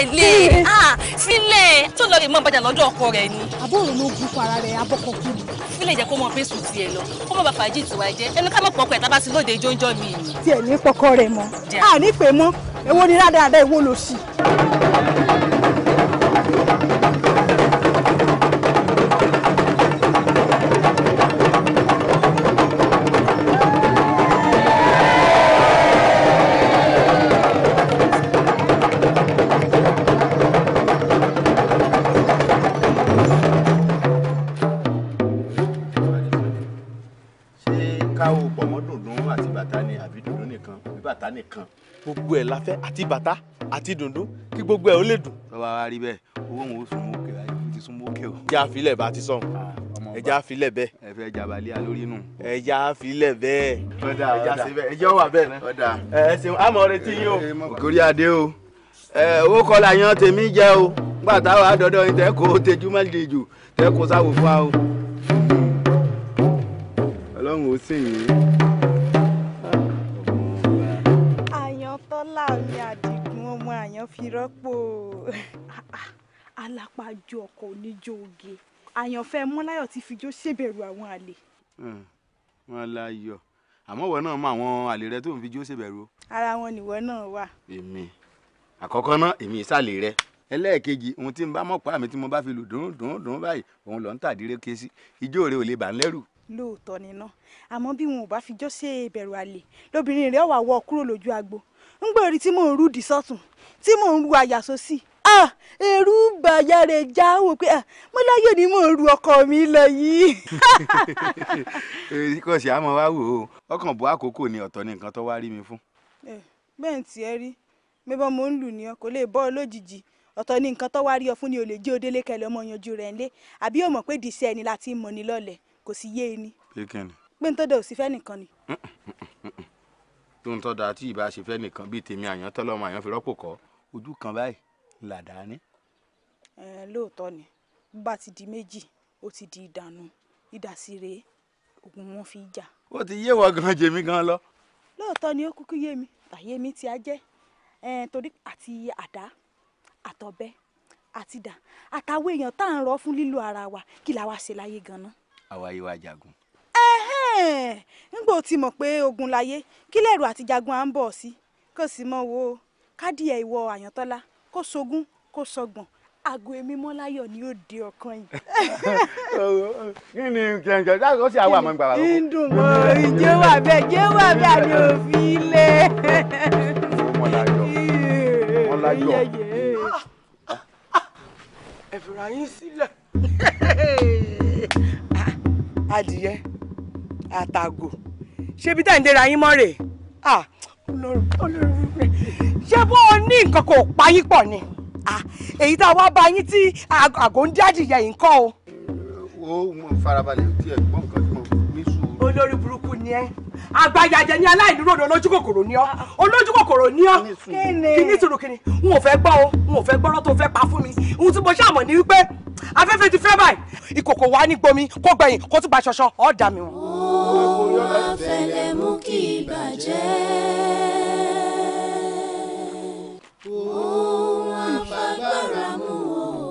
tẹ̀lé sílẹ̀ tó lọ lè mọ bàjẹ́ lọ́dọ̀ ọkọ rẹ̀ ni. àbúrò ló gun para rẹ̀ abọ́kọ̀ kú ni. sílẹ̀ jẹ́ kó mọ fésù tiẹ̀ lọ kó mọ bàbá jí tiwa jẹ́ ẹnu ká mọ̀ pọ̀kọ̀ ẹ̀ tá bá sí lóde jóńjọ́ mi ni. tiẹ̀ ní pọkọ rẹ̀ mọ́ a ní pè mọ́ èwo ni rádaràda èwo ló sì. nìkan gbogbo ẹ̀ la fẹ́ àti bàtà àti dùndún kí gbogbo ẹ̀ ó lè dùn. tọ́ba wa rí bẹ́ẹ̀ owó òun ó sún mọ́ òkè láyé ó ti sún mọ́ òkè o. ẹja àfilẹ̀ bá ti sọ̀hún ẹja àfilẹ̀ bẹ́ẹ̀. ẹ fẹ́ jabalẹ̀ alórí nù. ẹja àfilẹ̀ bẹ́ẹ̀. ọ̀dà ẹja sí bẹ́ẹ̀ ẹjẹ́ wà bẹ́ẹ̀ náà. ọ̀dà ẹ ṣeun àmọ́ retí yín o. òkúrí adé o owó kọ́ la yan tèmi jẹ́ o gbà táwa dọ́dọ̀ yín tẹ́ kó tejú mẹ́lẹ́dẹ́jù tẹ́ kó sáwò fún wa o. ọlọ́run ó sìn yín. Tọ́lá mi Àdìgún ọmọ àyàn fi rọ́pò alápájọ ọkọ̀ oníjó oge àyànfẹ́ mọ́láyọ̀ ti fijó ṣèbẹ̀rù àwọn àlè. wọ́n láyọ̀ àmọ́ ìwọ náà mọ àwọn àlè rẹ tó ń fijó ṣèbẹ̀rù. ara wọn nìwọ náà wà. èmi àkọ́kọ́ náà èmi ìsàlẹ̀ rẹ ẹlẹ́ẹ̀kejì ohun tí n bá mọ̀ pa mi tí mo bá fi lù dùn báyìí òun lọ ń tàdíré ké sí ijó rẹ ò lè bà ń lẹ́rù. lóòótọ́ ni náà àmọ́ bí wọn ò bá fijó ṣèbẹ̀rù àlè lóbìnrin rẹ̀ wà wọ́ kúrò lójú agbo ngbèrè tí mò ń rú di sọ́tún tí mò ń ru àyà sósì èrú bàyà rẹ̀ já wò pé mọ́láyọ̀ ni mò ń ru ọkọ mi lọ yìí. kò sí àmọ́ wá wò ó ọkàn bọ́ àkókò ni ọ̀tọ̀ ni nǹkan tó wá rí mi fún. bẹ́ẹ̀ ń tiẹ̀ rí mẹ́bọ́ mo ń lù ní ọ kò lè bọ́ ọ lójijì ọ̀tọ̀ ni nǹkan tó wá rí ọ fún ni ò lè jẹ́ òdélé kẹlẹ́ ọmọ yanjú rẹ̀ ńlé àbí ó mọ̀ pé dìísẹ́ ẹni láti mọ̀ ní lọ́lẹ̀ kò sì yé e ni. pé ń tó dé òsì fẹ́ nìkan ni. tó ń tọ́da tí ìbá ṣe fẹ́ nìkan bíi tèmi àyàn tọ́lọ́mọ àyàn fi rọ́pò kọ́ ojú kan báyìí làdá ní. lóòótọ́ ni bó bá ti di méjì ó ti di ìdànù ìdásí rèé ogun wọn fi jà. ó ti yé wọ gan jèmi gan lọ. lóòótọ́ ni ó kúkú yé mi àyè mi ti á jẹ́ torí àti àdá àtọ̀bẹ àti dà àtàwọn èèyàn tá à ń rọ fún lílo ara wa kí la wá ṣe láyé ganan. àwa yìí wá jagun. nígbà ó ti mọ̀ pé ogun láyé kí lẹ́rù àti jagun à ń bọ̀ sí kò sì mọ̀ wo kádìẹ̀ ìwọ Àyàntọ́lá kó sogún kó sọgbọ̀n àgọ́ èmi Mọ́láyọ̀ ni ó de ọkàn yìí. kí ni kẹ̀kẹ́ dáhùn ó sì àwọn àmọ́ ìgbàlá. ìdùn mọ́ ìjẹ́ wà bẹ́ẹ̀ jẹ́ wà bẹ́ẹ̀ àní òfin ilé. Mọ́láyọ̀. ẹ fìrà yín sílẹ̀. adìyẹ àtàgò ṣébi tá à ń dẹ́ra yín mọ́ rè ṣé bó o ní nǹkan kò pa yín pọ̀ ni èyí tá a wá bá yín tí àgò ń dádìyẹ yìí ń kọ́ o. wo mo farabalẹ̀ tí ẹ gbọ́ nǹkan tí mo ní sùúrù. olórí burúkú ni ẹ àgbàyàjẹ ní aláìnírodò olójúkòkòrò ni ọ olójúkòkòrò ni ọ kíní sùúrù kíní n ò fẹ́ gbọ́ o n ò fẹ́ gbọ́rọ́ tó fẹ́ pa fún mi ohun tí mo ṣàmọ̀ ni wípé afẹ́fẹ́ ti fẹ́ báyìí ìkòkò wa ní gbomi kó gbẹ̀yìn kó tún gba ṣọṣọ ọ̀ dà mí wọn. ó afẹ́lẹ́ mú kí ìbàjẹ́ ohun àfagbára mú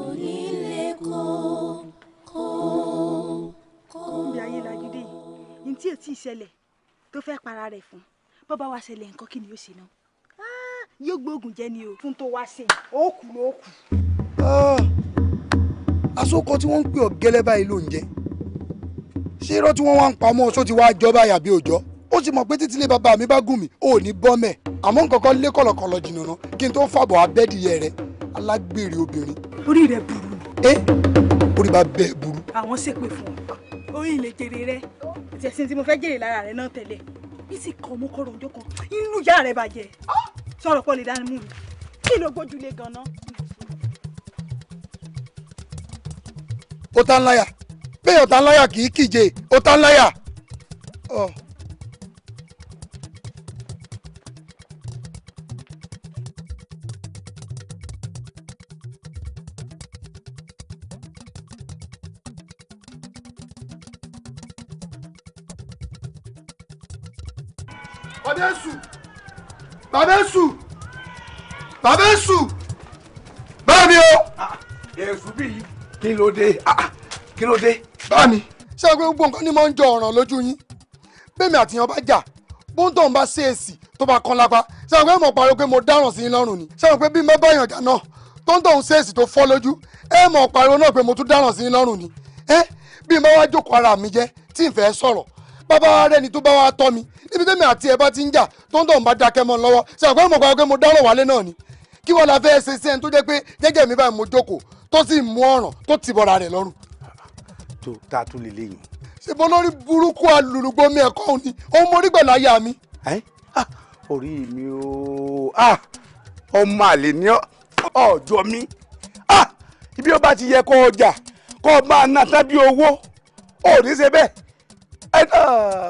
onílé kó. Kúnbi Ayélagídé yìí ní tí ètí ìṣẹ̀lẹ̀ tó fẹ́ para rẹ̀ fún bọ́bá wa ṣẹlẹ̀ nǹkan kí ni yóò ṣe náà yóò gbóògùn jẹ́ ni o fún tó wá ṣe ó kù ló kù. àsokọ tí wọ́n ń pè ọ́ gẹ́lẹ́ báyìí ló ń jẹ́ ṣé irọ́ tí wọ́n wá ń pa ọmọ ọ̀ṣọ́ ti wá jọ báyà bí òjọ́ ó sì mọ̀ pé títílé bàbá mi bá gùn mí ò ní bọ́ mẹ́ àmọ́ nǹkan kan lé kọ̀lọ̀kọ̀lọ̀ jìnnà náà kí n tó fàbọ̀ abẹ́dìyẹ rẹ alágbèrè obìnrin. orí rẹ burú ni. orí bá bẹ́ẹ̀ burú. àwọn ṣépè fún ọ orí ilé jèrè rẹ àti ẹ̀sìn tí mo fẹ́ jèrè lára rẹ náà tẹ́lẹ̀ bí sì kọ́ ọmọ kọ́rọ̀ ọjọ́ kan inú ìyá rẹ bàjẹ́ sọ̀rọ̀ pọ̀ lè dání mú mi kí ló gbójúlé gan-an. ó tá ń láyà bẹ́ẹ̀ ọ̀tá ń láyà kì í kíje ó tá ń láyà. Bàbá Èṣù! Bàbá Èṣù! Bàbá Èṣù! mi o. èsù bíi kí ló dé kí ló dé. bá mi ṣé o pé gbogbo nǹkan ni mo ń jọ ọ̀ràn lójú yín bẹ́ẹ̀ mi àtìyàn bá jà bóńtọ̀ ń bá ṣèèsì tó bá kan lápá ṣé o pé mo pariwo pé mo dáràn sí yín lọ́rùn ni ṣé o pé bí mo bá yàn jà náà tóńtọ̀ ń ṣèèsì tó fọ́ lójú ẹ mọ̀ pariwo náà pé mo tún dáràn sí yín lọ́rùn ni bí mo wá jókòó ara mi jẹ́ tí n fẹ́ sọ̀rọ̀ bàbá wa rẹni tó bá wa tọ́ mi níbi tẹ́mi àti ẹ bá ti ń jà tóńtọ̀ ń bá dákẹ́ mọ́ lọ́wọ́ ṣé o pé mo pariwo pé mo dáràn wálé náà ni kí wọ́n la fẹ́ ṣe sí ẹni tó jẹ́ pé jẹ́jẹ́ mi báyìí mo jókòó tó sì mú ọ̀ràn tó ti bọ̀ra rẹ̀ lọ́rùn. tó tá a tún lè léyìn. ṣe bọ́ lórí burúkú alùlùgbò mi ẹ̀kọ́ òní òun mo rí pẹ̀lú aya mi. orí mi o ọmọ àlè ní ọjọ́ mi ibi ó bá ti yẹ kó ọjà kó máa ná tábí owó ò ní ṣe bẹ́ẹ̀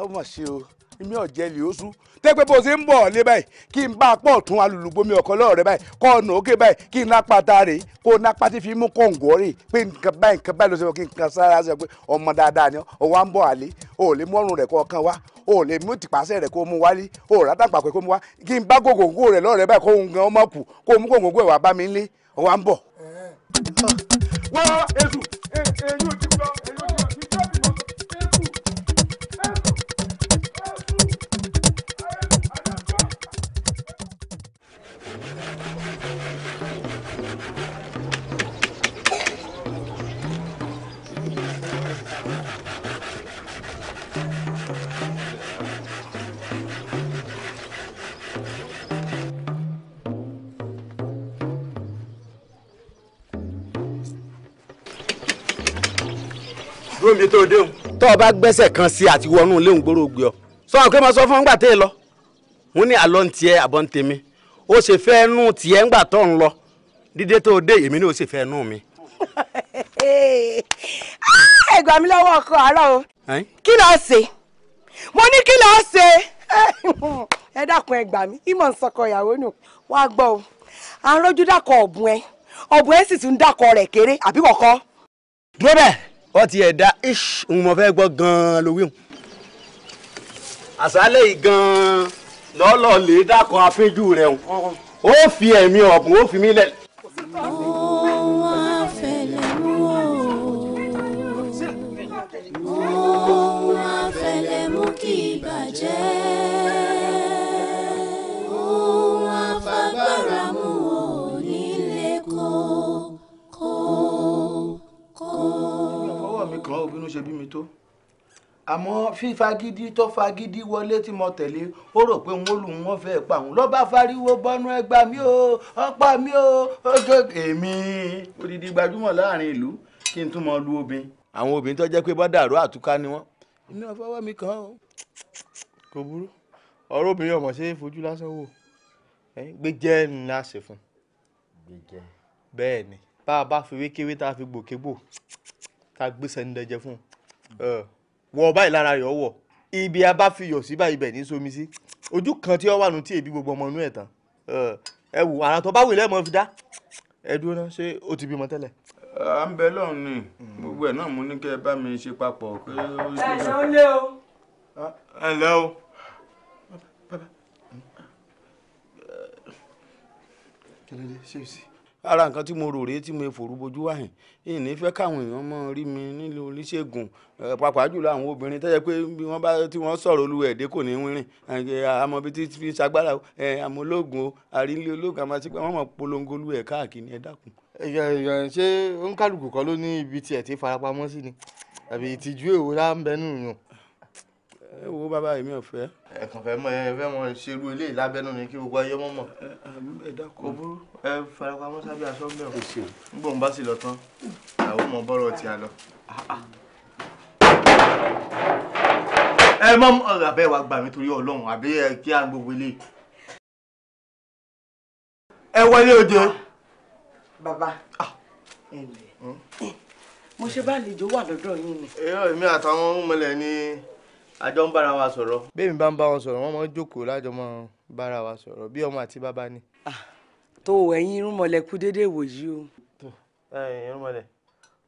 ó mà ṣe o èmi ọ̀jẹ̀ lè ó sún tẹ́pẹ́ bó ṣe ń bọ̀ lé báyìí kí n bá pọ̀ tún alùlùgbòmí ọkọ lọ́ọ̀rẹ́ báyìí kọ́ ọ̀nà òkè báyìí kí n lápá ta rè kó nápá tí fi mú kọ̀ǹgọ́ rè pé nǹkan báyìí ló ṣe fọ́ kí n kan sára ṣe pé ọmọ dáadáa ni ó wá ń bọ̀ àlé ó lè mọ́rùn rẹ̀ kọ́ kan wá ó lè mú tìpàṣẹ rẹ̀ kó mú wálé ó rátàpà pé kó mú wá kí n bá gògòǹgò rẹ̀ lọ́ọ̀rẹ́ báyìí kó ń gan ọmọ kù kó mú gògòǹgò ẹ̀ wá bá mi lé ó wá ń bọ̀. wọ́n èṣù èyí ò ti lọ mi tó dé o. tó o bá gbẹ́sẹ̀ kan sí àti wọnú léwu gbòòrò gbé ọ. sọ pé mo sọ fún ọgbà tẹ́ ẹ lọ. wọ́n ní àlọ́ ń tiẹ̀ àbọ̀ ń tèmi. ó ṣe fẹ́ nú tiẹ̀ ńgbà tó ń lọ. dídé tó o dé èmi ní o ṣe fẹ́ nú mi. ẹ gbà mí lọ́wọ́ ọkọ àárọ̀ o kí ló ṣe mo ní kí ló ṣe ẹ dákun ẹ gbà mí ìmọ̀ ń sọkọ ìyàwó nù wá gbọ́ o à ń rójú dákọ̀ ọ̀bùn ẹ sì tún dákọ̀ rẹ̀ kéré àbí kọ̀kọ́. dúró bẹ́ẹ̀ ọ ti ẹ̀ da ish ń mọ fẹ́ gbọ́ gan-an lówí hùn. àṣálẹ̀ yìí gan-an lọ́lọ́ lè dákọ̀ afínjú rẹ̀ hùn ó fi ẹ̀mí ọ̀bùn ó fi mí lẹ̀. Ohun àfẹlẹ̀mú ohun àfẹlẹ̀mú kì í bàjẹ́ ohun àfagbára mú ò nílé kó. ọwọ́ mi kàn ó bínú ṣe bí mi tó àmọ́ fífagídí tó fagídí wọlé tí mo tẹ̀lé ó rò pé wọ́n lù wọ́n fẹ́ pa òun ló bá fariwo bọ́nú ẹgbà mi ó ọ̀pá mi ó ọjọ́ èmi odidi gbajúmọ̀ láàrin ìlú kí n tún mọ lu obìnrin àwọn obìnrin tó jẹ́ pé bọ́dàrú àtúká ni wọ́n èmi ò fọwọ́ mi kàn ó. kò burú ọ̀rọ̀ obìnrin ọmọ ṣe é fojú lásán wò gbẹjẹ́ ńlá ṣe fún bẹ́ẹ̀ ni bá a bá fi wékéwé tá a fi gbòkébò tá a gbé sẹ́ńdẹ̀jẹ fún wọ báyìí lára rẹ̀ ọwọ́ ibi a bá fi yọ̀ sí báyìí bẹ̀ ní sómi sí ojú kan tí ó wà nù tí èbí gbogbo ọmọ inú ẹ̀ tán ẹ wò àrà tó bá wù lẹ́mọ̀ fi dá ẹ dúró náà ṣé ó ti bímọ tẹ́lẹ̀. à ń bẹ lọ́run ni gbogbo ẹ̀ náà mo ní kẹ́ ẹ bá mi ṣe papọ̀ pé ó ṣe. ẹ ṣe ó lé o. ẹ ǹlẹ́ o. kí ló dé ṣé o sì. ara nǹkan tí mo rò rèé tí mo forú bojú wá hàn èyí ní fẹ́ káwọn èèyàn mọ̀ rí mi nílé oníṣègùn pàápàá jùlọ àwọn obìnrin tẹ́jẹ́ pé bí wọ́n bá tí wọ́n sọ̀rọ̀ olúwẹ̀ẹ́dẹ́ kò ní wínrìn àmọ́ bí tí fi ṣagbára o àmọ́ ológun o àrílé ológun àmọ́ sí pé wọ́n mọ̀ polongo olúwẹ̀ẹ́ káàkiri ẹ dákun. ṣé oníkálukú kan ló ní ibi tiẹ̀ tí farapamọ́ sí ni àbí ìtìjú èwo lá ń bẹ nù yàn. ẹ wo bàbá èmi ò fẹ́. ẹ kàn fẹ́ mọ ṣerú eléyìí lábẹ́nú ni kí gbogbo ayé mọ̀ mọ̀. ẹ dákun. kò burú ẹ farapamọ́ sábẹ́ aṣọ mẹ́rin nígbà wọn bá sì lọ tán àwọn ọmọ bọ́rọ̀ tí a lọ. ẹ mọ abẹ́ wa gbà mí torí ọlọ́run àbí ẹ kí á gbogbo ilé. ẹ wọlé oje. bàbá mo ṣe bá àlejò wà lọ́dọ̀ yín ni. èmi àtàwọn ọmọlẹ̀ ni àjọ ń bára wa sọ̀rọ̀. bẹ́ẹ̀ mi bá ń bá wọn sọ̀rọ̀ wọ́n máa ń jókòó lájọ máa bára wa sọ̀rọ̀ bí ọmọ àti bàbá ni. tó ẹ̀yin irúnmọlẹ̀ kú déédéé wòyí o. irúnmọlẹ̀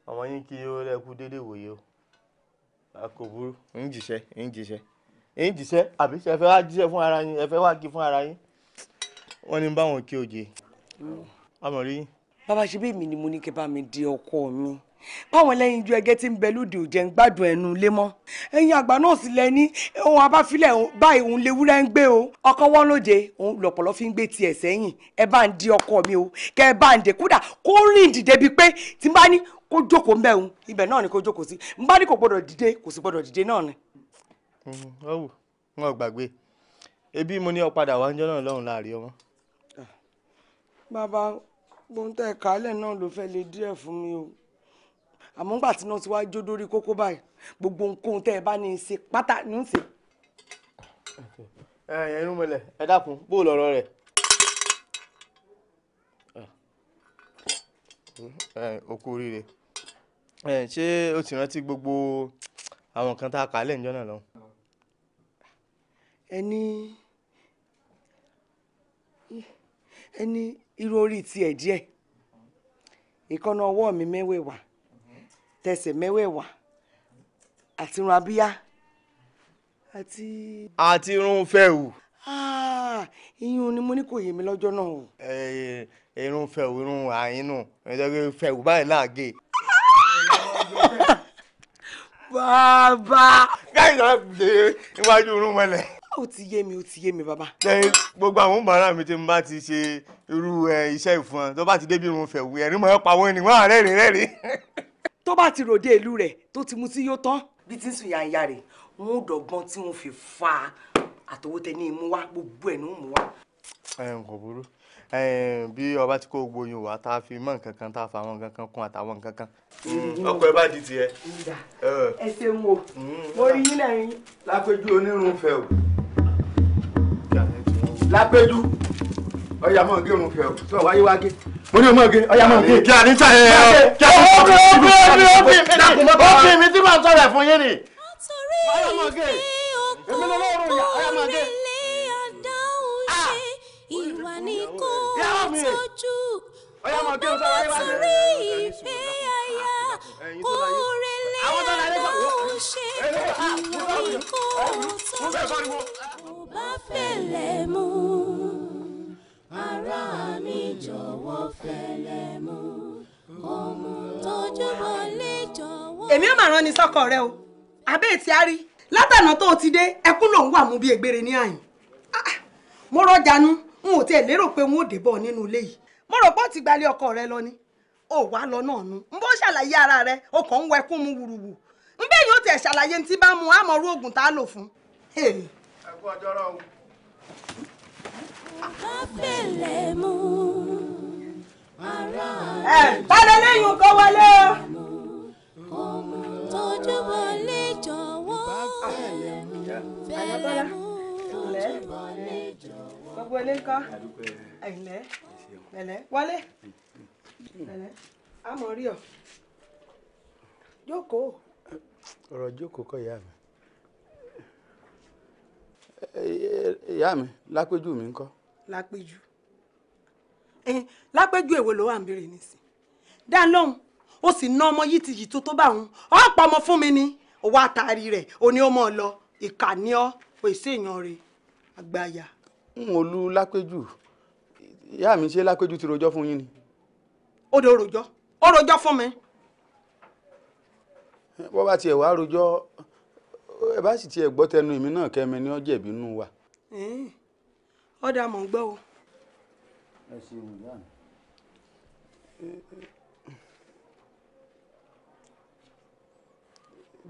ọmọ yín kí ó lẹ́kú déédéé wòye o. a kò burú ń jíṣẹ́ àbí ṣe fẹ́ wá jíṣẹ́ fún ara yín ẹ fẹ́ wá kí fún ara yín. wọ́n ní báwọn kí òjè amọ̀rí bàbá ṣe bí mi ni mo ní kẹ́ bá mi di ọkọ mi báwọn lẹ́yìn ju ẹgẹ́ tí ń bẹ lóde ò jẹ́ ń gbádùn ẹnu lé mọ́ ẹ̀yin àgbà náà sì lẹ ní ohun abáfilẹ̀ báyìí òun léwúrẹ́ ń gbé o ọkọ wọn lóde òun lọ̀pọ̀lọ́ fi ń gbé tiẹ̀ sẹ́yìn ẹ bá ń di ọkọ mi o kẹ́ ẹ bá ń dé kódà kó rìn dìde bíi pé tí n bá ní kó jókòó ńbẹ̀ òun ibẹ̀ náà ni kó jókòó sí n bá ní kò gbọdọ̀ dìde kò sì gbọdọ̀ dìde náà ni. ọwọ wọn ò gbàgbé ebi mo ní ọ padà wá ń jọ náà lọ́hùn láàrin ọmọ. bàbá gbóńtẹ̀ kálẹ̀ náà ló fẹ́ lè díẹ̀ fún mi o àmọ́ ńgbà tí náà ti wá jó dórí kókó báyìí gbogbo nǹkan tẹ́ ẹ bá ní í ṣe pátá ní í ṣe. ẹ̀yin mọ̀lẹ́ ẹ dákun bó lọ́rọ̀ rẹ̀. òkú oríire ṣé o ti rántí gbogbo àwọn kan tá a kà á lẹ́yìn jọ́nà lọ. ẹni irú orí tiẹ̀ díẹ̀ ìkànnà ọwọ́ mi mẹ́wẹ̀ẹ̀wá tẹsẹ̀ mẹ́wẹ̀ẹ̀wá àti irun abíyá àti irun fẹ́ẹ̀wù. iyún ni mo ní kò yé mi lọ́jọ́ náà o. irun fẹ́ẹ̀wù irun àyínú ẹ̀jẹ̀ fẹ́ẹ̀wù báyìí náà gé. bàbá. káyọ̀ náà gbé iwájú irun mọ́lẹ̀. ó ti yé mi bàbá. gbogbo àwọn bàrà mi tí mo bá ti ṣe irú iṣẹ́ ìfún ọ tó bá ti débi irun fẹ́ẹ̀wù ẹ̀rín mọ́ ẹ pa wọ́n ni wọ́n á rẹ́rìn. tó bá ti ròde ìlú rẹ̀ tó ti mu sí yóò tán bí tí ń sùn yàǹyà rẹ̀ wọn ò dọ̀gbọ́n tí wọ́n fi fa àtọwọ́ tẹ ní imú wá gbogbo ẹ̀ ní ó mú wá. kò burú bí ọba tí kò gbóyún wá tá a fi mọ nǹkan kan tá a fa àwọn nǹkan kan kún àtàwọn nǹkan kan. ọkọ ẹ bá di tiẹ̀. ẹ ṣeun o mo rí yín lẹ́yìn. lápẹjù onírun fẹ́ o lápẹjù ọyà mọ̀ gé irun fẹ́ o tó wáyé wá gé mo ní ọmọ gé ọyà mọ̀ gé. kí a ní sàn ẹ̀ ó mi tí màá sọ̀rọ̀ ẹ̀ fún yín ni. ọyà mọ̀ gé èmi ló lọ́rùn yà ọyà mọ̀ gé. ìwà ni kò tọ́jú ọmọtúrí ìfẹ́ àyà kò rẹlẹ̀ ló ṣe ìwà ni kò tọ́jú kò bá fẹ́lẹ̀ mú ara mi jọ̀wọ́ fẹ́lẹ̀ mú ọmọ tọ́jú wọlé jọ̀wọ́. èmi ò máa rán ni sọ́kọ rẹ o àbẹ́ ètí á rí látànà tó o ti dé ẹkún lòún wà mú bí egbére ní àyìn mo rọjànú n ò tiẹ̀ lérò pé n ó débọ̀ nínú ilé yìí mo rò pé ó ti gbalé ọkọ rẹ lọ ni ó wá lọ náà nu n bó ṣàlàyé ara rẹ o kàn ń wẹkún mu wùrùwù n bẹ́ẹ̀ yóò tẹ̀ ṣàlàyé ní tí bá mu àmọ́rú oògùn tá a lò fún. ẹkú ọjọ́ rọ o. Afẹ́lẹ́ mú ara tálẹ̀ lẹ́yìn kó wọlé o. ọmọ tójú wọlé jọ̀wọ́ fẹ́lẹ́ mú tójú wọlé jọ̀wọ́. gbogbo ilé ńkọ́ ẹ̀lẹ́ ẹ̀lẹ́ wọlé ẹ̀lẹ́ àmọ́ rí ọ jókòó. ọ̀rọ̀ jókòó kọ́ ìyá mi. ìyá mi lápéjú mi ńkọ́. lápéjú lápéjú èwo ló wà ń béèrè nísìn dá lóhùn ó sì ná ọmọ yìí ti yìí tó bá òun ọ̀pọ̀ ọmọ fún mi ni owó àtàrí rẹ̀ ó ní ó mọ̀ ọ́ lọ ìkànnì ọ́ pèsè èèyàn rẹ̀ àgbáyà. n ò lu lápéjú ìyá mi ṣe lápéjú ti rojọ́ fún yín ni. ó dé ó rojọ́ fún mi. bọ́ bá tiẹ̀ wá rojọ́ ẹ bá sì tiẹ̀ gbọ́ tẹnu èmi náà kẹ́mi ní ọjọ́ ìbí nù wa. ọ̀dà mọ̀ ń gbọ́ o. ẹ ṣeun ìyá mi.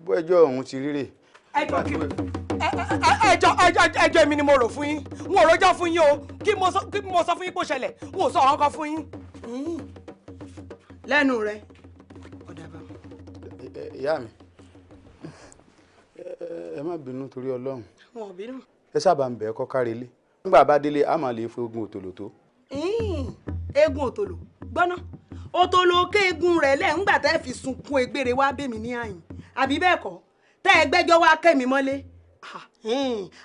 bó ẹjọ́ ọ̀hún ti rírè. ẹjọ́ èmi ni mo rò fún yín n ò rojọ́ fún yín o kí mo sọ fún yín kó ṣẹlẹ̀ n ò sọ ọ̀hún kan fún yín. lẹ́nu rẹ̀ ọ̀dà bá mi. ìyá mi ẹ má bínú torí Ọlọ́run. wọn ò bínú. ẹ sábà ń bẹ̀ ẹ́ kọ́ kárí ilé nígbà bá délé a máa lè fi ogun òtòlò tó. eégún òtòlò gbọ́ná òtòlò kéegun rẹ̀ lẹ́ ńgbà tẹ́ fi sunkún egbére wá bèmí ní àyìn àbí bẹ́ẹ̀ kọ́ tẹ́ ẹ gbẹ́jọ́ wá kẹ́mi mọ́lé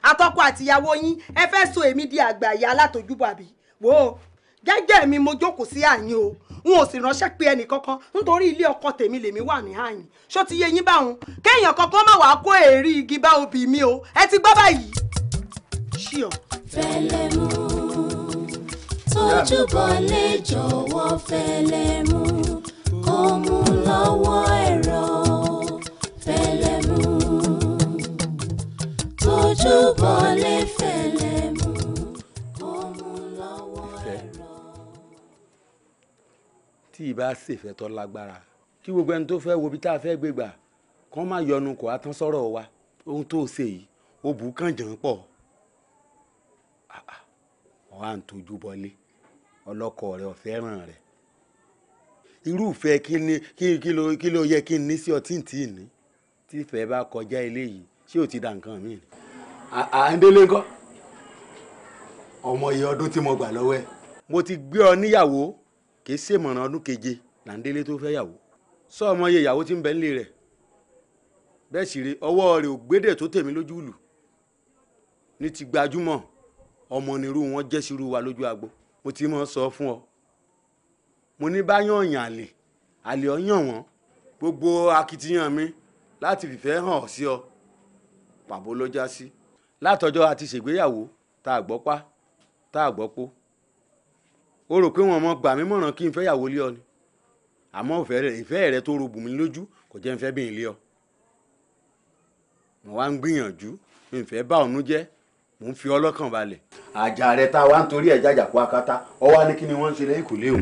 àtọkọ àtìyàwó yín ẹ fẹ́ so èmi di àgbà ìyá alátojúbọ̀ àbí wò ó jẹ́jẹ́ mi mo jókòó sí àyìn o n ò sì ránṣẹ́ pé ẹnì kankan nítorí ilé ọkọ tèmi lèmi wà ní àyìn ṣó ti yé yín báwọn kéèyàn kankan má wàá kó èrí igi bá obì mi o ẹ ti gbọ́ báyìí. ṣíọ. fẹ́lẹ́ mú tójúbọlé jọ̀wọ́ fẹlẹ̀ mú kó mú lọ́wọ́ ẹ̀rọ fẹlẹ̀ mú tójúbọlé fẹlẹ̀ mú kó mú lọ́wọ́ ẹ̀rọ. tí ì bá ṣèfẹ́ tó lágbára kí gbogbo ẹni tó fẹ́ wo bí tá a fẹ́ gbé gbà kán má yọnu kó a tán sọ̀rọ̀ wa ohun tó ṣe yìí ó bù kàn jàn pọ̀ ọ̀ à ń tójú bọlé ọlọ́kọ rẹ̀ ọ̀fẹ́ràn rẹ̀ irúfẹ́ kí ló yẹ kí n ní sí ọtí tí ì ní tí ìfẹ́ bá kọjá eléyìí ṣé ò ti da nǹkan mi. à ń délé ńkọ́ ọmọ iye ọdún tí mo gbà lọ́wọ́ ẹ̀ mo ti gbé ọ níyàwó kì í ṣèmọ̀ràn ọdún keje là ń délé tó fẹ́ yàwó sọ ọmọ iye ìyàwó tí ń bẹ nílé rẹ̀ bẹ́ẹ̀ sì rí ọwọ́ rẹ̀ ò gbédè tó tèmi lójú ìlú ní ti gbajúmọ̀ ọmọ nírú wọn jẹ́ sírú wa lójú agbo mo ti mọ̀ sọ fún ọ mo ní bá yàn yàn àlè ọyàn wọn gbogbo akitiyan mi láti fìfẹ́ hàn sí ọ pàbó ló já sí látọjọ́ àti ṣègbéyàwó tá a gbọ́ pa tá a gbọ́ pó o rò pé wọn mọ gbà mí mọ̀ràn kí n fẹ́ yàwó lé ọ ni àmọ́ ìfẹ́ rẹ tó ro bù mí lójú kò jẹ́ n fẹ́ bí n lé ọ mo wá ń gbìyànjú mi fẹ́ bá ọ̀nù jẹ́ mo ń fi ọlọ́kàn balẹ̀. àjà rẹ tá a wá ń torí ẹ̀ jàjà kó akátá ọ wá ní kí ni wọ́n ń ṣe lẹ́yìn kò léwu.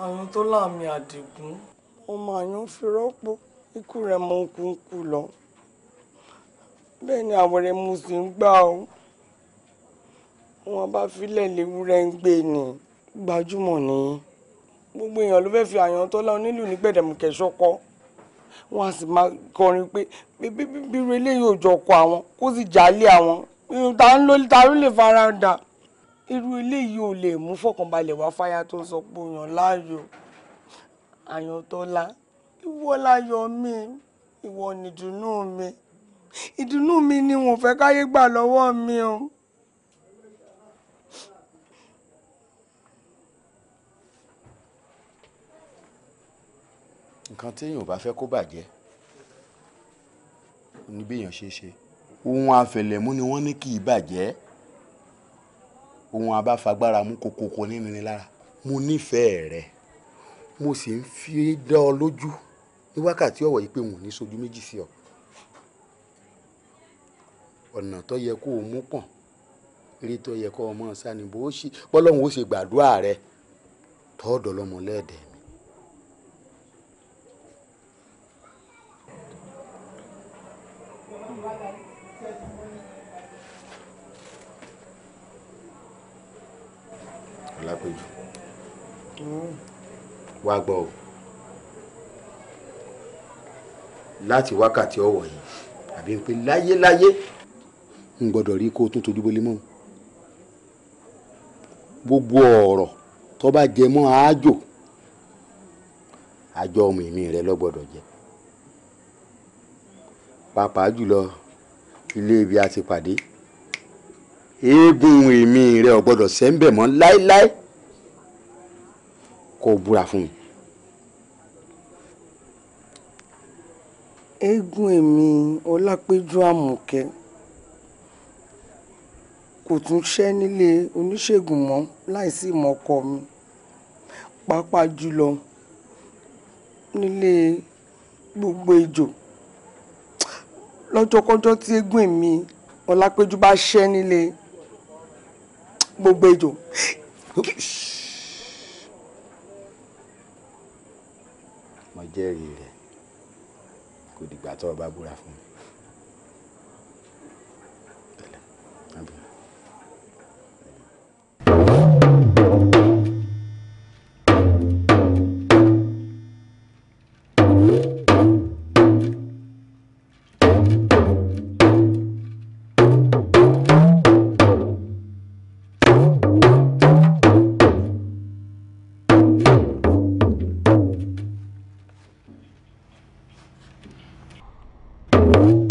àyàn tó láàmì àdìgún ọmọ àyàn fi rọ́pò ikú rẹ̀ mọ nkúnkú lọ bẹ́ẹ̀ ni àwẹ̀rẹ̀ mo sì ń gbà ó wọn bá filẹ̀ léwúrẹ́ ń gbé ni gbajúmọ̀ nìyí gbogbo èèyàn ló fẹ́ fi àyàn tó lá onílù ní gbẹ̀dẹ̀mùkẹ́ ṣọ́kọ́ wọn a sì máa kọrin pé bírú eléyìí ò jọ kọ àwọn kó sì jálé àwọn ta ló lè fara dà irú eléyìí ò lè mú fọkànbalẹ̀ wá fáyà tó sọ pé òyàn láàyò àyàn tó lá ìwọ láyọ̀ mi ìwọ nìdùnnú mi ìdùnnú mi ni wọn fẹ́ káyé gbà lọ́wọ́ mi o. nǹkan téèyàn ò bá fẹ́ kó bàjẹ́ ní béèyàn ṣe ṣe ohun àfẹlẹ̀mú ni wọ́n ní kì í bàjẹ́ ohun abáfagbára mú kokoko nínú ni lára mo nífẹ̀ẹ́ rẹ mo sì ń fi dá ọ lójú ní wákàtí ọ̀wọ̀ yìí pé wọn ò ní sojú méjì sí ọ ọ̀nà tó yẹ kó o mú pọ̀n eré tó yẹ kó o mọ̀ sani bó ṣe bọ́lọ́hún ó ṣe gbàdúrà rẹ tọ́ọ̀dọ̀ lọ́mọ lẹ́ẹ̀dẹ̀ mi. Ọlápẹ̀jú wá gbọ́ o láti wákàtí ọ̀wọ̀ yìí àbí pé láyéláyé ń gbọ́dọ̀ rí kó o tún tojú bólé mọ́ gbogbo ọ̀rọ̀ tó bá jẹ mọ́ àjọ ọmọ ìmí rẹ ló gbọ́dọ̀ jẹ pàápàá jùlọ ilé ibi a ti pàdé eégún èmi rẹ ò gbọ́dọ̀ sẹ́ńbẹ̀ mọ́ láéláé kó o búra fún mi. eégún èmi Ọlápẹ̀jú Àmọ̀kẹ́ kò tún ṣẹ́ nílé oníṣègùn mọ́ láìsí ìmọ̀ ọkọ mi pàápàá jùlọ nílé gbogbo ejò lọ́jọ́kọ́jọ́ tí eégún èmi Ọlápẹ̀jú bá ṣẹ́ nílé gbogbo ejò. mo jẹ́rìí rẹ̀ kò dìgbà tó o bá búra fún mi. Thank you.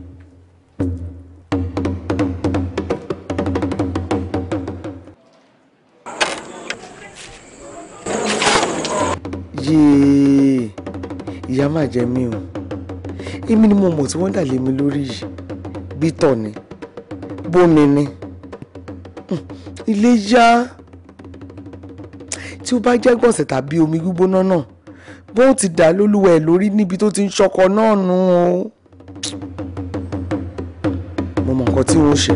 ìyá má jẹ mí o èmi ni mo mọ̀ tí wọ́n dà lé mi lórí yìí bí tọ̀ ni bómi ni ilé yá tí ó bá jẹ́ gbọ̀nsẹ̀ tàbí omi gbígbóná náà bó ti dà lólúwa ẹ̀ lórí níbi tó ti ń ṣọkọ náà nù o mo mọ̀ nǹkan tí wọ́n ṣe.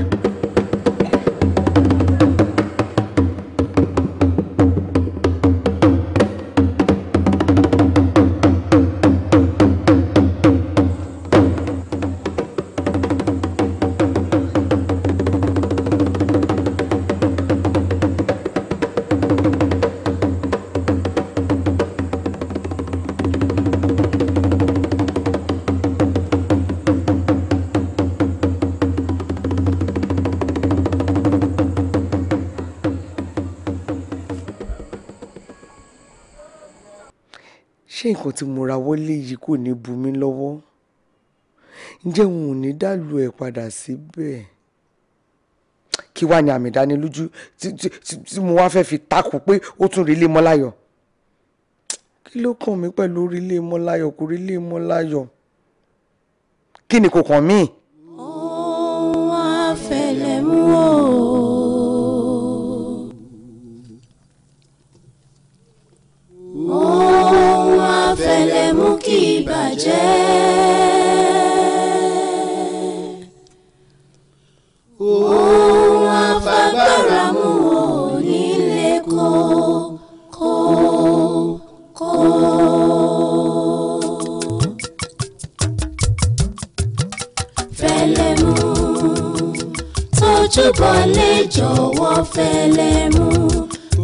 ṣé nǹkan tí mo ra wọlé yìí kò ní bu mí lọ́wọ́ ǹjẹ́ òun ò ní dàlú ẹ̀ padà síbẹ̀ kí wàá ní àmì ìdánilójú tí mo wá fẹ́ fi takò pé ó tún rí ilé Mọ́láyọ̀ kí ló kàn mí pẹ̀lú orí ilé Mọ́láyọ̀ kò rí ilé Mọ́láyọ̀ kí ni kò kàn mí. ohun àfẹlẹ́mú o. ohun àfẹlẹ́mú kì í bàjẹ́. ohun àfagbára mú o nílé kó. Fẹlẹ́mú tójúbọ lè jọ̀wọ́ fẹlẹ́mú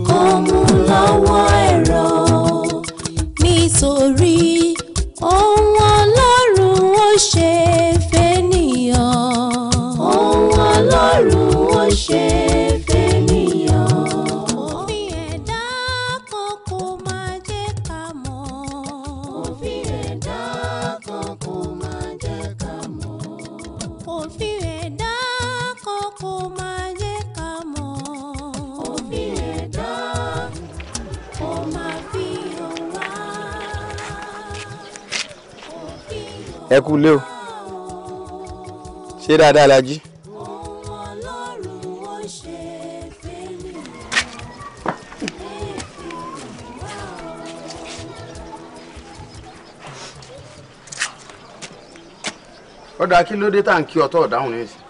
kó mú lọ́wọ́ ẹ̀rọ nítorí ohun Ọlọ́run ó ṣe fẹ́nìyàn. ohun Ọlọ́run ó ṣe fẹ́nìyàn. òfin ẹ̀dá kan kò máa jẹ́ ká mọ̀. òfin ẹ̀dá kan kò máa jẹ́ ká mọ̀. òfin ẹ̀dá kan kò máa jẹ́ ká mọ̀. òfin ẹ̀dá kò máa fi hàn wá. ẹ kú lé o ṣé dáadáa la jí. ọ̀dà kí ló dé tá à ń kí ọtọ́ ọ̀dáhùn ní ìsìn.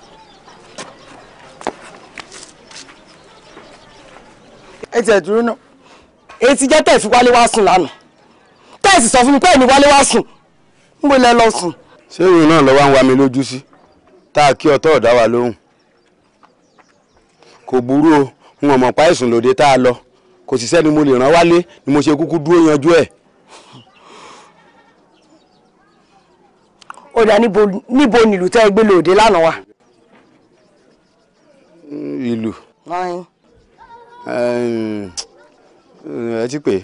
ẹ tiẹ̀ dúró náà èyí ti jẹ́ tẹ̀ fi wálé wá sùn lánàá tẹ́ẹ̀sì sọ fún mi pé èmi wálé wá sùn ń gbé lẹ lọ sùn. ṣé ìròyìn náà lọ wá ń wá mi lójú sí tá a kí ọtọ́ ọ̀dá wa lóhùn kò burú o n ò mọ̀ pa ẹ̀sùn lòdì tá a lọ kò sì sẹ́ni mo lè rán wálé ni mo ṣe kúkú dúró yanjú ẹ̀. ó dà níbo nílùú tẹ́ ẹ gbé lòdì lánàá wa. ìlú ẹ ti pè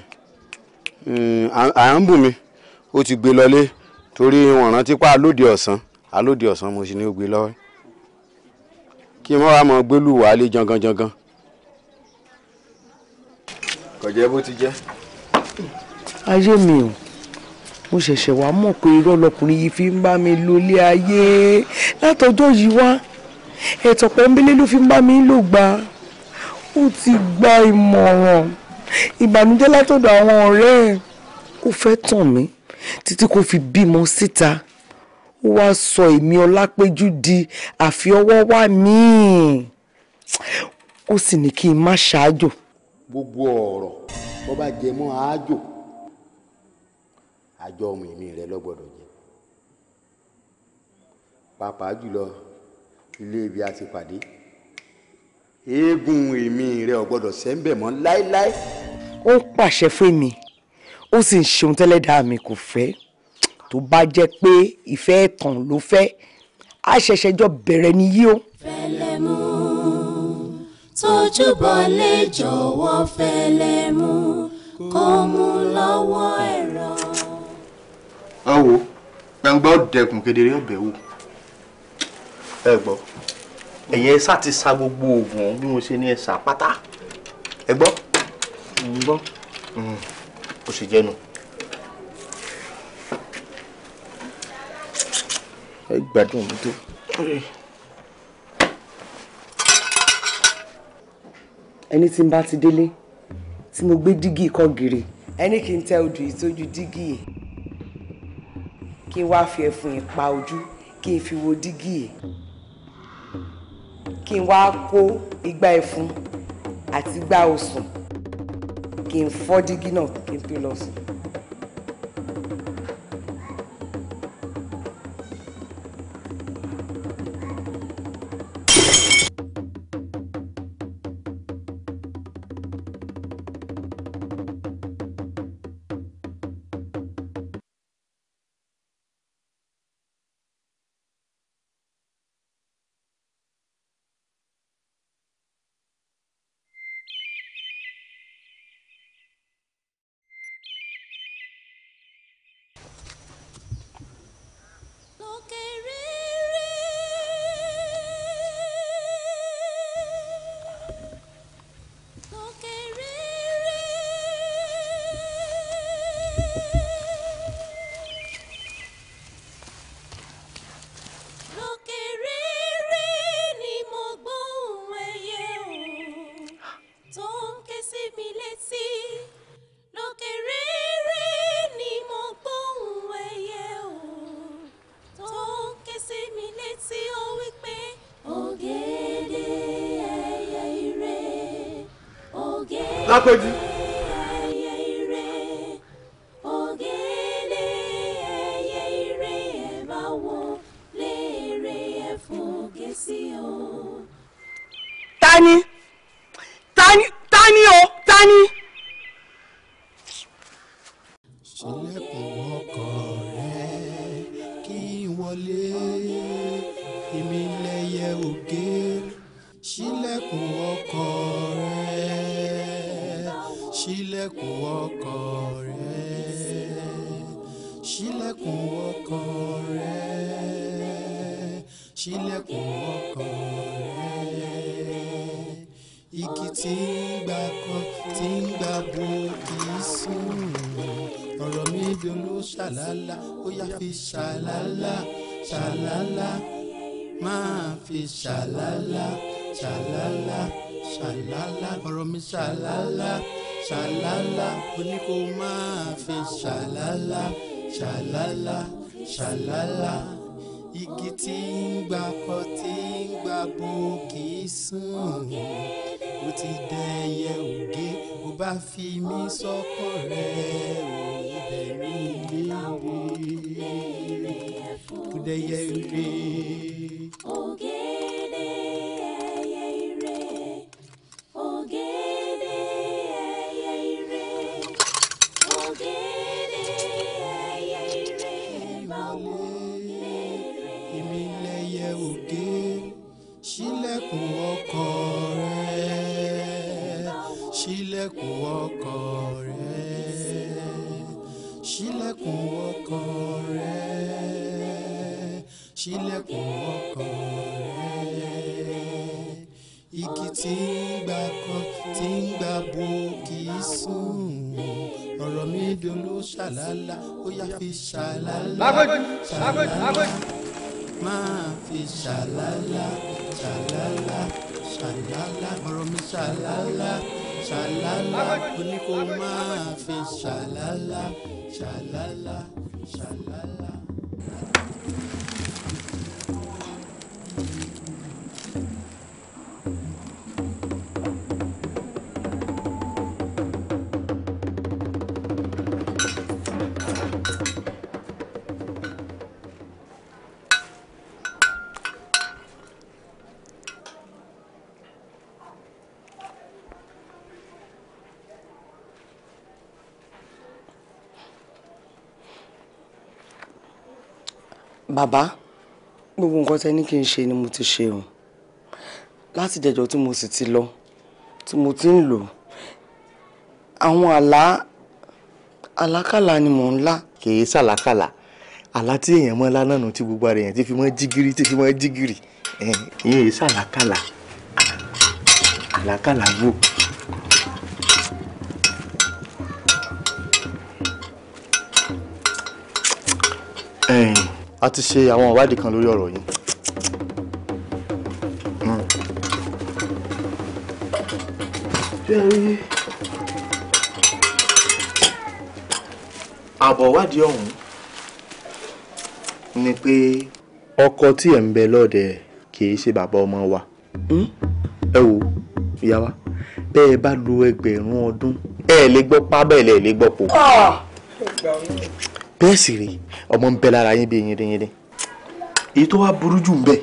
à ń bù mí ó ti gbé lọlé torí wọn rántí pa alóde ọ̀sán mo sì ní ó gbé lọ́wọ́ kí n wá mọ gbélú wàhálé jangan kò jẹ́ bó ti jẹ́. ayé mi o mo ṣẹ̀ṣẹ̀ wá mọ̀ pé irọ́ lọkùnrin yìí fi ń bá mi lólé ayé látọjọ́ yìí wá ẹ̀tọ́ pẹ́ńbélé ló fi ń bá mi lò gbà ó ti gba ìmọ̀ràn ìbànújẹ́ látọ̀dọ̀ àwọn ọ̀rẹ́ ẹ̀ ó fẹ́ tàn mí títí kó fi bímọ síta ó wá sọ èmi Ọlápéjú di àfiọwọ́wá míì ó sì ní kí n má ṣáájò. gbogbo ọ̀rọ̀ bó bá jẹ mọ́ àájò àjọ ọmọ èmi rẹ lọ́gbọ́dọ̀ jẹ pàápàá jùlọ ilé ibi a ti pàdé eégún èmi rẹ ò gbọ́dọ̀ sẹ́ńbẹ̀ mọ́ láéláé. ó ń pàṣẹ fún mi ó sì ń ṣeun tẹ́lẹ̀dá mi kò fẹ́ tó bá jẹ́ pé ìfẹ́ ẹ̀tàn ló fẹ́ á ṣẹ̀ṣẹ̀ jọ bẹ̀rẹ̀ nìyí o. Fẹlẹ́mú tójúbọ lè jọ̀wọ́ fẹlẹ́mú kó mú lọ́wọ́ ẹ̀rọ. ẹ wo gbangba ó dẹkùn kedere ọbẹ̀ wò ẹ gbọ́ ẹ̀yin ẹ sá ti sa gbogbo oògùn bí mo ṣe ní ẹ sá pátá ẹ gbọ́ ó sì jẹ́nu ẹ gbádùn mi tó. ẹni tí n bá ti délé tí mo gbé dígì kọ́ gírì ẹni kì í tẹ odò ìtójú dígì yìí kí n wá fi ẹfun yìí pa ojú kí n fi wo dígì yìí kí n wá kó igbá ẹfun àti igbá osùn kí n fọ́ dígì náà kí n tó lọ sùn. Lápẹ́jù. Tani o tani. Ṣílẹ̀kùn ọkọ̀ rẹ̀ kí n wọlé èmi lẹ́yẹ òkè. Ṣílẹ̀kùn ọkọ̀ rẹ̀, ṣílẹ̀kùn ọkọ̀ rẹ̀, ṣílẹ̀kùn ọkọ̀ rẹ̀, ṣílẹ̀kùn ọkọ̀ rẹ̀. Igi tí ń gbà kan tí ń gbà bo kìí sùn. Ọ̀rọ̀ mi dolo ṣàlálà, ó yá fi ṣàlálà, ṣàlálà, máa fi ṣàlálà, ṣàlálà, ṣàlálà. Ọ̀rọ̀ mi ṣàlálà, ṣàlálà, ó ní kó máa fi ṣàlálà, ṣàlálà, ṣàlálà. Igi tí ń gbà kan tí ń gbà bo kìí sùn. Ó ti dẹyẹ ògé, ó bá fi mí sọ́kàn rẹ̀, ó dẹ̀ mí léèrè, ó dẹyẹ ire. Ògèdè ẹyẹ ire, ògèdè ẹyẹ ire, ògèdè ẹyẹ ire, báwo lèrè. Èmi lẹyẹ ògé, ṣílẹ̀kùn ọkọ̀ rẹ̀, ṣílẹ̀kùn ọkọ̀ rẹ̀, ṣílẹ̀kùn ọkọ̀ rẹ̀, ṣílẹ̀kùn ọkọ̀ rẹ̀. Igi tí ń gbà kan tí ń gbà bo kìí sùn. Ọ̀rọ̀ mi dolo ṣàlálà, ó yá fi ṣàlálà, ṣàlálà, máa fi ṣàlálà, ṣàlálà, ṣàlálà. Ọ̀rọ̀ mi ṣàlálà, ṣàlálà, ó ní kó máa fi ṣàlálà, ṣàlálà, ṣàlálà. Bàbá, gbogbo nǹkan tẹ́ ní kí n ṣe ni mo ti ṣe o. Láti jẹjọ tí mo sì ti lọ, tí mo ti ń lò. Àwọn àlákàlà ni mò ń lá. Kì í ṣàlákàlà. Àlá tí èèyàn mọ́ lánàá nù tí gbogbo ara èèyàn ti fi mọ́ jígìrì tí fi mọ́ jígìrì. Ìyẹn yìí ṣàlákàlà. Àlákàlà wò. a ti ṣe àwọn ìwádìí kan lórí ọ̀rọ̀ yìí. àbọ̀ ìwádìí ọ̀hún ni pé ọkọ tí ẹ̀ ń bẹ lọ́dẹ kì í ṣe bàbá ọmọ wa. ẹ wo ìyá wa bẹ́ẹ̀ bá lo ẹgbẹ̀rún ọdún ẹ lè gbọ́ pa bẹ́ẹ̀ lè gbọ́ po. bẹ́ẹ̀ sì rí ọmọ ń bẹ lára yín bí yíndínyíndín. èyí tó wá burú jù ń bẹ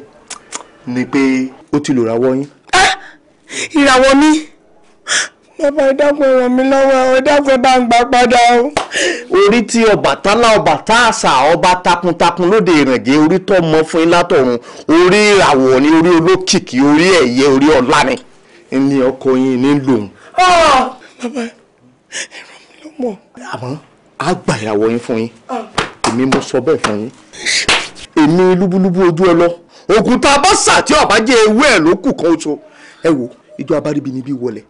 ni pé ó ti lò ráwọ́ yín. ìràwọ̀ mi bàbá ẹ dákun ràn mí lọ́wọ́ ẹ dákun ẹ bá ń gbà padà o. orí tí Ọbàtálá ọba táàsà ọba takuntakun lóde Ìràngé orí tó mọ fún yín látọ̀run orí ìràwọ̀ ni orí olókìkí orí ẹ̀yẹ orí ọlá ni ní ọkọ yín ní lòun. bàbá ẹ ràn mí lọ́wọ́. àmọ́ a gba ìràwọ̀ yín fún yín èmi mo sọ bẹ́ẹ̀ fún yín èmi lúbúlúbú ojú ẹ lọ ògùn tá a bá sà tí ọba jẹ ewé ẹ ló kù kan oṣù ẹ wo ìjọ abáríbi níbí wọlé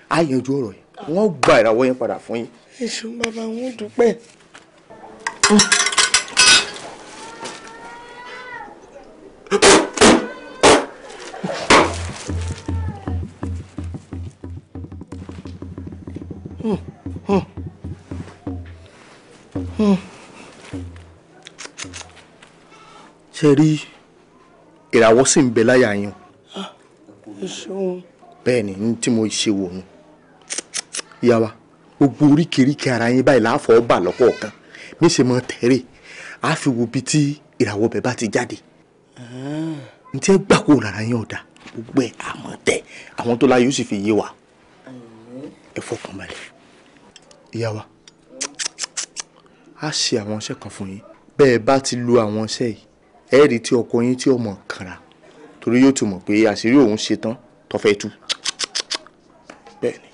a yanjú ọ̀rọ̀ yìí wọ́n gba ìràwọ̀ yín padà fún yín. èṣù bàbá wọn dúpẹ́. ṣe rí ìràwọ̀ sì ń bẹ láyà yín. bẹ́ẹ̀ ni ní tí mo ṣe wò ni ìyá wa gbogbo oríkèéríkèé ara yín báyìí láàfọ̀ bà lọ́kọ̀ọ̀kan mí ṣe mọ́ tẹ̀rẹ̀ á fi wo bí tí ìràwọ̀ bẹ̀ bá ti jáde. ní tí ẹ gbà kó lára yín ọ̀dà gbogbo ẹ̀ àmọ́ tẹ̀ àwọn tó láyé ó sì fi yé wa ẹ fọkàn balẹ̀. ìyá wa á ṣe àwọn iṣẹ́ kan fún yín bẹ́ẹ̀ bá ti lo àwọn iṣẹ́ yìí ẹ rí tí ọkọ yín tí ọmọ kanra torí yóò ti mọ̀ pé àṣírí òun ṣe tán tó fẹ́ tú. bẹ́ẹ̀ ni.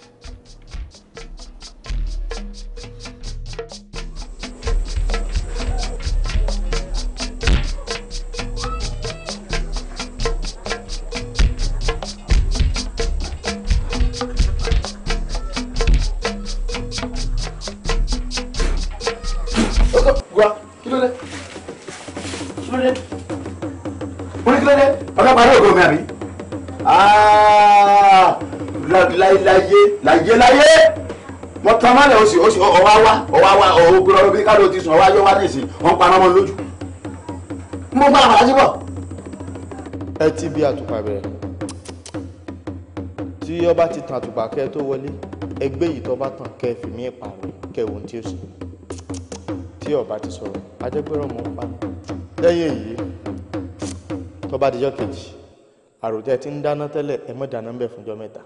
láyé wọ́n tán mọ́lẹ̀ ó sì ọwá ògbúrọ̀ lóbi káàdó ti sùn ọwá yọ wá nìsín wọ́n pa ọmọ lójú. mo gbá àwọn àti bọ̀. ẹ ti bí àtùpà bẹ̀rẹ̀ tí ọba ti tàn àtùpà kẹ́ tó wọlé ẹgbẹ́ yìí tó bá tàn kẹ́ fìmí ìpààrọ̀ kẹ́ ohun tí ó sì tí ọba ti sọ̀rọ̀ ajẹ́gbẹ́rọ̀ mọ́ pa lẹ́yìn èyí tó bá dijọ́ kejì àròjẹ tí ń dáná tẹ́lẹ̀ ẹ mọ́ dáná ń bẹ̀ fúnjọ́ mẹ́ta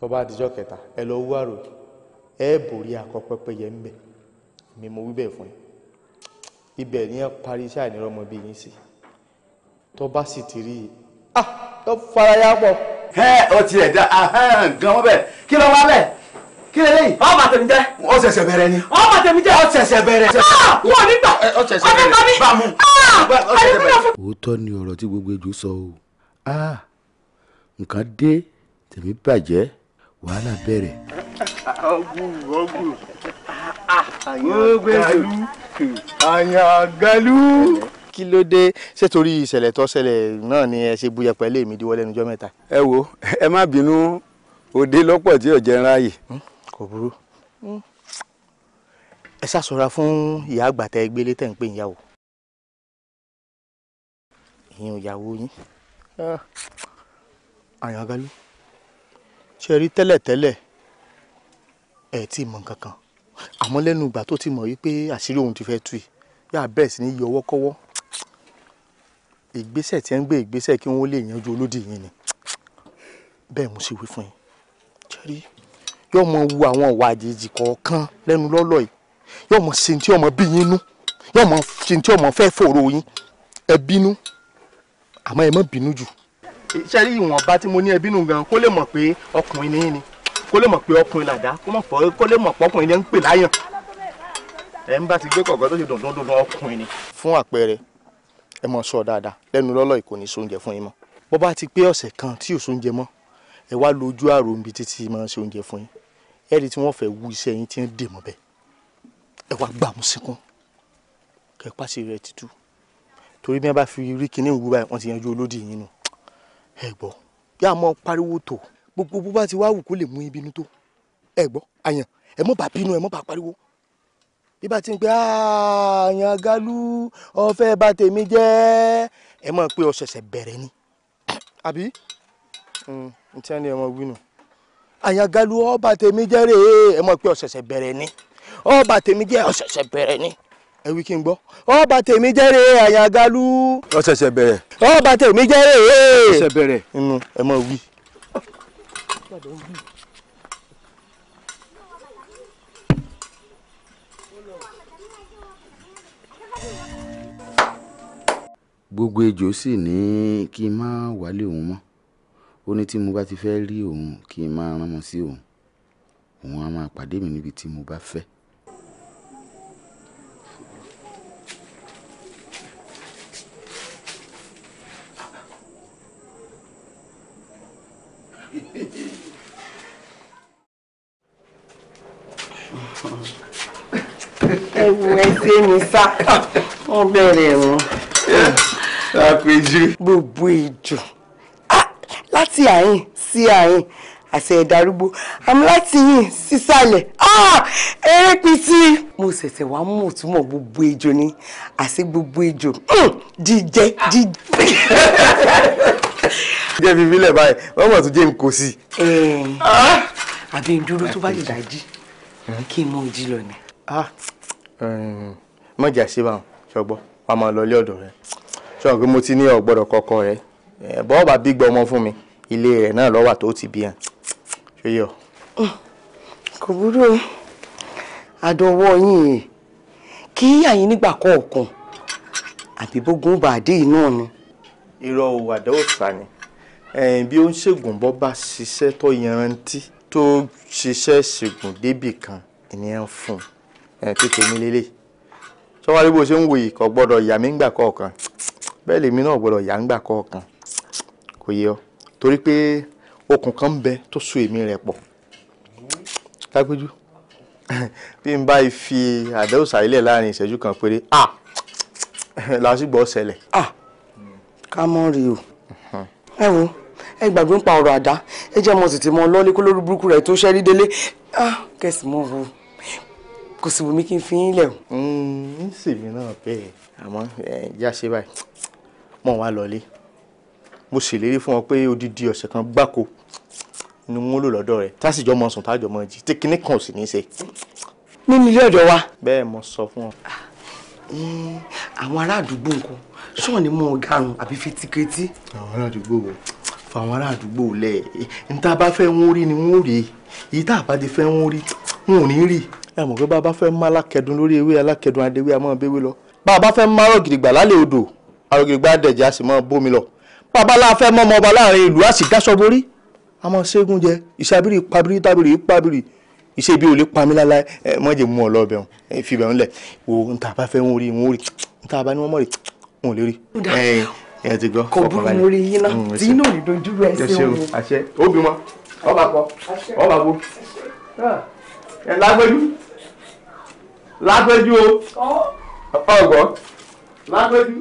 tó bá dijọ́ kẹta ẹ lọ wú àrò ẹ borí akọ pẹ́pẹ́yẹ ń bẹ mi mo wí bẹ́ẹ̀ fún yín ibẹ̀ ni ẹ parí iṣẹ́ àìní ọmọ bí yín sí tó bá sì ti rí i tó faraya pọ̀. ọ ti ẹ̀ dá gan wọ́n bẹ̀ kí ló wá bẹ̀ kí lè léyìí. ọ bàtẹ̀ mi jẹ́. ó ṣẹ̀ṣẹ̀ bẹ̀rẹ̀ ni. ọ bàtẹ̀ mi jẹ́. ó ṣẹ̀ṣẹ̀ bẹ̀rẹ̀. wọ́n nígbà ó ṣẹ̀ṣẹ̀ bẹ̀rẹ̀ bá mú. òótọ́ ni ọ̀rọ̀ tí gbogbo ejò sọ o nǹkan dé tèmi bàjẹ́ wàhálà bẹ̀rẹ̀. àyàngalú. kí ló dé ṣé torí ìṣẹ̀lẹ̀ tó ṣẹlẹ̀ náà ni ẹ ṣe búyẹ pẹ̀lú èmi díwọ́ lẹ́nu ọjọ́ mẹ́ta. ẹ wo ẹ má bínú òde lọ́pọ̀ tí ò jẹ́ ráàyè. kò burú ẹ ṣàṣọra fún ìyá àgbà tẹ gbélé tẹ̀ ń pè ìyàwó ìyẹn ìyàwó yín. àyàngalú ṣe rí tẹ́lẹ̀tẹ́lẹ̀ ẹ̀ tí mọ̀ nǹkan kan àmọ́ lẹ́nu ìgbà tó ti mọ̀ wípé àṣírí òun ti fẹ́ tú yìí yà bẹ́ẹ̀ sí ní yọ ọwọ́ kọ́wọ́ ìgbésẹ̀ tí ń gbé ìgbésẹ̀ kí wọ́n lè yanjú olódì yín ni bẹ́ẹ̀ mo sì wí fún yín ṣẹ́rí yóò mọ wu àwọn ìwà àjèjì kọ̀ọ̀kan lẹ́nu lọ́lọ́ yìí yóò mọ ṣe tí ọmọ bí yín nú yóò mọ ṣe tí ọmọ fẹ́ fòrò yín ẹ bínú àmọ́ ẹ má bínú jù ṣẹ́rí ìwọ̀nba tí mo ní ẹ bínú gan kó lè mọ̀ pé ọkùnrin ní yín ni kó lè mọ̀ pé ọkùnrin làdá kó lè mọ̀ pé ọkùnrin ní ń pè láyàn ẹ ń bá ti gbé kọ̀ọ̀kan tó ṣe dùndún ọkùnrin ni. fún àpẹẹrẹ ẹ mọ sọ dáadáa lẹ́nu lọ́lọ́ ìkò ní sóúnjẹ fún yín mọ́ bó bá ti pé ọ̀sẹ̀ kan tí ò sóúnjẹ mọ́ ẹ wá lójú àrò níbi títí máa ń ṣe oúnjẹ fún yín ẹ rí tí wọ́n fẹ́ wú iṣẹ́ yín tí ń dè mọ́ bẹ́ẹ̀ ẹ wá gbà mú síkún kẹ́ pàṣẹ rẹ̀ títú torí bí wọ́n bá fi rí kinní ìwú báyìí wọ́n ti yanjú olódì yín nù ẹ gbọ́ bí a mọ pariwo tó gbogbo bó bá ti wá wù kó lè mú ibinú tó ẹ gbọ́ àyàn ẹ mọ́ bá bínú ẹ mọ́ bá pariwo bí bá ti ń pẹ́ àyàn Galu ọ̀fẹ́ bá tèmi jẹ́ ẹ mọ̀ pé ọ̀ṣẹ̀ṣẹ̀ bẹ̀rẹ̀ ni àbí n tí wọ́n ní ẹ mọ̀ wí nù àyàn Galu ọba tèmi jẹ́ rèé ẹ mọ̀ pé ọ̀ṣẹ̀ṣẹ̀ bẹ̀rẹ̀ ni ọba tèmi jẹ́ ọ̀ṣẹ̀ṣẹ̀ bẹ̀rẹ̀ ni ẹ wí kí n gbọ́ ọba tèmi jẹ́ rèé àyàn Galu ọ̀ṣẹ̀ṣẹ̀ bẹ̀rẹ̀ ọba tèmi jẹ́ rèé ọ̀ṣẹ̀ṣẹ̀ bẹ̀rẹ̀ inú ẹ mọ̀ wí. gbogbo ejò sì ní kí n má wálé òun mọ́ ó ní tí mo bá ti fẹ́ rí òun kí n má rán mọ́ sí òun òun á máa pàdé mi níbi tí mo bá fẹ́. ẹ wo ẹsẹ mi sá wọn bẹ̀rẹ̀ wọn. àpèjì. gbogbo ejò láti àyìn sí àyìn àṣẹ ìdarúgbó àmì láti yìn sísàlẹ̀ eré pitì. mo ṣẹ̀ṣẹ̀ wá mú òtúmọ̀ gbogbo ejò ní àṣẹ gbogbo ejò jíjẹ. jẹ́ fi mílẹ̀ báyìí wọ́n mọ̀ tó jẹ́ nǹkó sí. àbí dúró tó bá lè dájí kí n mọ ojí lọ ni. mọ̀jà ṣe báwọn ṣọgbọ́n wàá máa lọ ilé ọ̀dọ̀ rẹ̀ ṣọ́n pé mo ti ní ọ̀gbọ́dọ̀ kọ́kọ́ rẹ̀ bọ́ọ̀ bá bí gbọ́ ọmọ fún mi ilé rẹ̀ náà lọ́wọ́ tó ti bí hàn ṣé yọ. kò burú àdọ̀wọ́ yín kí àyín nígbà kọ̀ọ̀kan àbí bógun bàdé náà ni. irọ́ o àdáwò sá ni bí ó ń ṣègùn bọ́ bá ṣiṣẹ́ tó yanrantí tó ṣiṣẹ́ ṣègùn débì kan ènìyàn fún tètè mi lélẹ̀ sọ́wọ́n bó ṣe ń wòye kò gbọ́dọ̀ yà mí ńgbà kọ̀ọ̀kan bẹ́ẹ̀ lèmi náà gbọ́dọ̀ yà ńgbà kọ̀ọ̀kan kò yẹ ọ torí pé okùn kan ń bẹ tó so èmi rẹ̀ pọ̀ lágbójú bí n bá fi àdáwò sàílẹ̀ láàrin ìṣẹ́jú kan péré lásìgbò ọ̀sẹ̀lẹ̀. ká mọ́ rí o ẹ wo ẹ gbàgbé ń pa ọ̀rọ̀ àdá ẹ jẹ́ mọ́ tètè mọ́ lọ́lé kó lórí burúkú rẹ̀ tó ṣẹ́rí délé kẹsì mọ́ wo kò sì wù mí kí n fi yín lẹ̀ o. ń sì mí náà bẹ́ẹ̀ àmọ́ já ṣe báyìí mọ̀ wá lọlé mo ṣèlérí fún ọ pé odidi ọ̀sẹ̀ kan gbáko ni wọ́n lò lọ́dọ̀ rẹ̀ tásìjọ́ mọ̀ sùn tájọ́ mọ̀ jí tí kinní kan ò sì ní í ṣe. nínú ilé ọ̀dọ̀ wa. bẹ́ẹ̀ mo sọ fún ọ. àwọn ará àdúgbò nǹkan ṣọ́ọ̀ ni mo garun àbí fi tíkẹ́tì. àwọn ará àdúgbò wo fáwọn ará àdúgbò lẹ̀ ní tá a bá fẹ́ wọ́n rí ni wọ́n rí èyí tá a bá ti fẹ́ wọ́n rí wọn ò ní rí. ẹ mọ̀ pé bá a bá fẹ́ má alákẹ́dùn lórí ewé alákẹ́dùn adéwé a máa béwé lọ bá a bá fẹ́ má arọ́gìdìgbà lálẹ́ odò arọ́gìdìgbà adẹ̀jẹ̀ a sì máa bómi lọ bá a bá láà fẹ́ mọ́ ọmọ ọba láàrin ìlú a sì dáṣọ borí a máa ṣẹ́gun jẹ ìṣàbírí pabiri tábìrì pabiri iṣẹ́ ibi ò lè pa mí láláì mọ́jẹ̀ mú ọ lọ́ọ̀bẹ̀ wọn fi bẹ̀ wọn lẹ̀ wo n ta bá fẹ́ wọn rí n ta bá ní wọn mọ̀ rí wọn ò lè rí. ẹ ti gbọ́ kò burú mo rí yín náà tí inú ò ní dojú rẹ̀ sí òun. àṣẹ ó bímọ ọba kọ ọba bo ẹ lágbẹ́jú o ọgbọ lágbẹ́jú.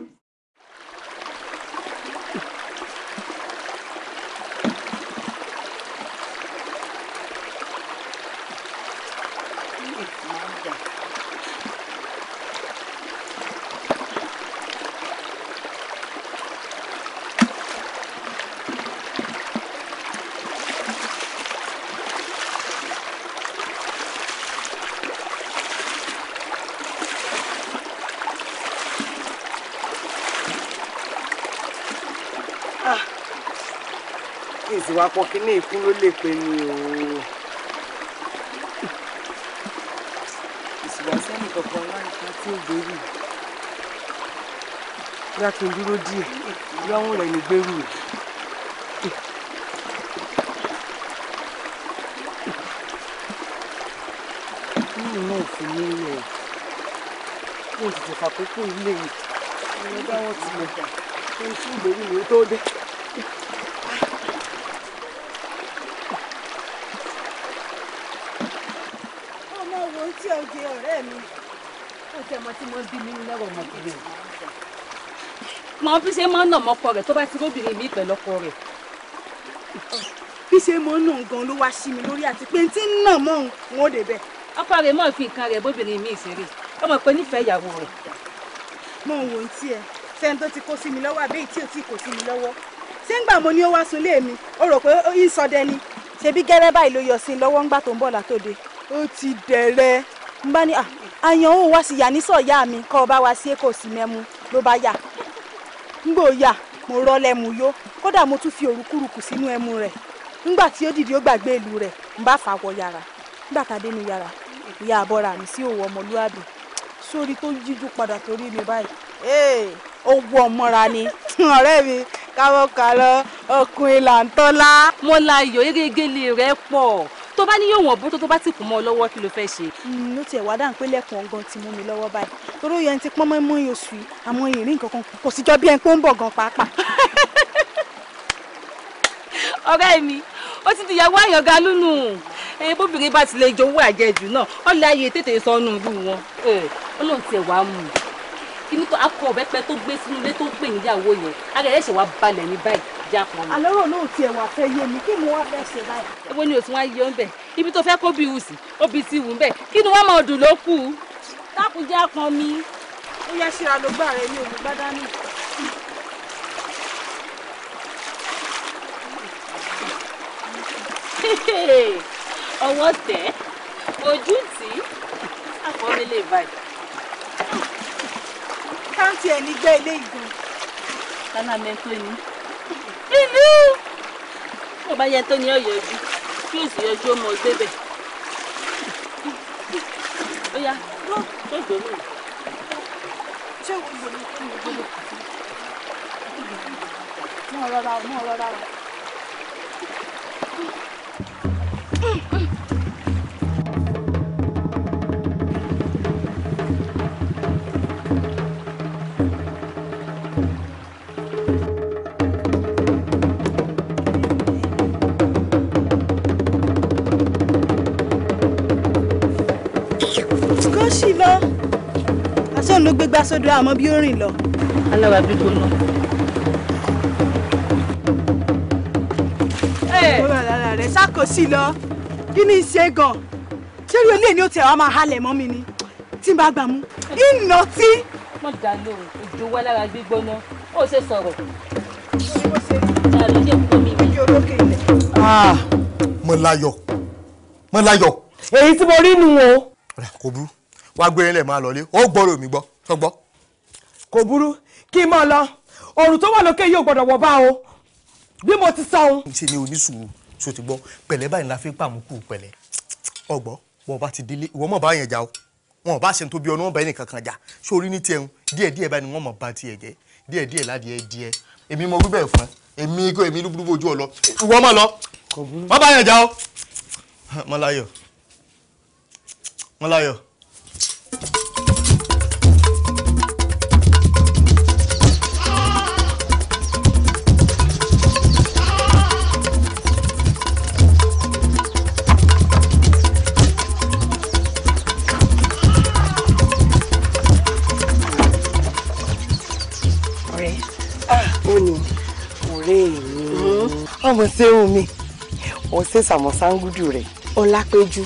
ìsìwà pọ̀ kí ní ìkún ló lè pe ni o. ìsìwà sẹ́ni kankan láìka tí ó gbèrú. bí a kì í dúró díẹ̀ lọ́hùn rẹ̀ ní gbèrú. nínú náà fún mi rẹ̀ mo sì ti fàkókò ilé yìí ẹni dáwọ́ ti lè gbà ohun tí ìgbèrú mi tó dé. tí ọjẹ ọ̀rẹ́ mi ó tẹ́ mọ tí mo bí mi lọ́rọ̀ ọmọbìnrin mọ bí ṣe máa ń nà mọ́kọ rẹ̀ tó bá ti róbìnrin mi pẹ̀lú ọkọ rẹ̀. bí ṣe mọ́ nà gan ló wá sí mi lórí àti pé tí ń nà mọ́ òun ó débẹ̀. ọkọ rẹ̀ mọ̀ fi nǹkan rẹ̀ bóbìnrin mi ṣeré ọmọ pé nífẹ̀ẹ́ ìyàwó rẹ̀. mọ òun wò ń tiẹ̀ sẹ́ni tó ti kó sí mi lọ́wọ́ àbẹ́yìí tí ò tí kò sí mi lọ́wọ́ ṣé ń gbà mo ní ó wá sunlé mi ó rò pé ó yí sọdẹ ni ṣebí gẹ́rẹ́ báyìí ló yọ sí i lọ́wọ́ ńgbà tó ń bọ̀ látòde ó ti dẹ̀rẹ̀ ń bá ní àyàn òun wá sí yà ní sọ̀yà mi kọ́ ọ bá wá sí èkó sí mẹ́mu ló bá yà ńgbò yà mo rọ́ lẹ́mu yó kódà mo tún fi òrùkúrùkù sínú ẹmu rẹ̀ ńgbà tí ó dìde ó gbàgbé ìlú rẹ̀ ń bá fà wọ yàrá ńgbà tá a dé nu yàrá ìyá àbọ̀rà mi sí òwò ọmọlúwàbí sórí tó yíjú padà torí mi báyìí ó wọ ọmọra ni ọ̀rẹ́ mi káwọ́ kàlọ́ ọkùnrin là ń tọ́lá. mo la iyọ̀ erégele rẹ̀ pọ̀ tó bá ní yóò wọ̀n bó tó bá ti kù mọ́ ọ lọ́wọ́ kí ló fẹ́ ṣe. ló tiẹ̀ wá dáhùn pé lẹ́kùn ọ̀gán ti mú mi lọ́wọ́ báyìí torí ó yẹn ti pọ́n mọ́ oṣù yìí àmọ́ ìrìn kankan kò síjọ́ bí ẹni pé ó ń bọ̀ gan pàápàá. ọ̀rẹ́ mi ó ti di ìyàwó àyànga lúnù bóbìnrin bá ti lè jowó àjẹjù náà ọ̀lẹ́ ayé tètè sọnù ìlú wọn ọlọ́run tiẹ̀ wá mú un inú tó akọ ọ̀bẹ́pẹ tó gbé sínú ilé tó pè níyàwó yẹn ara ẹ̀ ṣẹ̀ wá balẹ̀ ní báyìí já pọn mi. àlọ́rọ̀ náà tiẹ̀ wá fẹ́ yé mi kí ni wọ́n fẹ́ ṣe báyìí. èwo ni òtún wá yọ ń bẹ̀ ibi tó fẹ́ kó bí wù sí obì ti wù ń bẹ̀ kí ni wọ́n máa dùn ló kù dákun já pọn mi. ó yẹ síra ló gbà rẹ ní olùgbádá ní. ọwọ́ tẹ̀ ojú tì í àfọ̀mílẹ̀ báyìí. káńtì ẹ̀ ní gbé ilé ìgbọ̀n. kánà mẹ́tò ni ìlú tó bá yẹ tó ní ọ̀yọ́jú kí o sì yọjú ọmọ gbébẹ̀. ó yá tó gbòmù. ṣé o gbòmù kí o gbòmù? mọ̀ rọra o mọ̀ rọra o. sì lọ aṣọ ló gbégbá sódò àmọ́ bí ó rìn lọ. aláwa gbígbóná. ọ̀rọ̀ lára rẹ̀ ṣàkóso lọ kí ni ṣe gan ṣé rí olè ní ó tiẹ̀ wá máa halẹ̀ mọ́ mi ni tí n bá gbà mú iná tí. wọ́n dá lóhùn òjò wá lára gbígbóná ó ṣe sọ̀rọ̀. mo láyọ̀. èyí tí mo rí nu o. kò burú wá gbé ilẹ̀ máa lọlé ó gbọ́rọ̀ mi gbọ́ tó gbọ́. kò burú kí n máa lọ òrùn tó wà lókè yóò gbọ́dọ̀ wọ̀ bá o bí mo ti sọ ohun. ṣe ni onísùúrù ṣó ti gbọ́ pẹ̀lẹ́ báyìí la fi pàmùkù pẹ̀lẹ́ ọgbọ́ bọ́ bá ti délé ìwọ mọ̀ bá yẹn jà o wọn bá ṣe tó bí ọ̀nà ọ̀bẹ nìkan kan jà sórí ní tiẹ̀ díẹ̀díẹ̀ báyìí ni wọ́n mọ̀ bá tiẹ̀ jẹ́ díẹ̀díẹ̀ ládìẹ díẹ̀ èmi mo wí bẹ́ẹ̀ fún ẹ èmi lúbúlúbú ojú ọ lọ ìwọ mọ̀ lọ wọ́n bá yẹn jà o mọ́láyọ̀. ọmọ sẹ́hùn mi ọ̀sẹ̀ sàmọ̀sángúdù rẹ̀. ọlápẹ́jú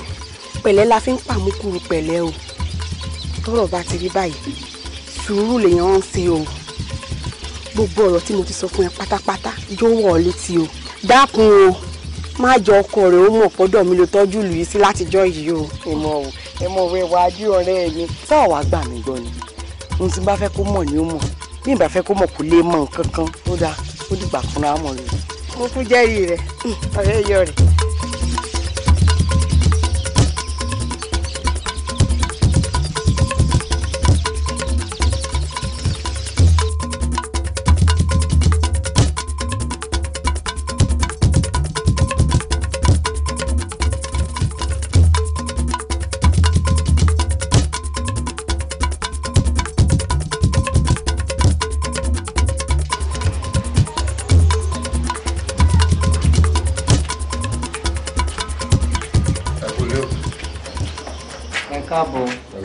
pẹ̀lẹ́ la fi ń pàmùkùrù pẹ̀lẹ́ o tọ́rọ̀ bá ti rí báyìí sùúrù lèèyàn ń ṣe o gbogbo ọ̀rọ̀ tí mo ti sọ fún ẹ pátápátá yóò wọ̀ ọ́ létí o dákun o má jọ ọkọ rẹ̀ ó mọ̀ pọ́dọ̀ mi ló tọ́jú lù í sí látijọ́ yìí o. ẹmọ òwe wájú ọ̀rẹ́ mi sáà wàá gbà mí gbọ́ ni ohun tí bá fẹ́ kó mọ̀ ni ó mọ̀ bí ìbá fẹ́ kó mọ̀ kó lè mọ̀ nǹkan kan ó dáa ó dìgbà fúnra mọ̀ lórí. mo kú jẹ́rìí rẹ̀ ọ̀rẹ́ yọ rẹ̀.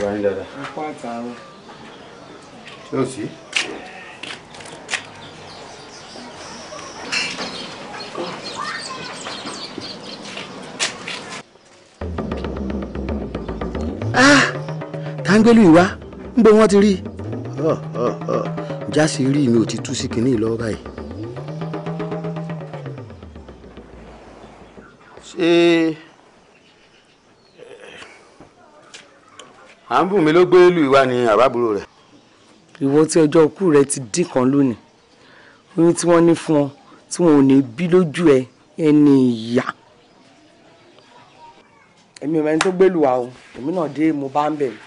bá yín dáadáa. ẹ kó àtàrà. ṣé o sí. táńgbélú ìwá ń bọ wọn ti rí jásí rí mi ò ti tú sí kinní lọ́wọ́ báyìí. ṣé à ń bù mí ló gbé lù ìwá ní àbábúrò rẹ̀. ìwọ tí ọjọ́ òkú rẹ ti dín kan lónìí oyún tí wọ́n ní fún ọ tí wọn ò ní bí lójú ẹ ẹni ìyá. èmi ò mẹ́ni tó gbé lù wá o èmi náà dé mo bá ń bẹ̀rù.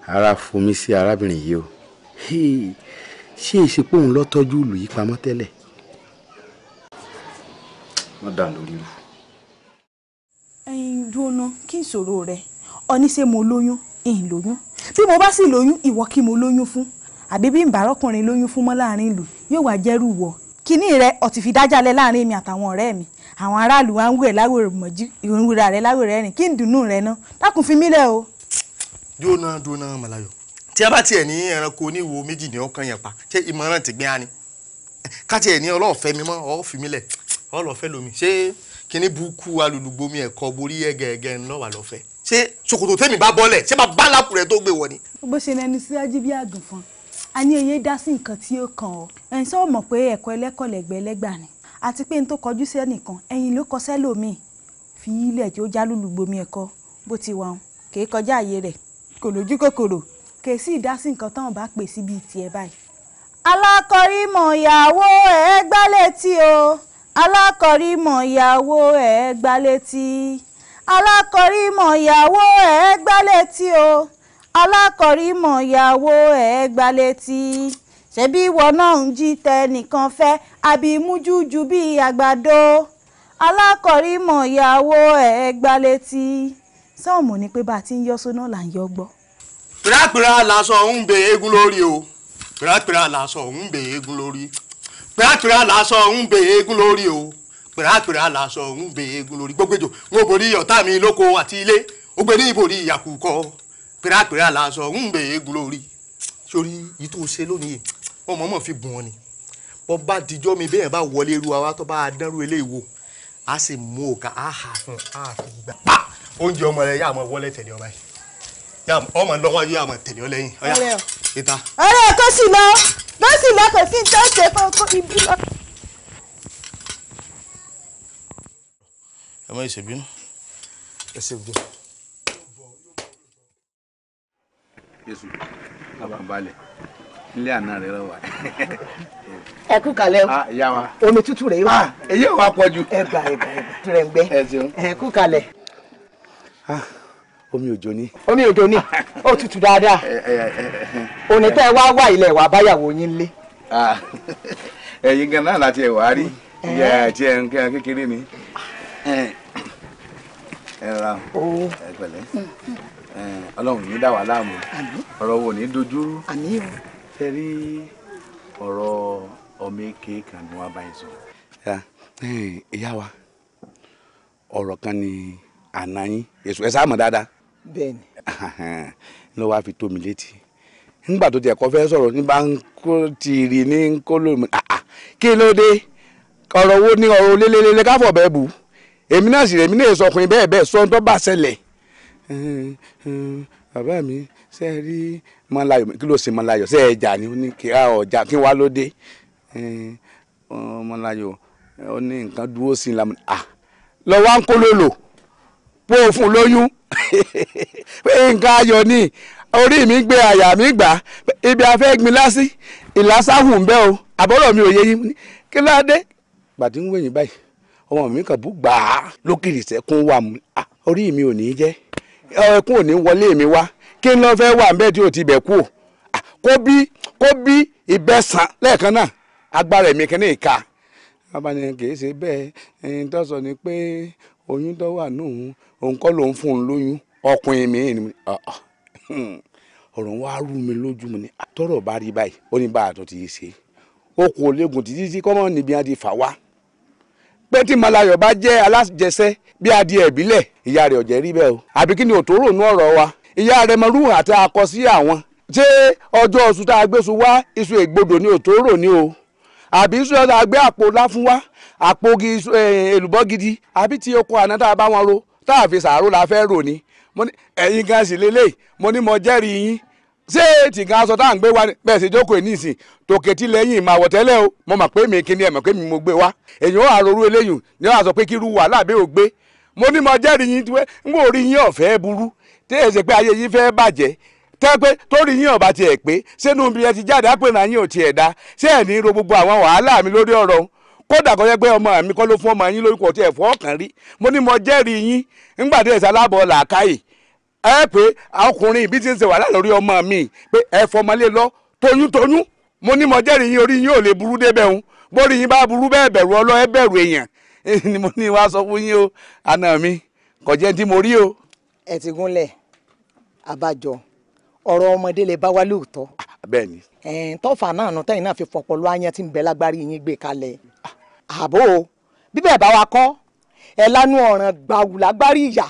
ara fomi sí arábìnrin yìí o ṣé ìṣepò òun lọ tọ́jú ìlú yìí pamọ́ tẹ́lẹ̀ wọ́n dà lórí rú. ẹyin dúró kí n sọ̀rọ̀ rẹ ọní ṣé mo lóyún ìhìn lóyún bí mo bá sì lóyún ìwọ kí mo lóyún fún àbí bí n bá rọkùnrin lóyún fún mọ́ láàrin ìlú yóò wá jẹ́rù wọ kíní rẹ ọtí fi dájálẹ̀ láàrin èmi àtàwọn ọ̀rẹ́ mi àwọn aráàlú wa ń wẹ̀ láwòrán mọ́jú ìrora rẹ láwòrán ẹ̀rìn kí n dùnnú rẹ ná dákun fi mí lẹ̀ o. dúnà Màláyọ̀ tí a bá tiẹ̀ ní ẹranko oníwo méjì ní ọkàn yẹn pa ṣé ìmọ̀ràn ti gbé ani ká tiẹ̀ ní ọlọ́ọ̀fẹ́ mi mọ́ ọ́ fi mí lẹ̀ ọlọ́ọ̀fẹ́ lomi ṣé kíní burúkú alùlùgbomi ẹ̀kọ́ borí ẹ̀gẹ̀ẹ̀gẹ̀ ńlọ́wà lọ́fẹ́ ṣé ṣòkòtò tèmi bá bọ́lẹ̀ ṣé bá bá lápùrẹ́ tó gbé wọ ni. bó ṣe lẹnu síwájú bí àgùnfọn a ní eye dá sí nǹkan tí ó kàn ọ́ ẹ̀yin sọ mọ̀ pé ẹ̀kọ́ ẹlẹ́kọ̀ lẹ́gbẹ̀ẹ́ ẹlẹ́gbà ni àti pé n tó kọjú sí ẹnìkan ẹ̀yin ló kọ sẹ́lòmíì fi ilẹ̀ tí ó já lùlùgbomi ẹ̀kọ́ bó ti wà kì í kọjá àyè rẹ̀ kò lójú kòkòrò kì í sì dá sí nǹkan táwọn bá pè síbi tiẹ̀ báyìí. alákọ̀rímọ̀ ìyàwó ẹ̀ gbá létí o alákọ̀rímọ̀ ìyàwó ẹ̀ gbá létí alákọ̀rímọ̀ ìyàwó ẹ̀ gbá létí o alákọ̀rímọ̀ ìyàwó ẹ̀ gbá létí ṣebí ìwọ náà ń jí tẹnìkan fẹ́ àbí mújújú bíi àgbàdo alákọ̀rímọ̀ ìyàwó ẹ̀ gbá létí sọ́ọ̀mù ni pé bá a ti ń yọ́ sóná là ń yọ́ gbọ́. pìràpìrà làásọ ń bẹ eégún lórí o pìràpìrà làásọ ń bẹ eégún lórí pìràpìrà làásọ ń bẹ eégún lórí o pìràpìrà làásọ ń bẹ eégún lórí gbogbo èjò ń wo borí ọ̀tá mi lóko àti ilé ó gbé ní ìbòrí ìyàkùkọ pìràpìrà làásọ ń bẹ eégún lórí sórí yìí tó ṣe lónìí wọn mọ̀ọ́mọ̀ fi bùn ọ́ ni bọ́ bá dijọ́ mi bẹ́ẹ̀ bá wọlé ru àwa tó bá dánrú eléyìí wò á sì mú òkà á hà fún á fi gbà pa oúnjẹ ọmọ rẹ yà mọ wọlé tẹ̀lé ọba yìí yà ọmọ lọ́wọ́ yà mọ tẹ̀lé ọ lẹ́yìn ọ̀yà ìta. ọ̀rẹ́ kò sí lọ kò sí tó ṣe fún ọkọ ibi lọ. ẹ má ìṣèbínú ẹ ṣe jẹ. Jésù àbàbalẹ̀ nílé àná rẹ̀ lọ́wọ́. ẹ kú kalẹ̀ o. ìyá wa. omi tútù rẹ̀ wá. èyí ò wá pọ̀ jù. ẹ gbà tirẹ̀ ń gbẹ. ẹ ṣeun. ẹ kú kalẹ̀. omi òjò ni. omi òjò ni ó tutù dáadáa. òní tẹ́ ẹ wá wá ilẹ̀ wà báyàwó yín lé. ẹ̀yin gan náà láti ẹ̀ wá rí ìyá àti ẹ̀ ń kẹ́ kékeré ni. ẹ ra ẹ pẹ̀lẹ́ ọlọ́run ní dá wa láàmú ọ̀rọ̀ wo ní dojúrú ṣe rí ọ̀rọ̀ ọmọ èké kan ní wọ́n bá yín sọ. ìyá wa ọ̀rọ̀ kan ní àná yín èso ẹ sáà mọ̀ dáadáa. bẹ́ẹ̀ni. ló wá fi tó mi létí nígbà tó tiẹ̀ kọ́ fẹ́ sọ̀rọ̀ ní bá ń kó tìrì ní kó lómi kí ló dé ọ̀rọ̀ wo ní ọ̀rọ̀ lélẹ́lẹ́lẹ́ káfọ̀ bẹ́ẹ̀ bù èmi náà sì rèmi náà sọkùnrin bẹ́ẹ̀ bẹ́ẹ̀ sọ tó bá ṣẹlẹ̀ bàbá mi ṣe é rí mọ́láyọ̀ kí ló ṣe mọ́láyọ̀ ṣe é jà ní ó ní kí ọjà kí wá ló dé mọ́láyọ̀ ó ní nǹkan dúró sí i lámú lọ́wọ́ à ń kó lòlò pé o fún lóyún pé nǹkan ayọ̀ ni orí mi gbé àyà mi gbà ibi afẹ́ gbin lásì ìlàsáhùn ń bẹ́ o àbọ̀rọ̀ mi ò yé yín kí ló dé gbàtí ń wẹ̀yìn báyìí ọmọ mi kàn bú gbàá lókìrì sẹ́kún wà mú orí mi ò ní jẹ́ ẹkún ò ní wọlé mi wá kí n lọ fẹ́ wà ń bẹ́ẹ̀ tí ò ti bẹ̀ kú o kó bí ìbẹ́sàn lẹ́ẹ̀kan náà agbára ẹ̀mí kan ní ìka abáni kì í ṣe bẹ́ẹ̀ ẹni tó sọ ni pé oyún tó wà nù òun kọ́ ló ń fún un lóyún ọkùnrin mi ọ̀rọ̀ wa rú mi lójú mi ní tọ́rọ̀ bá rí báyìí ó ní bá a tún ti ṣe ó kò léegun títí tí kọ́mọ́ níbi á ti fà wá pé tí Malayọ̀ bá jẹ́ alájẹsẹ́ bí adìẹ ìbílẹ̀ ìyá rẹ̀ ọ̀jẹ̀ rí bẹ́ẹ̀ o àbí kí ni òtóró nú ọ̀rọ̀ wa ìyá rẹ̀ mọ̀rú àti akọ sí àwọn ṣé ọjọ́ oṣù tá a gbé su wá iṣu ègbodò ní òtóró ni o àbí iṣu ọ̀dà gbé àpò láfún wá àpò èlùbọ́ gidi àbí tí oko àná tá a bá wọn ro tá a fi sàárò la fẹ́ rò ní mo ní ẹ̀yin gan sì lélẹ̀ mo ní mo jẹ́rìí yín ṣé tìǹkan aṣọ tá à ń gbé wá bẹ́ẹ̀ sì jókòó ní ìsìn tòkè tí lẹ́yìn máa wọ̀ tẹ́lẹ̀ o mo mọ̀ pé mi kí ni ẹ̀ mọ̀ pé mi mo gbé wá èyàn ó àròrú eléyìí ni wọ́n á sọ pé kí irú wà láàbẹ̀ ò gbé mo ní mo jẹ́rìí yín tiwẹ́ ń wò rí yín ọ̀fẹ́ burú tí èsì pé ayé yín fẹ́ bàjẹ́ tẹ́ pé torí yín ọ̀bà tiẹ̀ pé sínú ibi ẹ ti jáde á pè náà yín ò tiẹ̀ dá ṣé ẹ̀ ní ro gbogbo àwọn wàhálà mi lórí ọ̀rọ̀ kódà kó jẹ́ pé ọmọ mi kọ́ ló fún ọmọ yín lórúkọ tí ẹ̀ fọ́ ọ̀kan rí mo ní mo jẹ́rìí yín ńgbà tí ẹ̀sán alábọ̀ làákàyè ẹ pé ọkùnrin ìbí ti ń ṣe wàhálà lórí ọmọ mi pé ẹ fọmọlé lọ toyún mo ní mo jẹ́rìí yín orí yín ò lè burú débẹ̀ ń bórí yín bá burú bẹ́ẹ̀ bẹ̀rù ọlọ́ ẹ bẹ̀rù èèyàn ni mo ní wàá sọ fún yín o àna mi kò jẹ́ tí mo rí o. ẹ ti gúnlẹ̀ àbájọ ọ̀rọ̀ ọmọdé lè bá wa lóòótọ́. bẹ́ẹ̀ ni. tọ́fà náà nù tẹ́yìn náà fi fọpọlọ ayán tí ń bẹ lágbárí yín gbé kalẹ̀. àbó bíbẹ̀ bá wa kọ́ ẹ lánú ọ̀ràn gbàwù lágbárí ìyà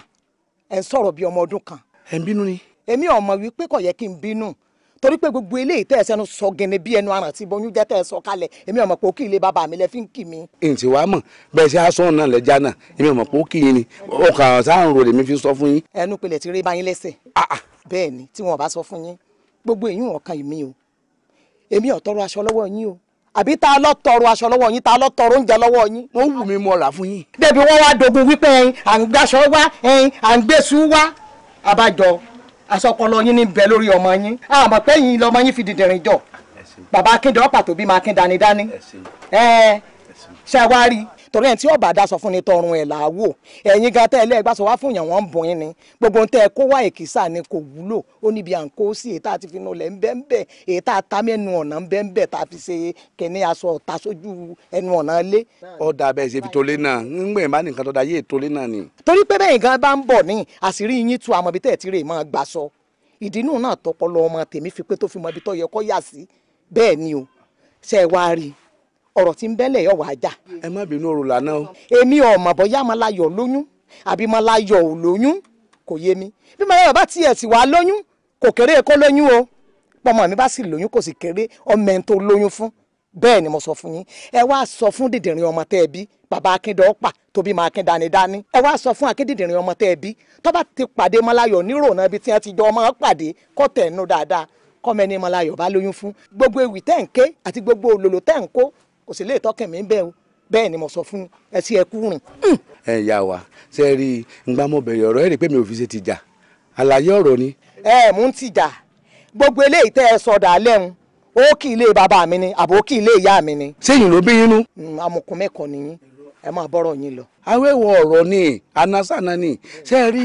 ẹ ń sọ̀rọ̀ bí ọmọ ọdún kan. ẹ ń bínú ni. èmi ò mọ̀ wípé kò yẹ kí n bínú torí pé gbogbo eléyìí tẹ́ ẹ sẹ́nu sọ gẹ́nẹ́ bí ẹnu aràn tí bọ́yún jẹ́ tẹ́ ẹ sọ kalẹ̀ èmi ò mọ̀ pé ó kì í lé bàbá mi lẹ́ fi ń kì mí. ǹtí wàá mọ̀ bẹ́ẹ̀ ṣe aṣọ náà lẹ́jà náà èmi ò mọ̀ pé ó kì í ni ọkàn sáà ń ro lèmi fi sọ fún yín. ẹnu pilẹ̀ ti rí báyìí lẹ́sẹ̀. bẹ́ẹ̀ ni tí wọn bá sọ fún yín gbogbo èyí wọn kan èmi o èmi ò tọrọ aṣọ lọ́wọ́ yín o àbí ta ló tọrọ aṣọ lọ́wọ́ yín ta ló tọrọ oúnjẹ lọ́wọ́ yín. wọ́n wù mí mọ́ ra fún yín. débi wọ́n wá dogun wípé à ń gbàṣọ wá à ń gbèsù wá abájọ aṣọpọlọ yín ní bẹ lórí ọmọ yín àmọ́ pé yín lọmọ yín fi dìdìrín jọ bàbá akíndé ọ̀pá tó bí máa kín dání ṣe wá rí torí ẹ̀ tí ọba dá sọ fún ni tọrùn ẹ̀ là á wò ẹ̀yin gan tẹ́ ẹ lẹ́ẹ̀gbá sọ wá fún yàn wọ́n ń bọ̀ yín ni gbogbo ń tẹ́ ẹ kó wá èkìsà ni kò wúlò ó níbi à ń kó sí èyí tá a ti fi nu lẹ̀ ń bẹ́ ń bẹ́ èyí tá a ta mẹ́nu ọ̀nà ń bẹ́ ń bẹ́ tá a fi ṣe kẹ́ni aṣọ ọ̀tá sójú ẹnu ọ̀nà lé. ọ̀dà bẹ́ẹ̀ ṣe fi tolé náà ń gbẹ̀ má nìkan tó da yé tolé náà ni. torí pé bẹ́ẹ̀ gan bá ń bọ̀ ní àṣírí yín tú àmọ́ ibi tẹ́ ẹ̀ ti rè máa gbà sọ ìdínú náà tọpọlọ ọmọ tèmi fi pé tó fi mọ ibi tó yẹ kó yà sí bẹ́ẹ̀ ni o ṣe é wá rí ọ̀rọ̀ tí ń bẹ́lẹ̀ yọ̀ wá jà. ẹ má bínú ọ̀rọ̀ lànà o. èmi ọmọ bọ́yá Malayọ̀ lóyún àbí Malayọ̀ ò lóyún kò yé mi bí Malayọ̀ bá tiẹ̀ sì wá lóyún kò kéré kó lóyún o pọ́mọ mi bá sì lóyún kò sì kéré ọmọ ẹ̀ tó lóyún fún bẹ́ẹ̀ ni mo sọ fún yín ẹ wá sọ fún dìdìrín ọmọ tẹ́ ẹ bí bàbá akíndé ọ̀pá tóbi máa kín dání ẹ wá sọ fún akíndìdìrín ọmọ tẹ́ ẹ bí tó bá ti pàdé Malayọ̀ nírònà ibi tí wọ́n ti jọ ọmọ pàdé kọ́ tẹ̀ nù dáadáa kọ́mẹ́ni Malayọ̀ bá lóyún fún gbogbo ewì tẹ́ ń ké àti gbogbo òlòlò tẹ́ ń kó kò sì lè tọ́kẹ̀ mí bẹ́ẹ̀ o bẹ́ẹ̀ ni mo sọ fún ẹ sí ẹkú rìn. ẹ yà wá ṣe rí ngbà mo bẹ̀rẹ̀ ọ̀rọ̀ ẹ rí i pé mi ò fi ṣe ti jà àlàyé ọ̀rọ̀ ni. mú ti jà gbogbo eléyìí tẹ́ ẹ sọdà lẹ́hùn ó kì í lé bàbá mi ni àbò kì í lé ìyá mi ni. sẹ́yìn ló bí yín nú. amukun mẹ́kọ̀ọ́ nìyí ẹ máa bọ́rọ̀ yín lọ. awéwọ̀ ọ̀rọ̀ ni anásánà ni ṣe é rí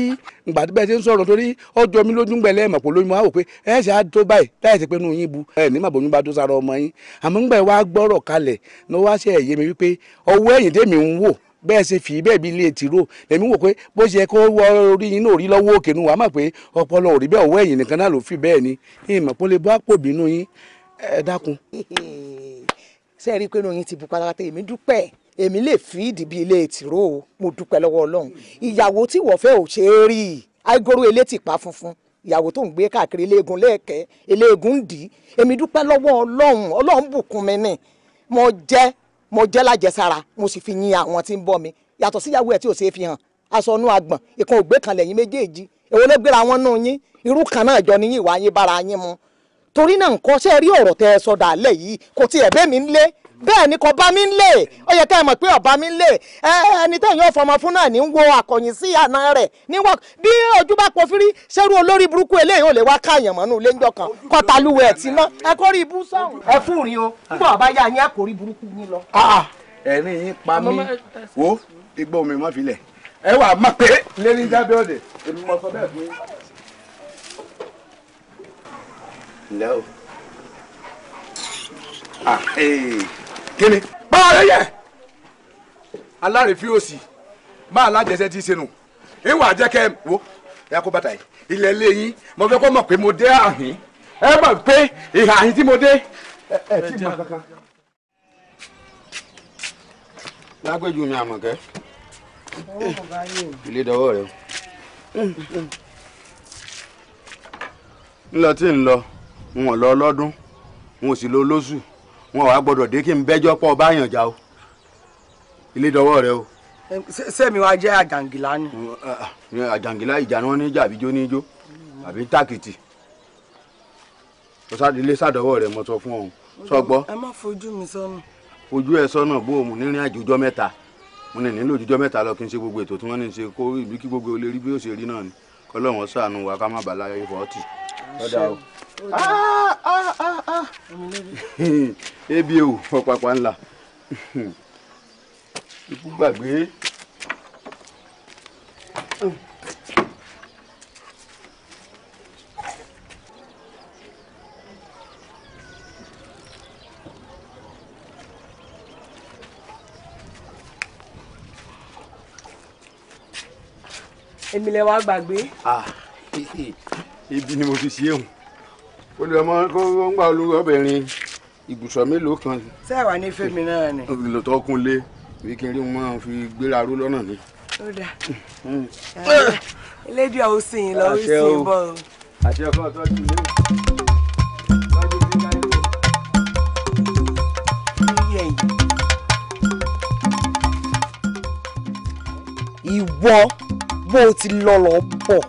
ìgbà tí bẹ́ẹ̀ ti ń sọ̀rọ̀ torí ọjọ́ mi lójú gbẹ̀lẹ́ ẹ̀mọ̀ pò lóyún wa wò pé ẹ ṣe á tó báyìí láì sí pé inú yín bu ẹ ní màbọ̀ yín bá tó sára ọmọ yín àmọ́ ńgbà wá gbọ́rọ̀ kalẹ̀ ní wá ṣe ẹ̀yẹ mi wípé ọwọ́ ẹ̀yìn tèmi ń wò bẹ́ẹ̀ ṣe fi bẹ́ẹ̀ bí ilé tìró lèmi wò pé bó ṣe kó wọ orí yín náà rí lọ́wọ́ òkè nu wà má pé ọpọlọ ò rí bẹ́ẹ̀ ọwọ́ ẹ̀yìn nìkan náà ló fi bẹ́ẹ̀ ni ìmọ̀ pé ó lè bọ́ àpò bínú yín ẹ dákun. ṣé ẹ rí i pé inú yín ti bu pátápátá èmi dúpẹ́ èmi lè fi ìdí bí ilé tìró o mo dúpẹ́ lọ́wọ́ Ọlọ́run ìyàwó tí wọ́n fẹ́ ò ṣe é rí i àìgòrò elétìpá funfun ìyàwó tó ń gbé káàkiri eléegun lẹ́ẹ̀kẹ́ eléegun ń dì í èmi dúpẹ́ lọ́wọ́ Ọlọ́run bùkún mi ní mo jẹ́ lájẹsára mo sì fi yin àwọn tí ń bọ́ mi yàtọ̀ síyàwó ẹ̀ tí ò ṣe é fi hàn aṣọ inú agbọ̀n ìkan ògbé kan lẹ́yìn méjèèjì èwo ló gbéra wọn nù yín irú kan náà jọ níyìn ìwà yín bára yín mu torí náà nǹkan ṣe rí ọ̀rọ̀ tẹ́ ẹ sọ dàálẹ̀ yìí kò tiẹ̀ bẹ́ẹ̀ mi ń lé bẹ́ẹ̀ ni kò bá mi ń lé ó yẹ ká ẹ mọ̀ pé ọ̀bá mi ń lé ẹni tẹ̀yìn ọ̀fọ̀mọ fún náà ní wo àkọ̀yìn sí àná rẹ̀ níwọ̀n bí ojú bá pọ̀fírí ṣẹ́rú olórí burúkú eléyìí ò lè wá káàyàn mọ́nú ilé ńjọ kan kọ́tàlúwẹ̀ ẹ̀ tí ná ẹ kọ́ rí ibú sọ̀hún. ẹ fún rin o nígbà ọba yá yín àkórí burúkú yín lọ. ẹ̀rín yín pa mí wo igbó mi má filẹ̀ ẹ wà má pé lẹ́ni jábẹ́ ọ̀dẹ̀ èmi mọ sọ bẹ́ẹ̀ fún yín. ǹlẹ́ o kíni báwo lè yẹ alárèéfín òsì máa alájẹsẹ tí í ṣe nù ìwà jẹ́kẹ́ wo ẹ kó bàtà yìí ilẹ̀ ilé yín mo fẹ́ kó mọ̀ pé mo dé àhín ẹ mọ̀ pé ìhà yìí tí mo dé ẹ tí mọ̀ kankan. lágbèjú mi Àmọ̀kẹ́ ilé dọwọ́ rẹ ńlọ tí ń lọ wọn lọ lọ́dún wọn ò sì lọ lóṣù wọn wàá gbọ́dọ̀ dé kí n bẹ́jọ́ pọ̀ bá yàn já o ilé dọwọ́ rẹ o. sẹ́mi wá jẹ́ àjàngìlá ni. àjàngìlá ìjà ni wọ́n ní jà àbíjó ní ijó àbí tákìtì ilé sàdọ̀wọ́ rẹ mo sọ fún ọ̀hún sọgbọ́. ẹ má fojú mi sọ́nà. ojú ẹ sọ́nà bó o mú nírìn àjò ọjọ́ mẹ́ta mo ní nílò ọjọ́ mẹ́ta lọ kí n ṣe gbogbo ètò tí wọ́n ní ṣe kó ibi kí gbogbo olè rí bí ó ṣe rí náà ni kọ́lọ́wọ́n ṣàánú wa ká má bàa láyé fọ́ọ̀tì. ebi o ọ̀pàpà ńlá ikú gbàgbé. èmi lẹ wá gbàgbé. ibi ni mo fi ṣe òun ó lè ọmọ kó ń gbà olúwọ́bìnrin ibùsọ̀ mélòó kan. ṣé àwa ní fẹ́mi náà ni. olùtọ́ kún lé bí kí n rí wọn fi gbéra ró lọ́nà ni. ó dà elédìí ọ̀hún sì ń lọ ó sì ń bọ̀. àti ọkọ tọ́jú ilé tọ́jú bí láyé lò. ìwọ bó o ti lọ lọ bọ̀.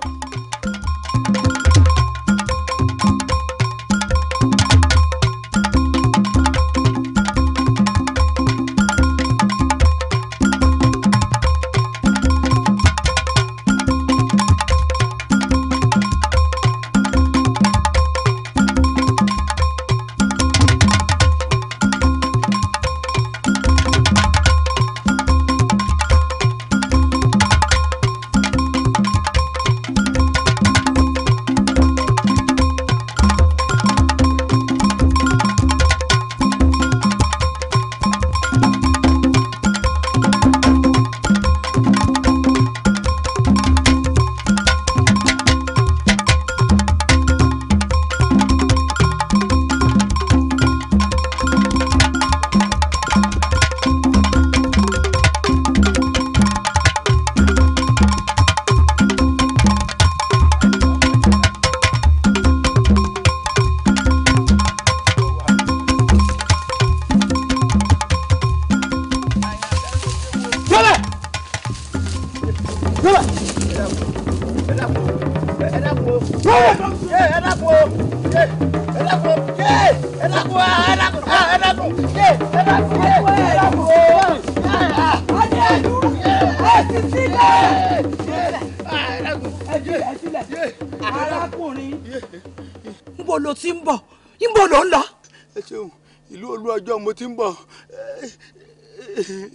mo ti ń bọ̀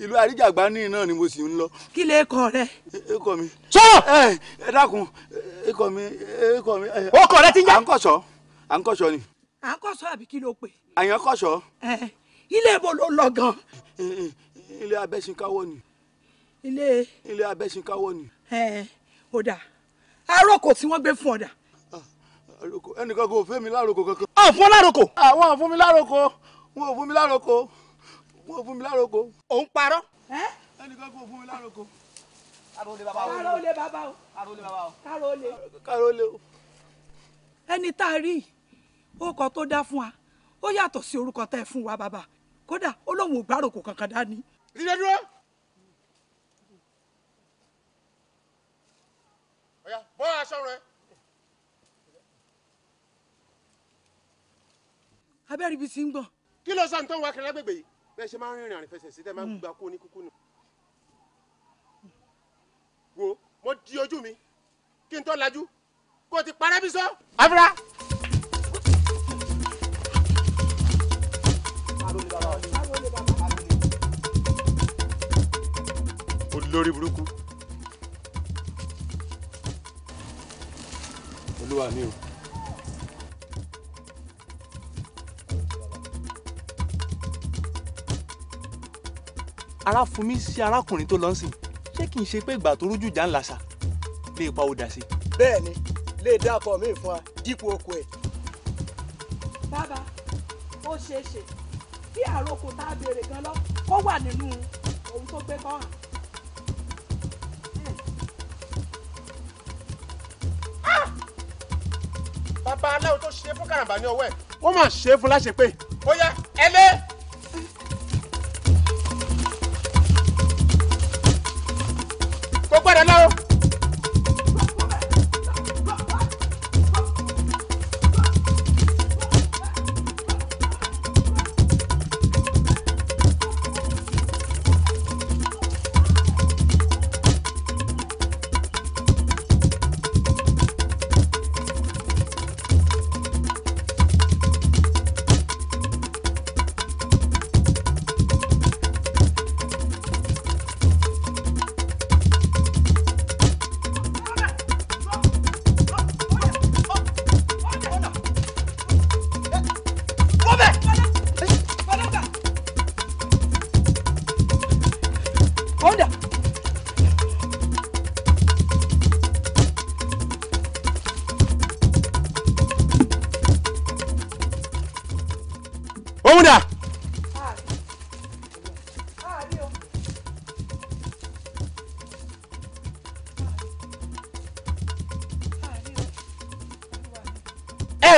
ìlú àríjàgbá ní náà ni mo sì ń lọ. kí lè kọ rẹ. ekọ mi. sọ̀rọ̀. ẹ dákun ekọ mi. ọkọ rẹ ti ń jẹ. à ń kọ́ṣọ́ ni. à ń kọ́ṣọ́ àbí kí ló pè. àyàn kọ́ṣọ́. ilé ibo ló lọ gan. ilé abẹ́sìnkáwọ́ ni. ilé abẹ́sìnkáwọ́ ni. ó dà àròkò tí wọ́n gbé fún ọ̀dà. ẹnìkan kò fẹ́ mi láròkò kankan. fún láròkò. àwọn ò fún mi láròkò wọn ò fún mi láròkò wọn ò fún mi láròkò. òun parọ́. ẹnìkan kò fún mi láròkò. kárólé bàbá o. kárólé o. ẹni tá a rí orúkọ tó dá fún wa ó yàtọ̀ sí orúkọ tá ẹ fún wa bàbá kódà ó lóun ò gbáròkò kankan dání. dídé dúró. ọ̀yá bọ́ aṣọ rẹ. abẹ́rẹ́ ibi tí ń gbọ̀n. kí ló sọ nítorí wá kiri lágbègbè yìí bẹ́ẹ̀ ṣe máa ń rìnrìn àrìnfẹsẹ̀ sí tẹ́ máa ń gba kó ní kúkú nù. wo mo di ojú mi kí n tó lajú kó o ti parẹ́ bí sọ. àfúrá. olórí burúkú. olúwa mi o. ara fún mi sí arákùnrin tó lọ ń sìn ṣé kì í ṣe pé ìgbà tó rújú jà ń làṣà lè pa ó dà sí. bẹ́ẹ̀ni lè dá ọkọ mi fún wa dípò oko ẹ. bàbá ó ṣeé ṣe kí àròkò tá a béèrè gan lọ kó wà nínú ohun tó gbé kọ́ hàn. bàbá aláwo tó ṣe fún Karambà ní ọwọ́ ẹ̀ wọ́n máa ṣe é fún láṣẹ pé ó yá ẹ lé. kó gbọ́dọ̀ lọ.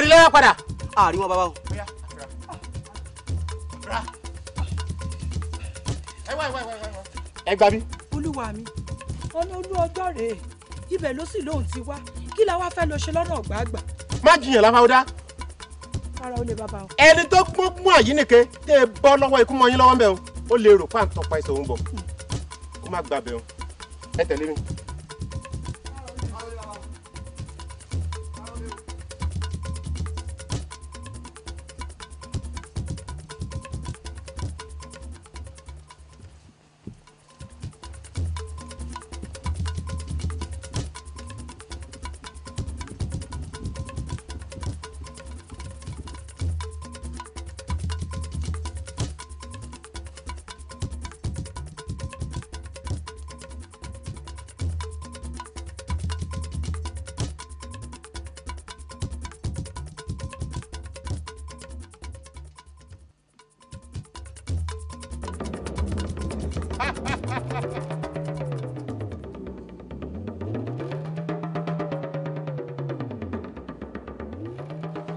rí lọ́wọ́ padà. àárín wọn bàbá o. ẹ gbà mí. olúwa mi ọ̀nà olú ọjọ́ rèé ibẹ̀ ló sì lóun ti wá kí la wá fẹ́ lọ ṣe lọ́nà ọ̀gbàgbà. má jiyàn láfáwọ́dá. ara ó lè bàbá o. ẹni tó mú àyínnìke tẹ́ ẹ bọ́ lọ́wọ́ ikú mọ́ yín lọ́wọ́ ń bẹ̀ o ó lè rò pàǹtọ́ pa ẹsẹ̀ òun bọ̀ kó má gbàbẹ̀ o ẹ tẹ̀lé mi.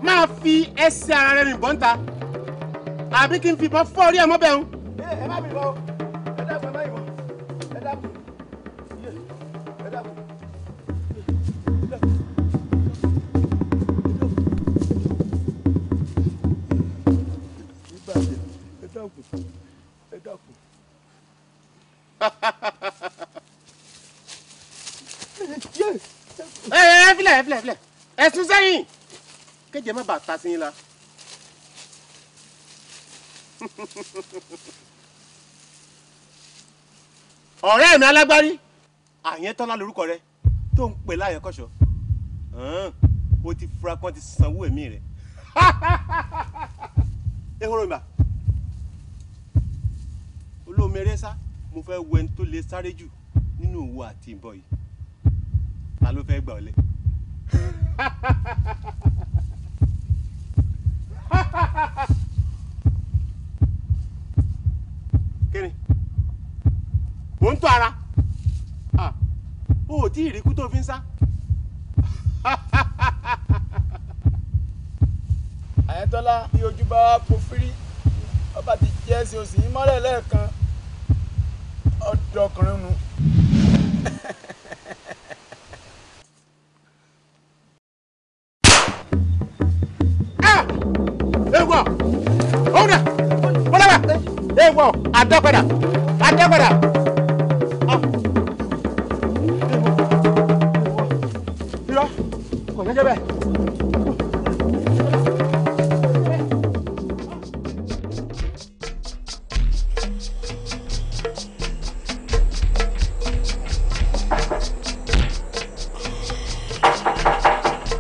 máa fi ẹsẹ̀ ara rẹ̀ rìn bọ́ ń ta àbí kí n fi bọ́ fọ́ orí ẹ̀ mọ́ bẹ́ẹ̀ ń. ẹ má bì bọ́ ẹ dákun ẹ má yìí mọ́ ẹ dákun ẹ dákun. ẹ filẹ̀ ẹ sún sẹ́yìn kéje má bàa ta sí yín la. ọ̀rẹ́ mi alágbárí Àyẹ́ntọ́lá lórúkọ rẹ tó ń pè láyẹ̀kọ́ṣọ́ o ti fura kan ti sanwó ẹ̀mí rẹ̀. ehoro mi bá olómere sá mo fẹ́ wẹ ní tó lè sáré jù nínú òwò àti ìbọn yìí ta ló fẹ́ gbà ọ́ lẹ̀. kíni mò ń tọ́ ara o ò tí ì rí kú tó fi ń sá. Àyẹ́ntọ́lá bí ojú bá wá po fírí ọba ti jẹ́ sí òsì yín mọ́lẹ̀ lẹ́ẹ̀kan ọ̀dọ̀ ọkùnrin nu. ewọ ọ̀nà bọ́lábà ewọ àdápadà. irọ́ kò ní jẹ́ bẹ́ẹ̀.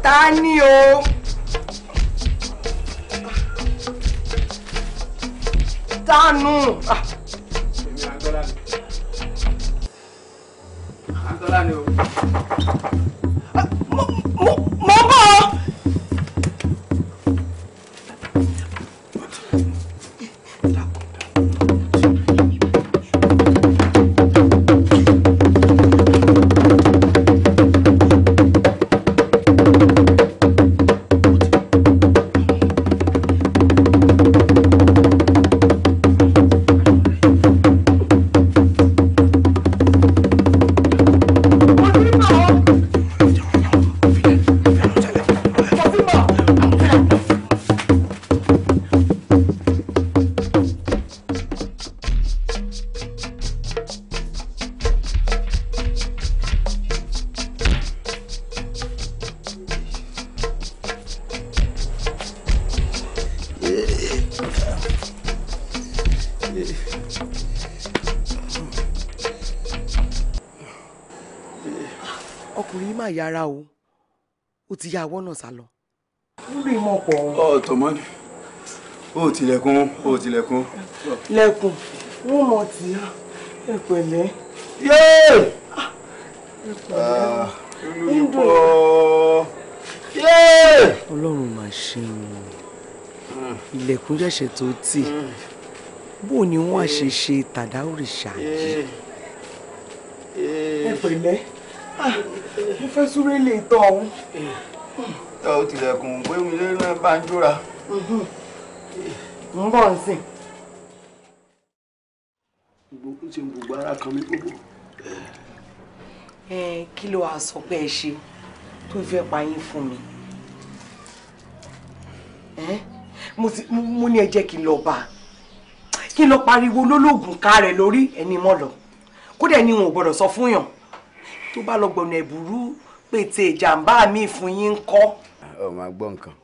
ta ni o. Tanu. Èmi Àǹtọ́lá ni. Àǹtọ́lá ni o. Mo bọ̀. ọkùnrin má yára o ó ti yá àwọ̀ náà sá lọ. lórí ìmọ̀ pọ̀ tọmọ ni ó tilẹ̀kùn lẹ́kùn wọ́n mọ̀ tí ẹ pẹ̀lẹ́. yéé ọlọ́run mà ṣe o ilẹ̀kùn ṣẹ̀ṣẹ̀ tó tì bó ni wọ́n á ṣe ṣe tàdá òrìṣà yìí. ẹ pẹ̀lẹ́ mo fẹ́ súré lè tọ̀ ọ́n. tọ́ ó tilẹ̀kùn pé mi lé náà bá ń jóra. ń bọ̀ ń sìn. gbogbo ṣe ń gbogbo ara kan mi gbogbo. kí ló wàá sọ pé ẹ ṣe tó fẹ́ pa yín fún mi. mo ní ẹ jẹ́ kí n lọ bá a kí n lọ pariwo lólógùn ká rẹ̀ lórí ẹni mọ́ lọ kódà ẹni wọn ò gbọ́dọ̀ sọ fún yàn tó bá lọ gbọ̀nà ẹ̀bùrú pété ìjàmbá mi fún yín ń kọ́. ọ máa gbọ́ nǹkan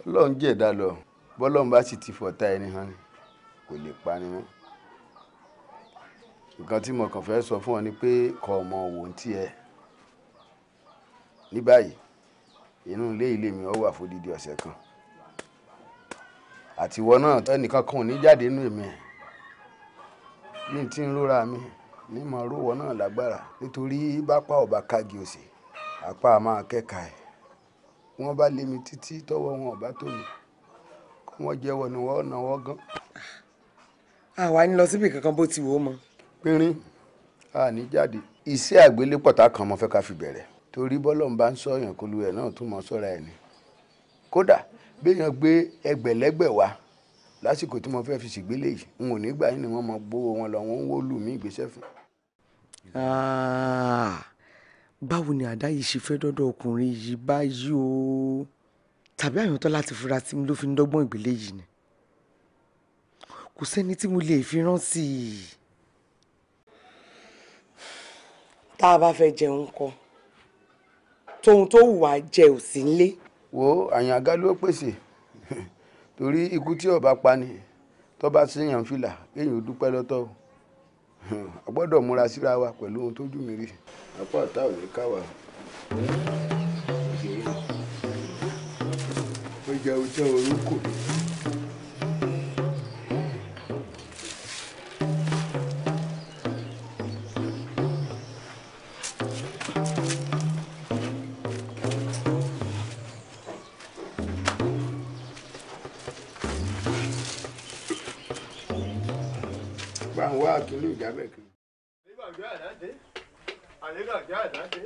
ọlọ́run jẹ̀dá lọ bọ́lọ́run bá sì ti fọ̀tá ẹni hàn kò lè pani mọ́ nǹkan tí mo kàn fẹ́ sọ fún ọ ni pé kọ́ ọmọ wò ń tiẹ̀ ní báyìí inú ilé mi ó wà fódìdí ọ̀sẹ̀ kan àtiwọ́ náà ẹnìkan kan ò ní jáde nínú èmi ẹ̀ ní tí ń rora mi ní mọ̀ rówọ́ náà lágbára nítorí bápá ọba kági òsè apá máa kẹ́ka ẹ̀ wọ́n bá lé mi títí tọ́wọ́ wọn ọba tó mi kí wọ́n jẹ́wọ́ ni wọ́n náwó gan. àwa ní lọ síbi kankan bó ti wò ó mọ. pínrín a ní jáde iṣẹ́ àgbélépọ̀tà kan mo fẹ́ ká fi bẹ̀rẹ̀ torí bọ́lọ́run bá ń sọ̀yàn kó lu ẹ̀ náà tún mọ́ sọ́ra ẹ̀ ni kódà béèyàn gbé ẹgbẹ̀lẹ́gbẹ̀ wá lásìkò tí mo fẹ́ fi ṣègbélé yìí n ò ní gbà yín ni wọ́n mọ gbówó wọn lọ wọ́n ń wó lù mí ìgbésẹ̀ fún. báwo ni àdá yìí ṣe fẹ́ dọ́dọ̀ ọkùnrin yìí báyìí o tàbí àyàntọ́ láti fura sí mi ló fi ń dọ́gbọ́n ìgbélé yìí ni kò sẹ́ni tí mo lè fi rán sí i. tá a bá fẹ́ jẹun kọ́ tóun tó wù wá jẹ ò sí nílé. wo àyànká ló pèsè torí ikú tí ọba pa ni tó bá séèyàn fìlà kéèyàn dúpẹ́ lọ́tọ̀ a gbọ́dọ̀ múra síra wa pẹ̀lú ohun tójú mi rí apá ọ̀tá ò ní ká wa. ó jẹ́ ojú orúkọ. wá kìlú ìjábẹ̀ kiri. àlégàjẹ́ àdáde àlégàjẹ́ àdáde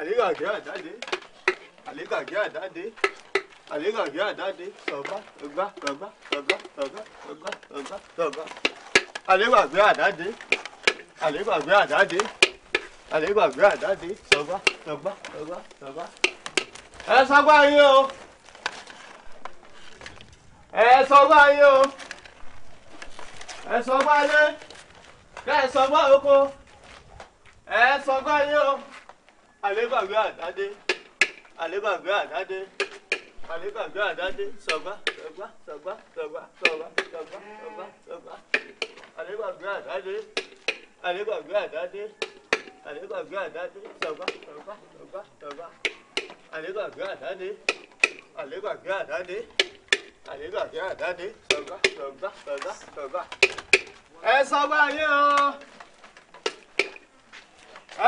àlégàjẹ́ àdáde àlégàjẹ́ àdáde àlégàjẹ́ àdáde sọ̀gbá sọ̀gbá sọ̀gbá sọ̀gbá sọ̀gbá sọ̀gbá sọ̀gbá sọ̀gbá àlégàjẹ́ àdáde àlégàjẹ́ àdáde àlégàjẹ́ àdáde sọ̀gbá sọ̀gbá sọ̀gbá sọ̀gbá. ẹ sọgbà yín o ẹ sọgbà yín o ẹ sọgbà lé ẹ sọgbà oko ẹ sọgbà yín o àlégàjẹ́ àdáde àlégàjẹ́ àdáde àlégàjẹ́ àdáde sọgbà sọgbà sọgbà sọgbà sọgbà sọgbà sọgbà sọgbà àlégàjẹ́ àdáde àlégàjẹ́ àdáde àlégàjẹ́ àdáde sọgbà sọgbà sọgbà sọgbà àlégàjẹ́ àdáde àlégàjẹ́ àdáde àlégàjẹ́ àdáde sọgbà sọgbà sọgbà sọgbà. ẹ sọgbà yín o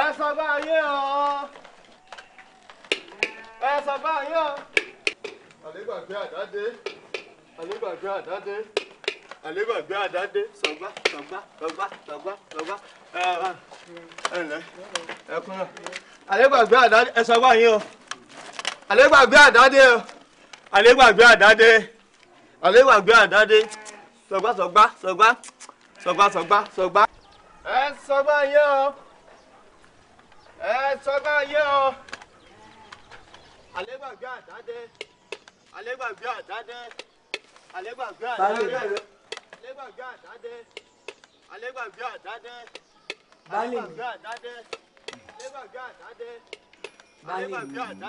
ẹ sọgbà yín o ẹ sọgbà yín o. àlégàjẹ́ àdáde àlégàjẹ́ àdáde àlégàjẹ́ àdáde sọgbà sọgbà sọgbà sọgbà sọgbà. ẹ ǹlẹ́ ẹ kúnlẹ̀. àlégàjẹ́ àdáde ẹ sọgbà yín o àlégàjẹ́ àdáde o àlégàjẹ́ àdáde àlégàjẹ́ àdáde sọgbà sọgbà sọgbà sọgbà sọgbà sọgbà. ẹ sọgbà yín o ẹ sọgbà yín o àlégàjẹ́ àdáde àlégàjẹ́ àdáde àlégàjẹ́ àdáde àlégàjẹ́ àdáde àlégàjẹ́ àdáde àlégàjẹ́ àdáde àlégàjẹ́ àdáde. báyìí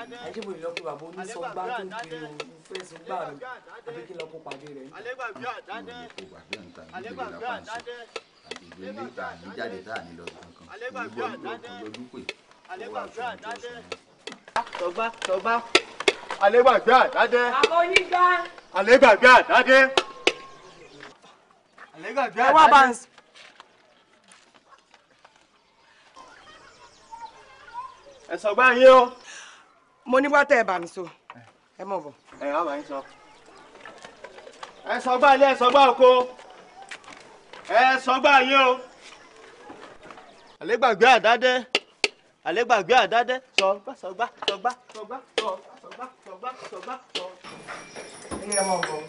mi ajé mo lè lọ pé bàbá onísọgbà tó ń kiri o fẹ́ sọgbà rẹ àbí kí n lọ kó pàdé rẹ. àlégàjẹ́ àdáde àlégàjẹ́ àdáde gbélé tá a ní jáde tá a ní lọ kankan lójú pé. Tọ́gbá. Àlégbàgbé àdádé. Àbọ̀ onígbà. Àlégbàgbé àdádé. Àlégbàgbé àdádé. Ẹ wá bá ń sùn. Ẹ sọgbà yín o. Mo ní wá tẹ̀ ẹ̀ bà mí so. Ẹ mọ̀ bọ̀. Ẹ wá bá yín sọ. Ẹ sọgbà ilé ẹ sọgbà oko. Ẹ sọgbà yín o. Àlégbàgbé àdádé. Àlégbàgbé àdádé. Sọgbà. Ẹ mọ̀ bọ̀.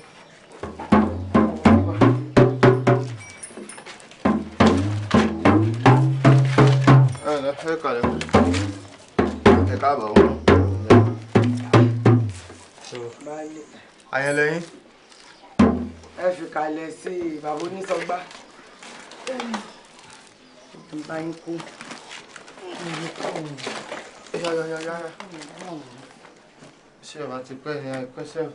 Ẹ kàlẹ̀. Ẹ káàbọ̀. Àyẹ̀lẹ́yìn. Ẹ fi kalẹ̀ sí bàbá onísọgbà. Bá yín kú. Yáyáyáyá. Ṣé ọba ti pẹ́ ní àìpẹ́sẹ̀?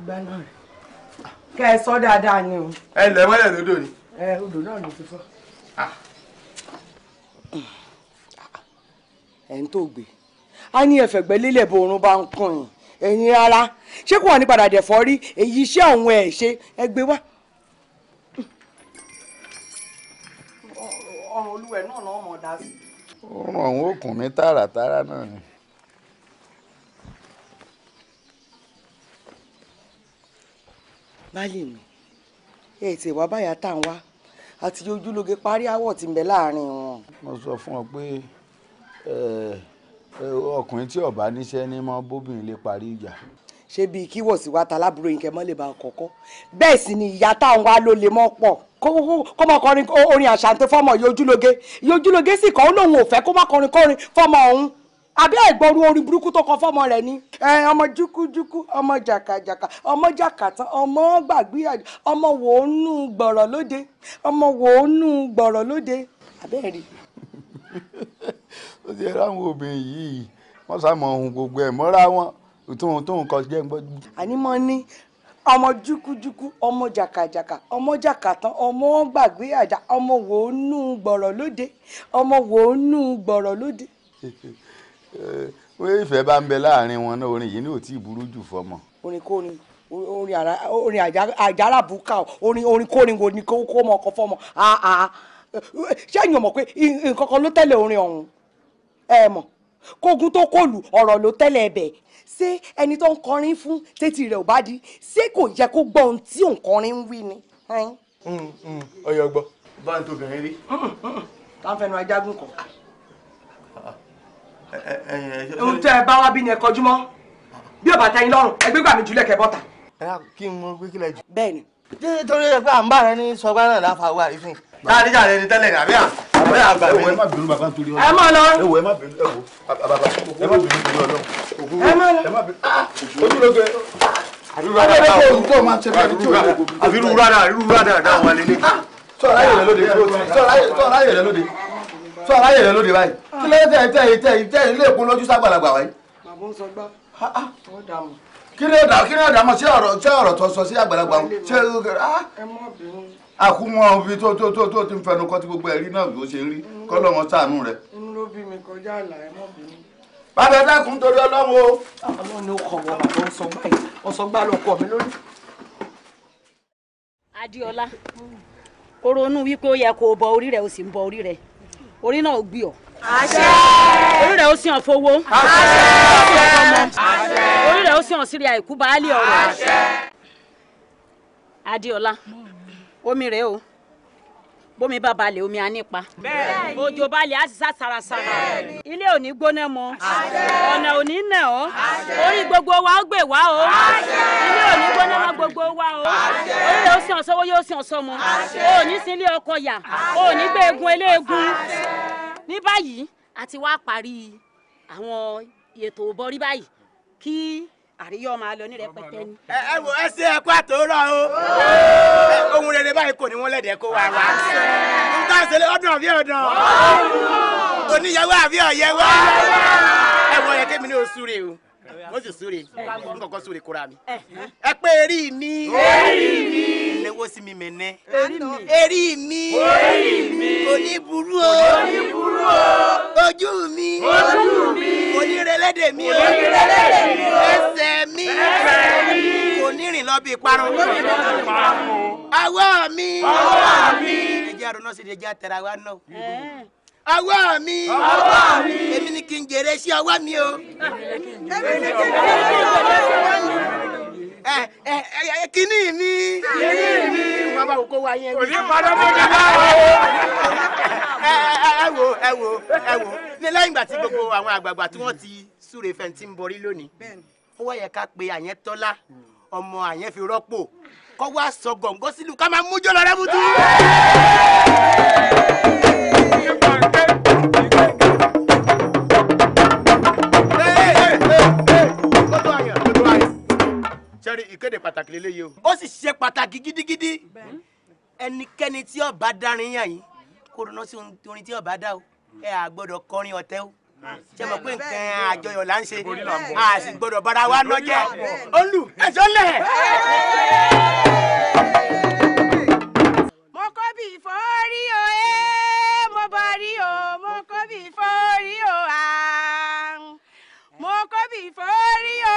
Gbá náà. Kẹ́ ẹ sọ dáadáa ni o. Ẹ lẹ̀ mọ́lẹ̀ lódò ni. Odò náà ló ti fọ́. Ẹ̀ ń tó gbé. A ní ẹ̀fẹ̀gbẹ́ lélẹ̀ bó oorun bá ń kùn yín. Ẹ̀yin rárá. Ṣé kò wọ́n ní padà dẹ̀fọ́ rí èyí iṣẹ́ òun ẹ̀ ṣe ẹ gbé wá. Ọrùn olúwẹ̀ náà náà mọ̀ dá sí. Oorun ọ̀hún òkun mi tààràtàrà náà ni. Baálé mi, ẹ ti wá báyà tá à ń wá àti ojúlóge parí àwọ̀ tí ń bẹ láàrin wọn. Mo sọ fún ọ pé ọkùnrin tí ó bá níṣẹ́ ní mọ́ bóbìnrin lè parí ìjà. Ṣé bíi kí wọ̀ sí wa ta lábúrò yín kẹ́ mọ́ lè bá kọ́kọ́ bẹ́ẹ̀ sì ni ìyá tá à ń wá ló lè mọ́ pọ̀ kó mọ́ kọrin orin àṣàǹtẹ̀ fọ́mọ yojúlóge sì kọ́ ó lóun ò fẹ́ kó má kọrin fọ́mọ ọ̀hún àbí ẹ̀gbọ́n orin burúkú tó kọ fọ́mọ rẹ̀ ni. Ọmọ júkújúkú ọmọ jàkàjàkà ọmọ jàkàtàn ọmọ gbàgbé ọmọ wòónù gbọ̀rọ̀ lóde abẹ́rẹ́. Ó ti rá àwọn obìnrin yìí wọ́n sá mọ ohun gbogbo ẹ̀ mọ́ra wọn tóun kọ jẹ́ ń gbọ́. Àní mo ní ọmọ júkújúkú ọmọ jàkàjàkà ọmọ jàkàtàn ọmọ gbàgbé àjà ọmọ wòónù gbọ̀rọ̀ lóde. Wọ́n ìfẹ́ bá ń bẹ láàrin wọn náà orin yìí ní ò tí ì burú jù fọmọ. Orin kórin orin àjàrà bùkà orin kórin wo ni kó mọ ọkọ fọmọ ṣé èèyàn mọ̀ pé nǹkan kan ló tẹ̀lé orin ọ̀hún ẹ mọ̀ kógun tó kọlù ọ̀rọ̀ ló tẹ̀lé ẹbẹ̀ ṣé ẹni tó ń kọrin fún tètè rẹ̀ ò bá di ṣé kò yẹ kó gbọ́ ohun tí òǹkọrin ń wí ni. Ọyọ gbọ́ bá ń tóbìnrin rí. tá ń fẹnu ajágún kan. ohun tẹ́ ẹ bá wá bí ni ẹ kọjú mọ́ bí ọba tẹ́yìn lọ́rùn ẹgbẹ́ gbà mí jùlẹ̀ kẹ́ bọ́ta. Kí n mọ gbé kílẹ̀ jù. Bẹ́ẹ̀ni. Nítorí pé à ń bá rẹ ní sọgbà náà láfa wà ìfín. Táàdíjà rẹ ni tẹ́lẹ̀ ní àbí àgbà mi. Ẹ má bínú bàbá nítorí Ọlọ́run. Ẹ má lọ. Ẹ má bínú bàbá ẹ má bínú nítorí Ọlọ́run. Ẹ má lọ. Ẹ má bínú. Ojúlóge. Àbírú rádà dáa wà lélẹ̀. Sọ̀rọ̀ ayé rẹ lóde báyìí. Kí ló tẹ̀ ilé ìpín lójú ságbàlagbà wáyé? Bàbá ń sọ gbá. Ó dààmú. Kí ni ó dà mọ́ sí ọ̀rọ̀ tó sọ sí àgbàlagbà wọn? Ẹ má bínú. Àkúmọ̀ òbí tó ti ń fẹnu kọ́ tí gbogbo ẹ̀rí náà ló ṣe ń rí kọ́ lọ́wọ́ ṣàánú rẹ̀. Inú ló bí mi kọjá àlà ẹ má bínú. Bàbá ẹ dákun torí Ọlọ́run o. Ọlọ́run ni ó kọ̀ wọ́n bàbá ń sọ báyìí wọ́n sọ gbá lọ́kọ̀ mi lórí. Adéọlá ó ronú wípé ó yẹ kó o bọ orí rẹ̀ ó sì ń bọ orí rẹ̀ orí náà ò gbé ọ. Àṣẹ. Orí rẹ̀ ó sì hàn fowó. Àṣẹ. Orí rẹ̀ ó sì hàn sírí àìkú baálé ọ̀rọ̀. Àṣẹ. Adéọlá omi rẹ̀ o bómi bá balẹ̀ omi á nípa. Bẹ́ẹ̀ni. Òjò balẹ̀ á sì sá sarasara. Ilé ò ní gbóná mọ́. Ọ̀nà ò ní nà ọ́. Orí gbogbo wa ó gbè wá o. Ilé ò ní gbóná mọ́ gbogbo wa o. Orí rẹ̀ ó sì hàn sọ́wọ́ yóò sì hàn sọ́mọ. O ò ní sí ilé ọkọ yà. O ò ní gbé egun eléegun. Ní báyìí a ti wá parí àwọn ètò ìbọrí báyìí kí àríyá máa lọ ní rẹpẹtẹ ni. Ẹ wo ẹ ṣe ẹkọ àtòrọ o ohun rere báyìí kò ní wọn lẹdẹ kó wa wá nǹkan ṣẹlẹ̀ ọdún àbí ọdún oníyàwó àbí ọyẹwò ẹ wọ yẹ kémi ní oṣù rè o wọ́n sì súre n kọ́kọ́ súre kóra mi. ẹ pé eri mi. lẹ́wọ́ sí mi mẹ́nẹ́. eri mi. oníburú o. ojú mi. onírẹ̀lẹ́dẹ̀ mi o. ẹsẹ̀ mi. onírìn lọ bí parun. àwọ̀ mi. ẹ jẹ́ àrùn náà sì lè jẹ́ àtẹ̀rẹ̀ àwa náà. àwọ̀ mi. èmi ni kí n jèrè sí àwọ̀ mi o. kíní mi. wọ́n bá wò kó wá yẹn. òní padà mọ́ mi wá o. ẹ wo ní lẹ́yìn ìgbà tí gbogbo àwọn àgbààgbà tí wọ́n ti súre fẹ̀ǹtì ń borí lónìí ó wá yẹ ká pe Àyẹ́ntọ́lá ọmọ àyẹn fi rọ́pò kọ́ wá sọ gọ̀ǹgọ́ sílùú ká máa mújó lọ rẹ́bùtú. sẹ́rí ìkéde pàtàkì lélẹ́yìí o. ó sì ṣe pàtàkì gidigidi ẹnikẹ́ni tí ó bá dárin yàn yín kó ronú sí orin tí ó bá dá o ẹ à gbọ́dọ̀ kọrin ọ̀tẹ̀ o ṣe mọ̀ pé nǹkan àjọyọ̀ là ń ṣe a sì gbọ́dọ̀ bára wa náà jẹ́ olú ẹ̀sọ́ lẹ̀. mo kọ́ bí ìfọ́rí o mo bọ̀rí o mo kọ́ bí ìfọ́rí o mo kọ́ bí ìfọ́rí o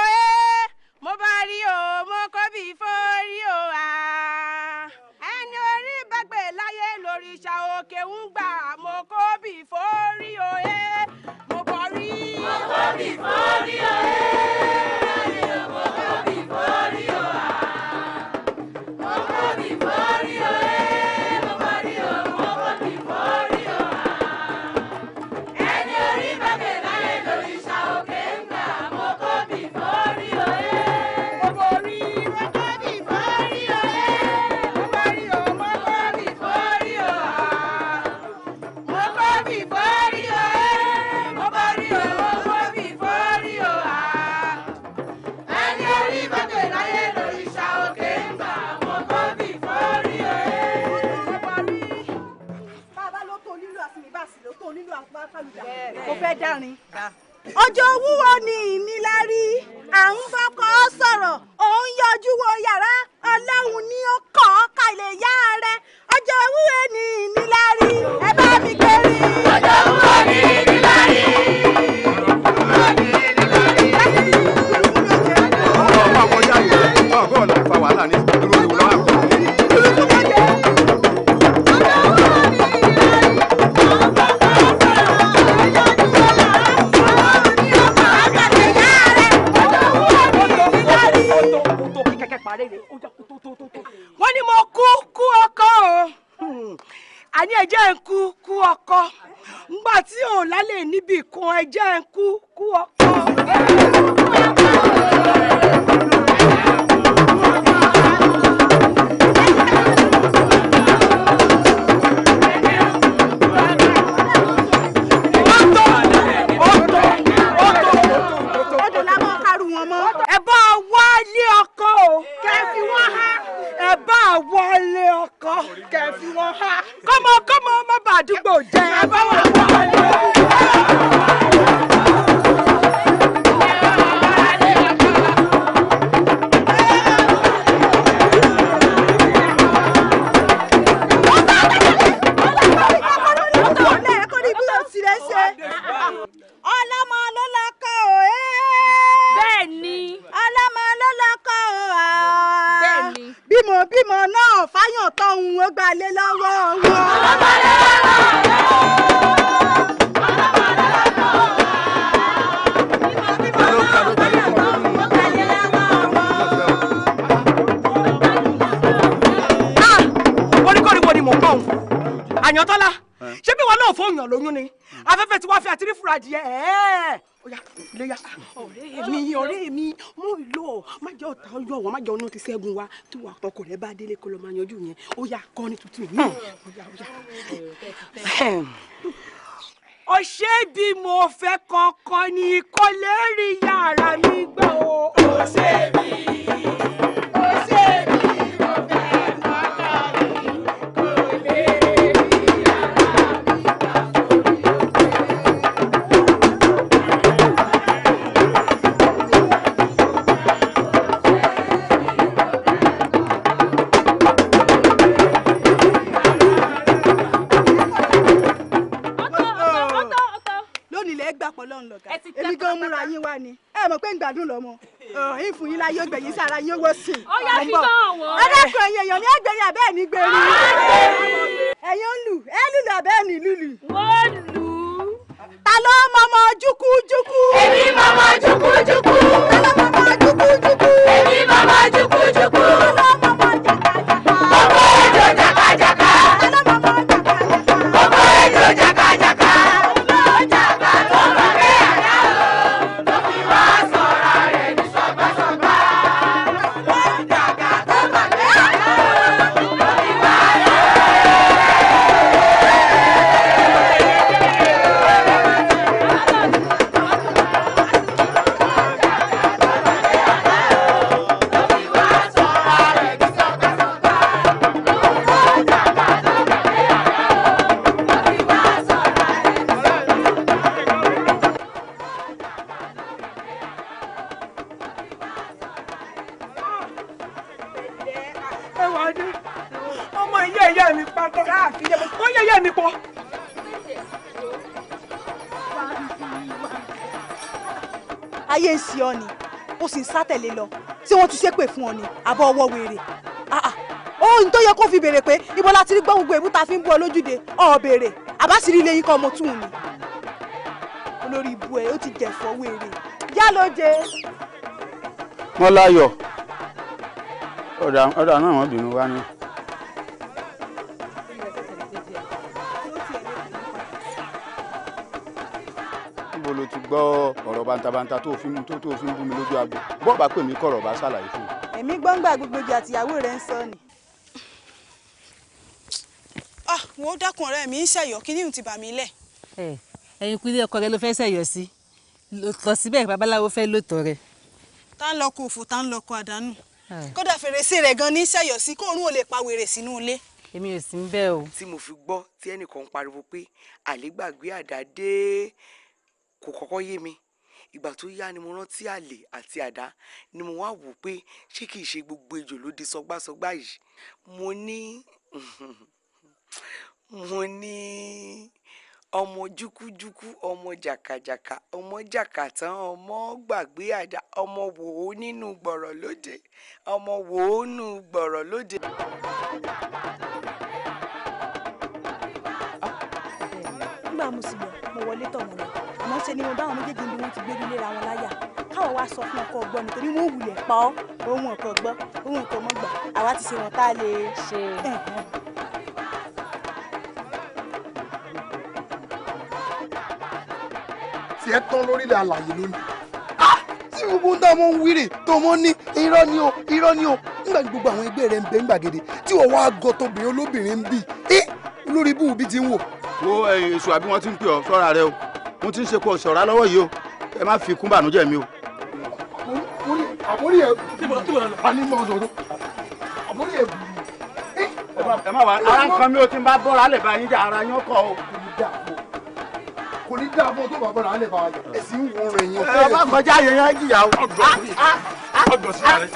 mo bọ̀rí o mo kọ́ bí ìfọ́rí o ẹni orí bàgbé láyé lóríṣà òkè ń gbà mo kọ́ bí ìfọ́rí o mo bọ̀rí. mo kọ́ bí ìfọ́rí o mo kọ́ bí ìfọ́rí o mo kọ́ bí ìfọ́rí o mo bọ̀rí o mo kọ́ bí ìfọ́rí o ẹni orí bàgbé láyé lóríṣà òkè ń gbà mo kọ́ bí ìfọ́rí o mo bọ̀rí. mo kọ́ bí ìfọ́rí o mo bọ̀rí o mo kọ́ bí ìfọ́rí o mo kọ́ bí ìfọ́rí o mo bọ̀rí o mo kọ́ bí ìfọ́rí o ẹni orí bàgbé láyé lóríṣà òkè ń gbà mo kọ́ bí ìfọ́rí o mo bọ̀rí. bàbá ló tó nílò àfìnibàsì ló tó nílò àpáfàlùdà kò fẹ́ dárin. ọjọ́ wúwo ni ìnílárí à ń bọ́kọ́ sọ̀rọ̀ òun yọjú wo yàrá ọlọ́run ni ó kọ́ kalẹ̀ yá rẹ̀ ọjọ́ wúwo ni ìnílárí ẹ bá mi kéré. ọjọ́ wúwo ni ìnílárí. ọmọ àwọn ọjà yìí ọgọ́ ọ̀la fa wàhálà ní ìdúró ìwọ lọ́wọ́ àpò. wọ́n ní mo kú ọkọ o àní ẹ̀jẹ̀ ń kú ọkọ ngbà tí ò lálẹ́ níbi kan ẹ̀jẹ̀ ń kú ọkọ. ẹ bá wálé ọkọ o kẹ́ fi wọ́n há ẹ bá wálé ọkọ kẹ́ fi wọ́n há kọ́mọ má bàa àdúgbò jẹ́ ẹ bá wà wálé ọlọ́mọ ló lọ́kọ o bẹ́ẹ̀ ni ọlọ́mọ ló lọ́kọ o bẹ́ẹ̀ ni bímọ náà fáyàn tọ́hún ó gbà lé lọ́wọ́ wọn. ọlọ́mọ ló oníkóríwo ni mò ń bọ̀ Àyàntọ́lá ṣé bí wọn náà fóònù yàn lóyún ni afẹ́fẹ́ tí wọ́n fi àtìrí fúra díẹ̀ oya iléyà ọ̀rẹ́ mi mo lọ má jẹ́ ọ̀tá ọyọ wọn má jẹ́ ọ̀nà ti ṣẹ́gun wa tí wàá tọkọ rẹ bá délé kó lọ máa yanjú yẹn oya kọ́ ní tuntun mi. ọ̀ṣẹ́ bí mo fẹ́ kankan ní kò lè rí yàrá mi gbọ́ o. ọ̀ṣẹ́ bí mo fẹ́ kankan ní kò lè rí yàrá mi gbọ́. wá ni ẹ mọ̀ pé ń gbádùn lọ́mọ ìfún yín láyé ògbẹ̀yìn sára yín owó sìn. ó yá fi náà wọ́n. ẹ dákun ẹ̀yìn èèyàn ní ẹgbẹ̀yìn abẹ́ẹ̀ ní gbèrú. ẹ̀yin ń lù ẹ lùlù abẹ́ẹ̀ ní lùlù. wọ́n lù ú. ta ló mọ̀mọ́ jùkújùkú. èmi mọ̀mọ́ jùkújùkú. ta ló mọ̀mọ́ jùkújùkú. èmi mọ̀mọ́ jùkújùkú. ta ló mọ̀mọ́ jàkàjàkà. ọmọ ejò jàkàjàkà. ta ló mọ̀mọ́ jàkàjàkà. ọmọ ejò jàkàjàkà. ọmọ jàkà tó bá bẹ́ àdá o. tó fi wá sọ̀rọ̀ rẹ̀ ní sọ̀gbàsọ̀gbà. ọmọ jàkà tó bá bẹ́ àdá o. tó fi wá ọmọ ìyá ìyá mi pátá ó yẹ ìyá mi pọ̀. ayé ń ṣe ọ ni ó sì ń sátẹ̀lé lọ tí wọ́n ti ṣépè fún ọ ni àbọ̀ ọwọ́ wèrè ohun tó yẹ kó fi béèrè pé ibo la ti rí gbọ́ gbogbo èbú ta fi ń bú ọ lójúde ọ̀ béèrè àbáṣirí ilé yín kọ́ ọmọ tún ni olórí ibu ẹ̀ ó ti jẹ̀fọ́ wèrè yá ló jẹ. wọ́n láyọ̀ ọ̀dà náà wọ́n bínú wá ní. níbo ló ti gbọ́ ọ̀rọ̀ bántabánta tó fi ń bú mi lójú agbo bọ́ọ̀ bá pè mí kọ̀rọ̀ bá ṣàlàyé fún mi. èmi gbọ́ngbà gbogbo ìjà àtìyàwó rẹ̀ ń sọ ni. wo dákun ọ̀rẹ́ mi ń ṣẹ̀yọ̀ kí níhùn ti bà mí lẹ̀. ẹ̀yin kúlẹ̀ ọkọ rẹ ló fẹ́ ṣẹ̀yọ̀ sí lọ síbẹ̀ babaláwo fẹ́ lóòótọ́ rẹ. tá ń lọ kó òfò tá ń lọ kó àdánù kódà fèrèsé rẹ̀ gan ní ṣẹ̀yọ̀ sí kóòrùn ò lè pa wèrè sínú ilé. èmi ò sí ń bẹ́ẹ̀ o. tí mo fi gbọ́ tí ẹnìkan ń pariwo pé àlè gbàgbé àdá dé kò kọ́kọ́ yé mi ìgbà tó yá ni mo rántí àlè àti àdá ni mo wá wò pé ṣé kìí ṣe gbogbo ejò ló di sọgbásọgbá yìí mo ní ọmọ júkújúkú ọmọ jàkàjàkà ọmọ jàkàtàn ọmọ gbàgbé àdá ọmọ wò ó nínú gbọ̀rọ̀ lóde ọmọ wò ó nínú gbọ̀rọ̀ lóde. nígbà mo sì lọ mo wọlé tọ̀ wọn lọ àmọ́ ṣe ni mo bá àwọn méjèèjì bí wọ́n ti gbé nílé ra wọn láyà káwọn wá sọ fún ọkọ ọgbọ́n nítorí wọn ò wulẹ̀ pa ọ́ ohun ọkọ gbọ́ ohun ọkọ mọ́ gbà àwa ti ṣe wọn tá a lè ṣe. tí ẹ tán lórílẹ̀ àlàyé lónìí tí gbogbo ń dá mọ́ ń wíìrì tó mọ́ ní irọ́ ni o irọ́ ni o nígbà tí gbogbo àwọn ẹgbẹ́ rẹ̀ ń bẹ ń gbàgede tí wọ́n wá gọ tóbìnrin olóbìnrin ń bì lórí ibú bí ti ń wò. wo èso àbí wọn ti ń pè ọ ṣọ́ra rẹ o mo ti ń ṣe pọ ṣọ́ra lọ́wọ́ yìí o ẹ má fi kún bànújẹ́ mi o. àbórí ẹ anímọ̀ ọ̀dọ̀dọ̀ àbórí ẹ bù. ẹ má wá ara nǹkan mi ò ti ń bá bọ́ra lè bá yín jà ara yín kọ́ o. kò ní dáa fún ọ tó bá bọ́ra lè bá wa jà ẹ̀sìn ń wọ̀n rẹ̀ yẹn. ẹ má kọjá yẹn yẹn jìyà o. ọgbọ̀n sí ààrẹ.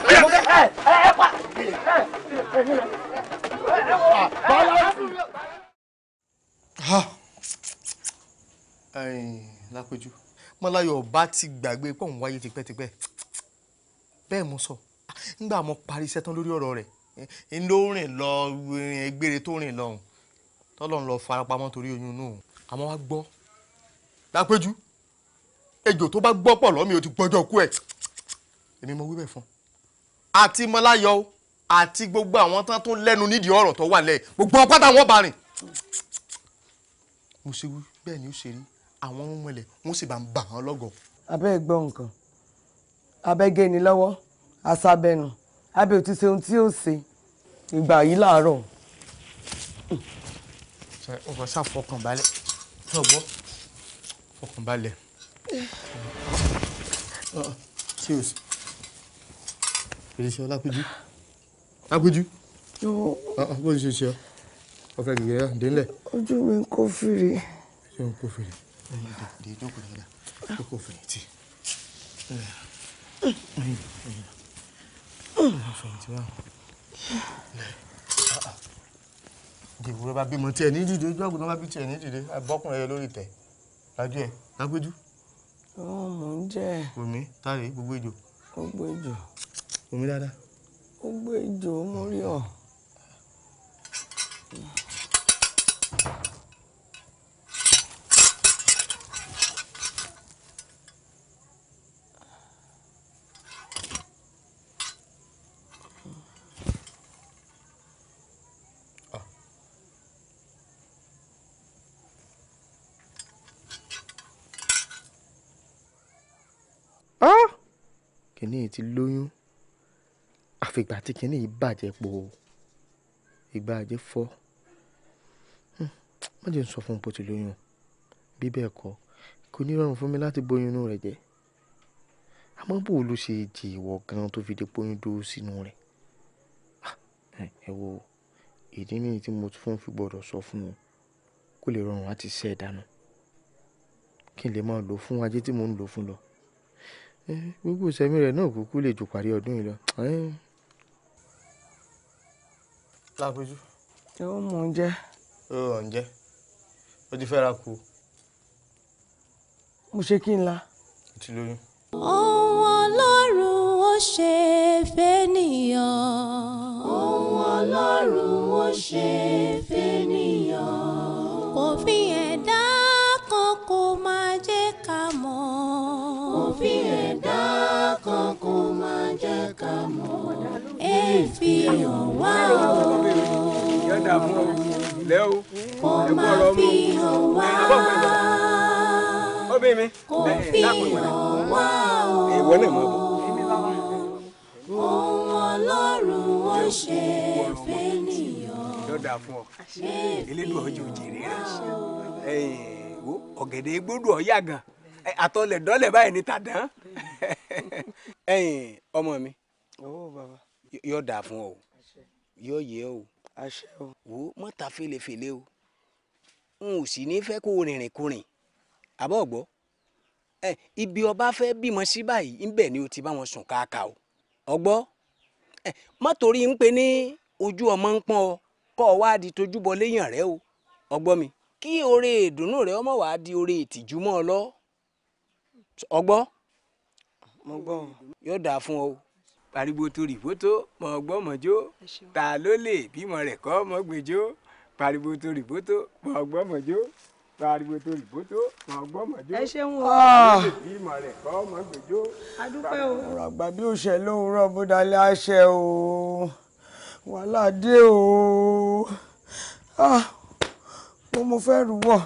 Lápéjú Mọ́láyọ̀ bá ti gbàgbé pé òun wáyé tipẹ́tipẹ́ bẹ́ẹ̀ mo sọ nígbà mo parí iṣẹ́ tán lórí ọ̀rọ̀ rẹ̀ ń ló rìn lọ ẹgbẹ́rẹ́ tó rìn lọ́hùn tọ́lọ́run lọ farapamọ́ torí oyún inú àmọ́ wá gbọ́ Lápéjú ejò tó bá gbọ́ pọ̀ lọ́mí o ti gbọ́jọ́ kú ẹ̀ èmi mo wí bẹ́ẹ̀ fún àti Mọ́láyọ̀ àti gbogbo àwọn tán tó lẹ́nu nídìí ọ̀rọ̀ tó wà lẹ́yìn gbogbo pátá wọn bá rìn mo ṣe wí bẹ́ẹ̀ ni ó ṣe rí àwọn ohun ẹlẹ̀ wọ́n sì bá ń bà wọ́n lọ́gọ̀ọ́. abẹ́ gbọ́ nǹkan abẹ́ gé ni lọ́wọ́ asábẹ́nu abẹ́ ò ti ṣe ohun tí ó ṣe ìgbà yìí láàárọ̀. ṣe ọkọ̀ ṣàfọkànbalẹ̀ ṣọgbọ́ fọkànbalẹ̀ tí o sì èyí ṣe Lápéjú Lápéjú bó ṣe ṣe ọ fẹ́ gègé rẹ̀ délẹ̀. ojú mi ń kó fìrí. ṣé ń kó fìrí dé jókòó dáadáa jókòó fẹ̀yìntì fẹ̀yìntì wà dìbò rẹ bá bímọ tí ẹ ní dìde ojú àgùntàn bá bí tí ẹ ní dìde àbọkùnrin ẹ lórí tẹ lájú ẹ Lápéjú mò ń jẹ. Omi táre gbogbo ejò. Gbogbo ejò. Omi dáadáa. Gbogbo ejò mo rí ọ. Kìnìún yìí ti lóyún àfìgbà tí kìnìún yìí bàjẹ́ po ìgbà àjẹ́ fọ́ má jẹ́ n sọ fún un bó ti lóyún bí bẹ́ẹ̀ kọ́ kò ní rọrùn fún mi láti bóyún inú rẹ̀ jẹ́ àmọ́ bó ló ṣe jì ìwọ gan tó fi dé bóyún dúró sínú rẹ̀ ẹ wo ìdí nìyí tí mo fún fi gbọ́dọ̀ sọ fún un kó lè rọrùn láti ṣẹ́ ẹ̀ dànù kí n lè máa lò fún ajé tí mò ń lò fún lọ gbogbo ìsẹ̀mí rẹ̀ náà kúkú lè jù parí ọdún yìí lọ. Lápẹjú. Ẹ ó mò ń jẹ. Ó ń jẹ ó ti fẹ́ ra kú. Mo ṣe kí n la. Ó ti lóyún. Ohun Ọlọ́run ó ṣe fẹ́nìyàn. Ohun Ọlọ́run ó ṣe fẹ́nìyàn. Kò fi ẹ̀dá kan kó máa jẹ́ ká mọ̀. Kò fi ẹ̀dá kan kó máa jẹ́ ká mọ̀. Èéfì hàn wá o. Yọ̀dà fún ọ lẹ́ o. Kò máa fi hàn wá. Ó bí mi. Kò fi hàn wá o. Ìwọ náà mọ̀ bọ̀. Ohun Ọlọ́run ó ṣe fẹ́nìyàn. Yọ̀dà fún ọ. Elédùn ọjọ́ òjèrè rẹ̀. Wo ọ̀gẹ̀dẹ̀ gbódò ọ̀yà gan. Àtọlẹ̀ dọ́lẹ̀ báyìí ní tàdán. Ọmọ mi. Yóò dà fún ọ yóò yẹ ọ wo mọ ta fèlèfèlè o n ò sì ní fẹ́ kó rìnrìn kùnrin àbọ̀ gbọ́ ibi ọba fẹ́ bímọ sí báyìí ńbẹ̀ ni o ti bá wọn sùn káàkà o ọgbọ́ má torí ń pe ní ojú ọmọ ń pọ́n ọ kọ́ ọ wá di tojúbọ léyàn rẹ o ọgbọ́ mi kí oore ìdùnnú rẹ ọmọ wàá di oore ìtìjú mọ́ ọ lọ ọgbọ́ yóò dáa fún ọ pariwo torí bótó mọ gbọ́ mọ́jó ta ló lè bímọ rẹ̀ kọ́ mọ́ gbèjó pariwo torí bótó mọ gbọ́ mọ́jó pariwo torí bótó mọ gbọ́ mọ́jó ẹ ṣeun o bímọ rẹ̀ kọ́ mọ́ gbèjó. adúpẹ́ o. ọ̀rọ̀ àgbà bí òṣè lówùúrọ̀ bó dalẹ̀ àṣẹ o wàhálà dé o mo fẹ́ rúwọ́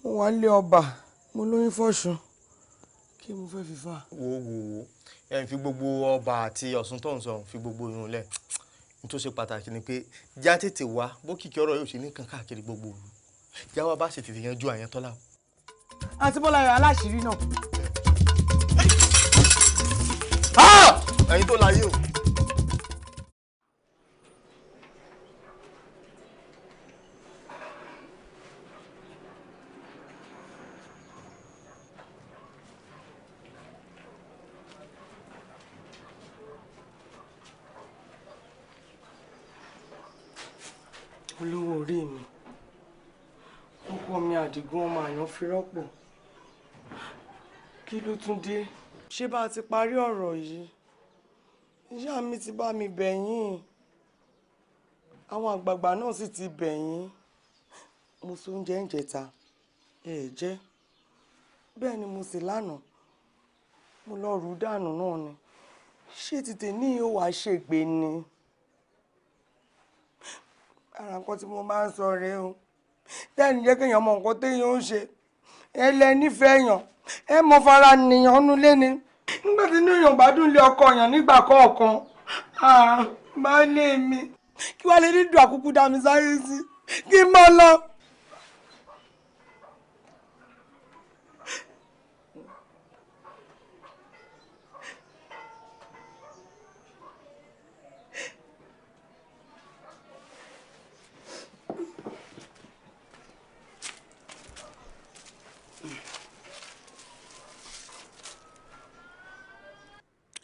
mo wá lé ọba mo lóyún fọ́ṣun kí mo fẹ́ fi fà. wo ẹ fi gbogbo ọba àti Ọ̀ṣun tó ń sọ fi gbogbo irun lẹ̀ n tó ṣe pàtàkì ni pé já tètè wá bó kìkì ọ̀rọ̀ yóò ṣe ní kan káàkiri gbogbo òru já wa bá ṣe tètè yanjú Àyàntọ́lá. àti bọ́lá yọ aláṣìírí náà. ẹ̀yin tó láyé o. olówó orí mi ọkọ mi Àdìgún ọmọ àyàn fi rọ́pò kí ló tún dé ṣé bá a ti parí ọ̀rọ̀ yìí ìyá mi ti bá mi bẹ̀yìn àwọn àgbààgbà náà sì ti bẹ̀yìn mo sọ oúnjẹ ń jẹta jẹ bẹ́ẹ̀ ni mo sì lánàá mo lọ rú dànù náà ni ṣé tètè ní yóò wá ṣègbè ni ara nǹkan tí mo máa ń sọ rèé o tẹ́ni jẹ́ kéèyàn mọ nǹkan téèyàn ń ṣe ẹ lẹ nífẹ̀ẹ́ èèyàn ẹ mọ fara nìyàn nu léni nígbà tí inú èèyàn bá dùn lé ọkọ èèyàn nígbà kọ̀ọ̀kan máa lé mi kí wàá lè dídùn àkúkú dá mi sáyé sí kí n máa lọ.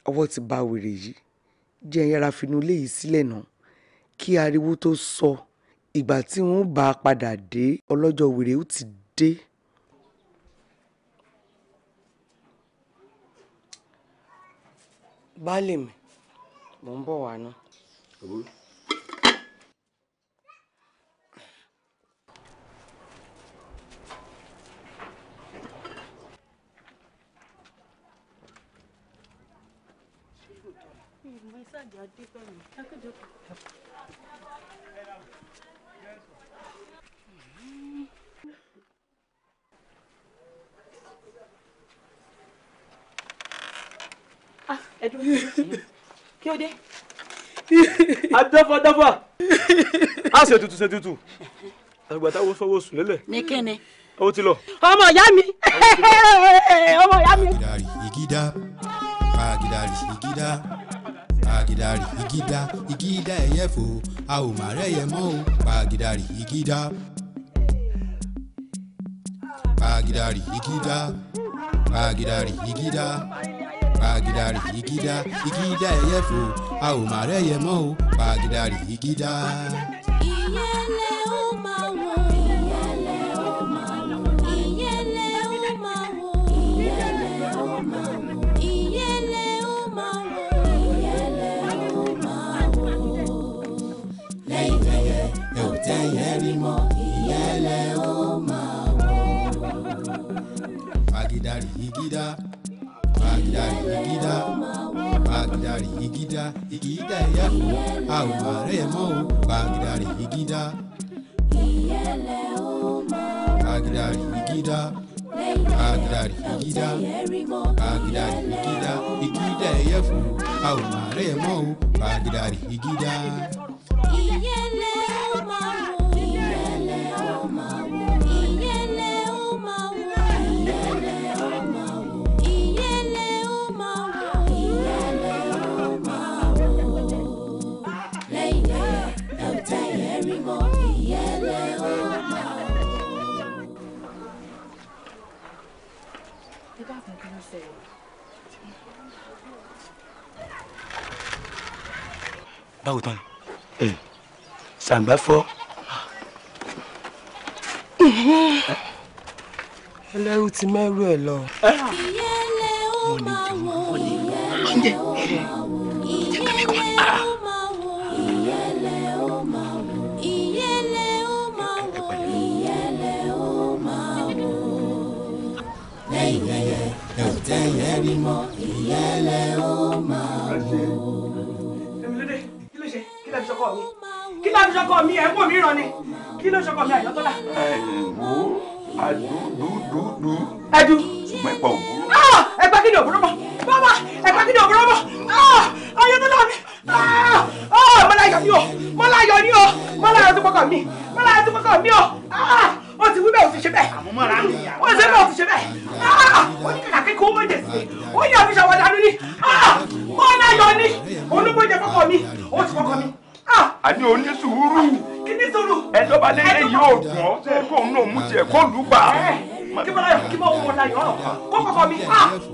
ọwọ́ ti bá wèrè yìí jẹ́ yára finú ilé yìí sílẹ̀ náà kí ariwo tó sọ ìgbà tí wọ́n bá padà dé ọlọ́jọ́ wèrè ó ti dé. baálé mi mò ń bọ̀ wá ná. Kí o dé? Adáfadáfa. A ṣe tutù ṣe tutù. Àgbà táwọn fọwọ́ sùn lélẹ̀. Ní kíni? Ó ti lọ. Ọmọ ìyá mi. Ọmọ ìyá mi. Igida, agidari igida, agidari igida, igida ẹyẹ fò, a ò má rẹ́yẹ mọ́ o, agidari igida, agidari igida, agidari igida, agidari igida, igida ẹyẹ fò, a ò má rẹ́yẹ mọ́ o, agidari igida. Ìyẹlẹ ó máa wò, ìyẹlẹ ó máa wò, ìyẹlẹ ó máa wò, ìyẹlẹ ó máa wò, ìyẹlẹ ó máa wò, ìyẹlẹ ó máa wò. Lẹ́yìn tẹ́yẹ ẹ ò tẹ́yẹ rí mọ́, ìyẹlẹ ó máa wò. Agidari igida, agidari igida, agidari igida, igida ẹyẹ fò, a ò má rẹ́yẹ mọ́ o, agidari igida. Ìyẹlẹ ó máa wò. Agidari igida, agidari igida, agidari igida, igida ẹyẹ fò, a ò má rẹ́yẹ mọ́ o, agidari igida. Ìyẹlẹ ó máa wò, ìyẹlẹ ó máa wò, ìyẹlẹ ó máa wò, ìyẹlẹ ó máa wò, ìyẹlẹ ó máa wò, ìyẹlẹ ó máa wò. Lẹ́yìn tẹ́yẹ ẹ ò tẹ́yẹ rí mọ́, ìyẹlẹ ó máa wò. Báwo tán ni? Ṣàǹgbá fọ́. Ẹlẹ́rú ti mẹ́rù ẹ̀ lọ. Ìyẹlẹ ó máa wò, ìyẹlẹ ó máa wò, ìyẹlẹ ó máa wò, ìyẹlẹ ó máa wò, ìyẹlẹ ó máa wò, ìyẹlẹ ó máa wò. Lẹ́yìn tẹ́yẹ ẹ ò tẹ́yẹ rí mọ́, ìyẹlẹ ó máa wò. Kí ló ṣe? Kí ló fi ṣọkọ mi? Kí ló fi ṣọkọ mi? Ẹ̀ ń wò mí ràn ni. Kí ló ṣọkọ mi Àyàntọ́lá? Wo adúdúdúdú. Ẹ̀dù. Ṣùgbọ́n ẹ̀pọ̀ òwú. Ẹgbẹ́ kí ni òbúrò mọ̀? Bàbá ẹgbẹ́ kí ni òbúrò mọ̀? Àyàntọ́lá mi. Mọ́láyọ̀ ni o. Mọ́láyọ̀ ni o. Mọ́láyọ̀ tó kọ́kọ́ mi. Mọ́láyọ̀ tó kọ́kọ́ mi o. Ó ti wí bẹ́ẹ̀ ó ti ṣe bẹ́ẹ̀. Àmúmọ́ra mi. Ó ti ṣe bẹ́ẹ̀ ó ti ṣe bẹ́ẹ̀. Ó ní kàkà kíkó ó mọ̀jẹ̀ sí. Ó yẹ àfi ṣàwádà nínú ni. Mọ́láyọ̀ ni. Olúmọ̀jẹ̀ kọ́kọ́ mi. Ó ti kọ́kọ́ mi. Àní onísùúrù. Kí ni sùúrù? Ẹjọ́ bá lé lẹ́yìn yóò dùn ọ́ ṣé kóun náà mú tiẹ̀ kó lù ú pa. Kí Mọ́láyọ̀ kí wọ́n láyọ̀ ọ̀rọ̀ kó kọ́kọ́ mi.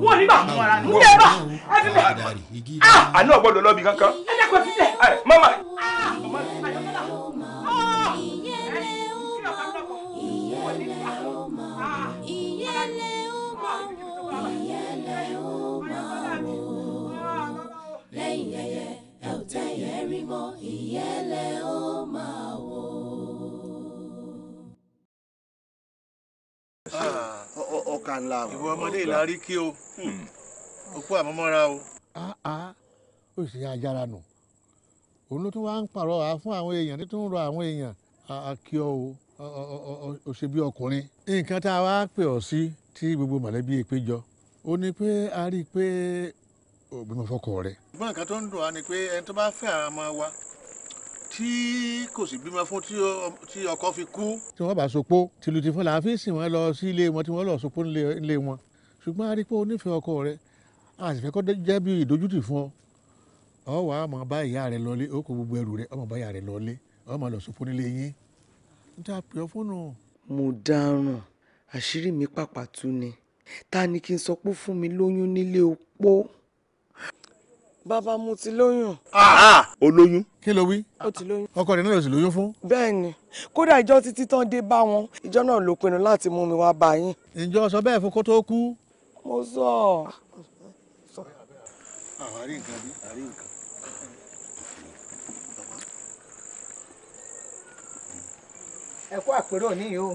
Wọ́n ní bà. Ní ẹ bà. Ẹ fi bẹ̀. Àní ọ̀gbọ́dọ̀ lọ́bi kankan. Ẹ dẹ́kun ẹ fi bẹ̀. Mama. Lẹ́yìn ẹyẹ ẹ ò tẹ́yẹ rí mọ́, ìyẹlẹ ó máa wò. Ọkà ńlá o. Ìwọ ọmọdé ìlà rí kí o. Òkú àmọ́mọ́ra o. Ó sì yá ajára nù. Òun ló tún wá ń pàrọ̀ fún àwọn èèyàn tó ń rọ àwọn èèyàn. Kí ọ o ṣe bí ọkùnrin. Nǹkan tá a wá pè ọ́ sí tí gbogbo mọ̀lẹ́bí péjọ. Ó ní pé a rí i pé òbímọ fọ́kọ rẹ̀. Ṣùgbọ́n nǹkan tó ń dùn wá ni pé ẹni tó bá fẹ́ àwọn ọmọ wa tí kò sì bímọ fún tí ọkọ fi kú. Tí wọ́n bá sopó tìlù tí fún la fi sìn wọ́n lọ sí ilé wọn tí wọ́n lọ sopó nílé wọn. Ṣùgbọ́n a rí i pé o nífẹ̀ẹ́ ọkọ rẹ̀ a sì fẹ́ kó jẹ́ bí ìdójútì fún ọ. Ọ wà á máa bá ìyá rẹ̀ lọlé ó kó gbogbo ẹrù rẹ̀ ọ máa bá ìyá rẹ̀ lọlé ọ máa lọ sopó nílé yín. N ta pè ọ́ fóònù. Mo dáràn àṣírí mi pàpà tú ni ta ni kí n sọ pé fún mi lóyún nílé opó. Bàbá mo ti lóyún. Olóyún. Kí ló wí? Ó ti lóyún. Ọkọ rẹ̀ náà ló sì lóyún fún. Bẹ́ẹ̀ ni kódà ìjọ títí tán dé bá wọn ìjọ náà ló pinnu láti mú mi wá bá yín. Ǹjọ́ sọ bẹ́ẹ̀ fún kó tó kú. Mo sọ. àrí nǹkan bí. àrí nǹkan. ẹ kú àpérò níyì o.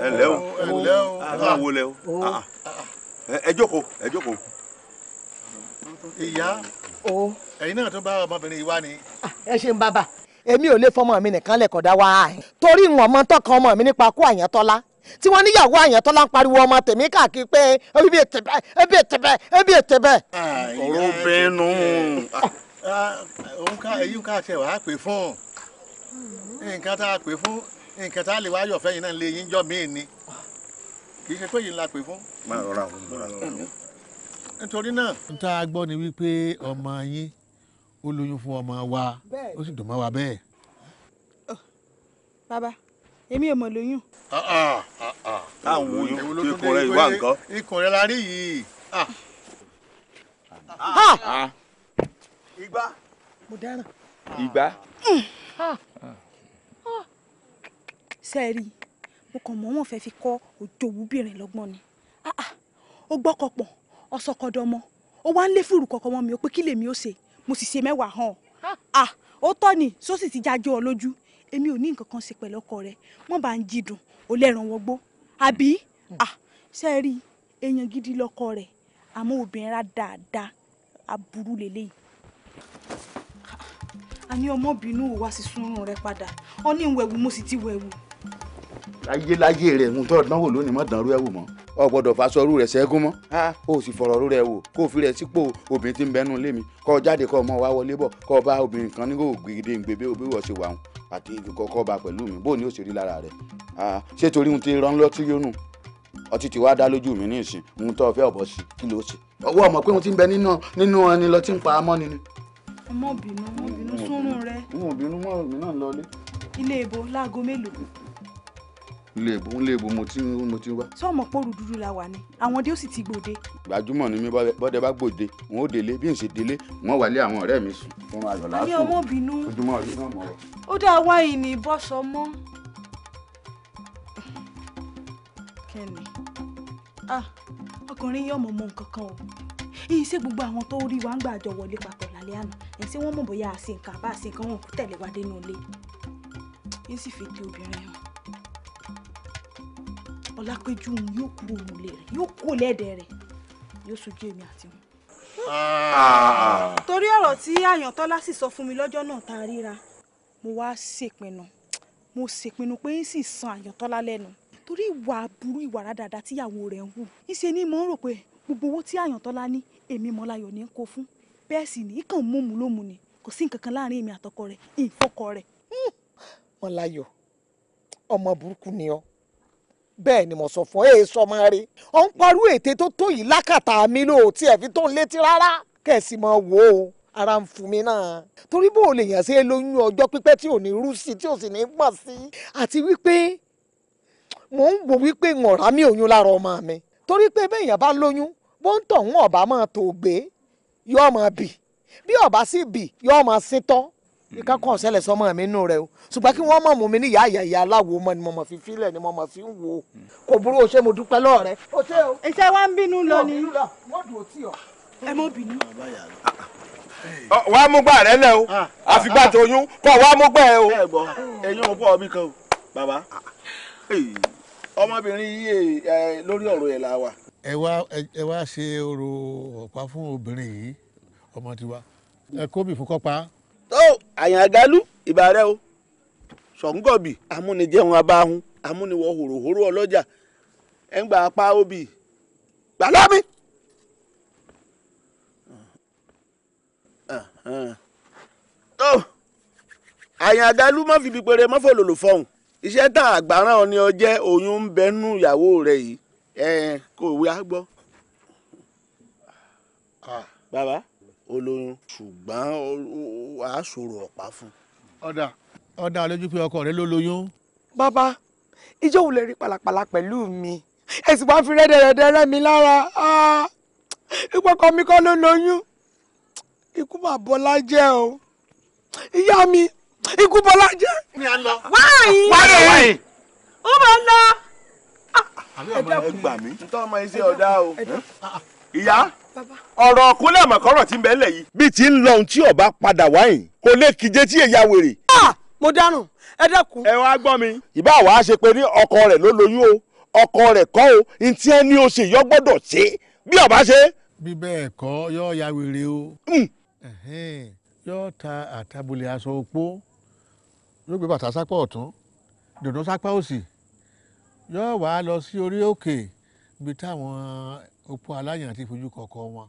ẹ ǹlẹ́ o ẹ ǹlẹ́ o ẹ máa wo lẹ o ẹ jókòó ẹ jókòó. ìyá ẹ̀yin náà tó bá ọmọbìnrin yìí wá ni. ẹ ṣeun bàbá èmi ò lè fọmọ mi nìkan lẹ́kọ̀ọ́ dá wá torí ìwọ̀n ọmọ tọkàn ọmọ mi nípa kú Àyàntọ́lá tí wọ́n níyàwó Àyàntọ́lá ń pariwo ọmọ tèmi káàkiri pé ebi ètè bẹ́ẹ̀ ebi ètè bẹ́ẹ̀ ebi ètè bẹ́ẹ̀. ọ̀rọ̀ bẹ́ẹ̀nu. òun ká èyí ká tẹ̀ wá pè fún nǹkan tá a pè fún nǹkan tá a lè wá yọ̀ fẹ́yìn náà lè yín jọ́ míì ni kì í ṣe pé yìí la pè fún. máa rọra nítorí náà. n tá a gbọ́ ni wípé ọmọ yín ó lóyún fún ọmọ wa ó sì dùn mọ́ wa bẹ́ẹ̀. bàbá èmi ò mọ̀ lóyún. táwọn ikùn rẹ ìwà nǹkan. ikùn rẹ la rí yìí. ìgbà. mo dáràn. ìgbà. sẹ́ẹ̀rì mo kàn mọ́ wọn fẹ́ fi kọ́ òjòwúbìnrin lọ́gbọ́n ni ó gbọ́kọ̀ pọ̀ ọ̀sọ̀kọ̀dọ̀mọ ó wá ń lé fùrù kọ̀ọ̀kan mọ́ mi ó pé kí lèmi ó ṣe mo sì ṣe mẹ́wàá hàn ó tọ́ ni sósì ti jájọ́ ọ lójú èmi ò ní nǹkan kan ṣe pẹ̀lú ọkọ rẹ wọ́n bá ń jìdùn ó lẹ́ràn wọgbó àbí sẹ́ẹ̀rì èèyàn gidi lọ́kọ rẹ̀ àmọ́ obìnrin rà dáadáa aburú lélẹ́yìí àní ọmọbìnú wá sí sunrun rẹ padà ọ ní ìwẹ̀wù mo sì ti wẹ̀wù. láyé rẹ̀ ń tọ́ dánwò lónìí mọ́ dánrú ẹ̀ wò mọ́ ọ gbọ́dọ̀ faṣọrú rẹ̀ ṣẹ́gun mọ́ ó sì fọ̀rọ̀ rẹ̀ wò kó fi rẹ̀ sípò obìnrin tí ń bẹ́nu lé mi kọ́ jáde kọ́ ọmọ wa wọlé bọ̀ kọ́ bá obìnrin kan ní kò gbèdé gbèbé òbí wọ̀ sí wàhùn àti kọ́ bá pẹ̀lú mi bó ni ó sì rí lára rẹ̀ ṣé torí ohun ti rán lọ́tí yónú ọtí ti wá dá lójú mi ní ìsìn ohun tó fẹ́ ọ̀bọ sí kí ló ṣe ọwọ́ ọmọ pé ohun ti ń bẹ nínú ẹni lọ tí ń pa amọ́ ni ni. ọmọbìnú sórun rẹ. ọmọbìnú mọ́ mi náà lọlé. ilé ìbò láago mélòó. ilé ìbò mo ti wá. sọ ọmọ pòrú dúdú la wà ní àwọn dé ó sì ti gbòde. gbajúmọ̀ ni mi bọ́dẹ bá gbòde wọn ò délé bí n ṣe délé wọn wà lé àwọn ọ̀rẹ́ mi sùn fún ayọ̀ lásùn. àní ọmọbìnú. ojúmọ́ ọdún náà mọ̀ ọ́. ó dá wáyé ní bọ́sọ mọ́. kẹ́ni ọkùnrin yóò mọ̀ nǹkan kan o yìí ṣé gbogbo àwọn tó rí wa ń gbà jọ wọlé papọ̀ lálẹ́ àná ẹ̀ ṣé wọ́n mọ̀ bóyá àṣe nǹkan àbá àṣe nǹkan wọn kú tẹ̀lé wa dénú ilé yìí sì fi di obìnrin hàn Ọlápéjú òun yóò kúrò nílé rẹ̀ yóò kó lẹ́ẹ̀dẹ̀ rẹ̀ yóò sojú èmi àti wọn. torí ọ̀rọ̀ tí Àyàntọ́lá sì sọ fún mi lọ́jọ́ náà tá a ríra mo wá ṣèpinnu pé ń sì san Àyàntọ́lá lẹ́nu torí ìwà aburú ìwà rádaràda tíyàwó rẹ̀ ń hù ìṣe ni mo ń rò pé gbogbo owó tí Àyàntọ́lá ní èmi Mọ́láyọ̀ ní kó fún bẹ́ẹ̀ sì ní kàn mú lómù ni kò sí nǹkan kan láàrin èmi àtọkọ rẹ̀ ìfọkọ rẹ̀. Mọ́láyọ̀ ọmọ burúkú ni ọ bẹ́ẹ̀ ni mo sọ fún ẹ sọmọ rẹ ọ ń parú ète tó tó yìí lákàtà mi lò tí ẹ fi tó ń létí rárá kẹ̀sì máa wò ó ara ń fún mi náà torí bó o lè yàn sí ẹ lóyún ọjọ́ pípẹ́ tí ò ní rú sí tí ò sì ní gbọ̀n sí àti wípé mò ń wò wípé ń ọ̀rá mi òyún lára ọmọ mi torí pé béèyàn bá lóyún bó ń tọ̀ ń ọ̀bá máa tó gbé yóò máa bì bí ọ̀bá sì bì yóò máa síntọ́ ìka kan ṣẹlẹ̀ sọmọ mi nù rẹ o ṣùgbọ́n kí wọ́n mọ̀ mú mi ní ìyá aláwo mọ́ ni mo mọ̀ fi fílẹ̀ ni mo mọ̀ fi ń wo kò burú o ṣe mo dúpẹ́ lọ́ọ̀ rẹ. o ṣe o. iṣẹ́ wa ń bínú lọ ni. wọ́n dùn ó tì ọ́. ẹ mọ́ bínú. wàá mú gbà rẹ lẹ o àfìgbà tó yún kọ wàá mú gbà ẹ o. ẹ gbọ́ ẹ̀yin ò pọ̀ mi kan o bàbá ọmọbìnrin yìí lórí ọ̀rọ̀ ẹ̀ la wà. ẹ wá ṣe orò ọ̀pá fún obìnrin yìí ọmọ tiwa ẹ kóbì fún kọ́pá. tó àyàn àgálù ìbà rẹ o ṣọ̀ǹgọ̀bì amúnijẹun abáhùn amúniwọ̀ hòròhòrò ọlọ́jà ẹ̀ ń gbà apá obì gbà lọ́mí. tó àyàn àgálù má fi bí péré má fòlòlò fọhùn iṣẹ́ tá àgbàrán ọ ni ọ jẹ́ oyún ń bẹnu ìyàwó rẹ yìí kò wí á gbọ́. bàbá olóyún ṣùgbọ́n wàá sọ̀rọ̀ ọ̀pá fún. ọ̀dà lójú pé ọkọ rẹ ló lóyún. bàbá ìjọ wo lè rí pàlàpàlà pẹ̀lú mi ẹ̀sìn wá fi rẹ́dẹ̀rẹ́dẹ́ rẹ́ mi lára ìpọkọ mi kọ́ ló lóyún ikú mà Bọ́lá jẹ́ o ìyá mi ikú Bọ́lá jẹ́. wáyé ó máa ń lọ. ẹ gbà mí. ntọ́ ọmọ iṣẹ́ ọ̀dà o. ìyá ọ̀rọ̀ kúnlẹ̀ mọ̀kọ́rọ̀ tí ń bẹ ńlẹ̀ yìí. bí ti ń lọ ohun tí ọba padà wáyìn kò lè kíje tí èyí àwèrè. mo dárùn ẹ dẹ́kun. ẹ wá gbọ́ mi. ìbá wàá ṣe pé ní ọkọ rẹ̀ ló lóyún o ọkọ rẹ̀ kọ́ o ntí ẹ ní o ṣe yọ gbọ́dọ̀ ṣe bí ọba ṣe. bí bẹ́ẹ̀ kọ́ yóò ya wèrè o yóò ta àtàbùlẹ̀ aṣọ opó yóò gbé bàtà sápá ọ̀tún dòdò sápá òsì yóò wá lọ sí orí òkè ibi táwọn opó aláyàn ti fojú kọ̀ọ̀kan wọn.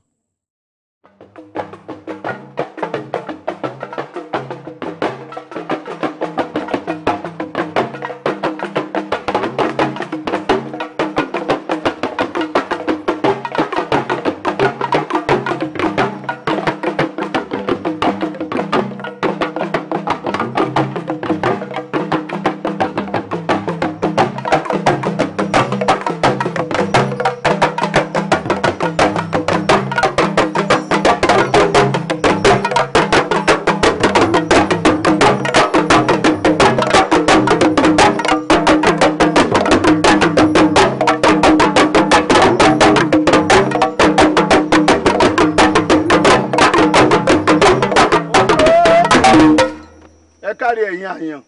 kárí ẹ̀yin àyàn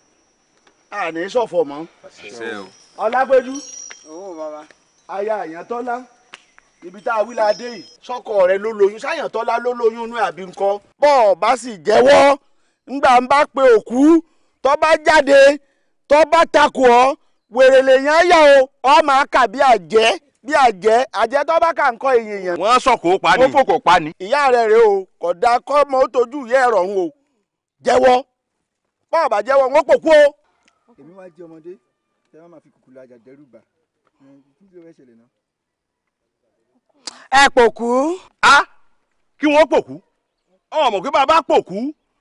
àní ṣọ̀fọ̀ mọ́. ọlágbẹ́jú aya àyàntọ́lá ibi tá a wí la dé yìí sọ́kọ rẹ ló lóyún sáyàntọ́lá ló lóyún inú àbí ńkọ́. bọ́ ọ bá sì jẹ́wọ́ ńgbà ń bá pe òkú tó bá jáde tó bá takò ọ́ wèrè lèèyàn yà o ọ máa kà bí àjẹ́ àjẹ́ tó bá kà ń kọ́ èèyàn. wọ́n sọ̀kò pa ni. wọ́n fòkò pa ni. ìyá rẹ̀ rèé o kò dáa kọ́ mọ́ ó tójú ìyá ẹ̀rọ ń o jẹ́wọ́ bọ́ọ̀ bá jẹ́wọ́ wọ́n pòkú o. èmi wá jẹ́ ọmọdé ẹ má máa fi kùkù lajà dẹ́rù bà kí ló fẹ́ ṣẹlẹ̀ náà. ẹ pòkú. a kí wọ́n pòkú ọmọ pé bàbá pòkú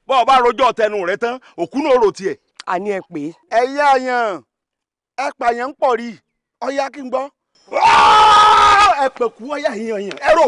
bọ́ọ̀ bá rojọ́ tẹnu rẹ tán òkú náà rò tiẹ̀. àní ẹ pè é. ẹ̀yin àyàn ẹ pààyàn ń pọ̀ rí ọ̀yá kí n gbọ́. ẹ pẹ̀kú ọ̀yá yìnyín ẹ rò.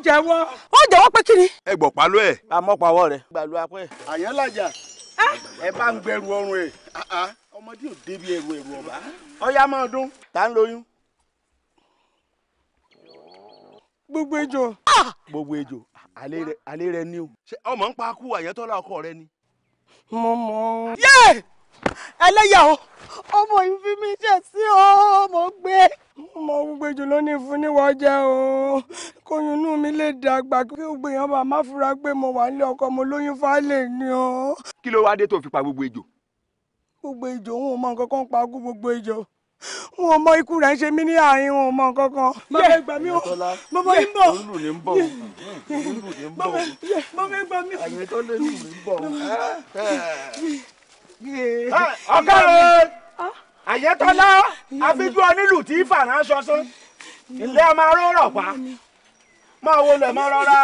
jẹ́wọ́. ó jẹ́wọ́ pé kí ni. ẹ gbọ́ palo ẹ̀. àmọ́ pawọ́ rẹ̀. gbàlú apẹ́. àyàn làjà ẹ bá ń gbẹrù ọrùn ẹ ọmọdé ò débi ẹrù ọba. ọyá máa dún tá ń lóyún. gbogbo ejò. gbogbo ejò alẹ́ rẹ ní o. ṣé ọmọ ń pa kú Àyàntọ́lá ọkọ rẹ ni. mo mọ̀. yé ẹlẹ́yà o ọmọ yìí fi mí ṣe sí o mo gbé. mo gbogbo ejò ló ní fún níwọ̀ jẹ́ o kóyún inú mi lè dàgbà kí gbogbo èèyàn bá má fura pé mo wà nílé ọkọ mo lóyún fálẹ̀ ni o. kí ló wá dé tó fi pa gbogbo ejò. gbogbo ejò wọn ò mọ nǹkan kan pa kú gbogbo ejò wọn ò mọ ikú rẹ̀ ń ṣe mí ní àárín wọn ò mọ nǹkan kan. bàbá ẹ gbà mí o bàbá yín bọ̀. olùlù ní ń bọ̀ olùlù ní ń bọ̀ bàbá ẹ gbà mí o. Àyàntọ́lá ní ń bọ̀. ọ̀gá rẹ̀. Àyàntọ́lá àfijú onílù tí fàrán ṣọṣán ilé ọmọ arọ́rọ̀ pa máa wo lẹ̀ mọ́ rọra.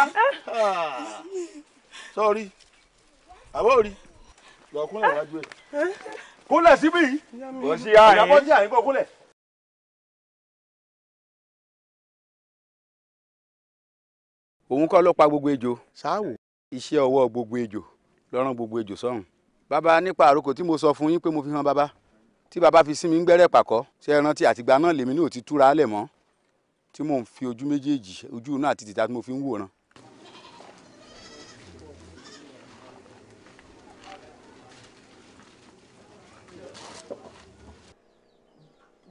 sọ́ọ́rí àbórí lọ́kúnlẹ̀ wájú ẹ̀ kúnlẹ̀ síbí yìí kò sí àyè ìyàbọ̀ tí àyè kò kúnlẹ̀. òun kọ́ ló pa gbogbo ejò ṣáàwò iṣẹ́ ọwọ́ gbogbo ejò lọ́rùn gbogbo ejò sọ́run. bàbá nípa àròkò tí mo sọ fún yín pé mo fi hàn bàbá tí bàbá fi sí mi ń gbẹ́rẹ́ pàkọ́ ṣe é rántí àtìgbà náà lèmi náà ti túra lẹ̀ mọ́ tí mò ń fi ojú méjèèjì ojú náà àti tìta tí mo fi ń wòran.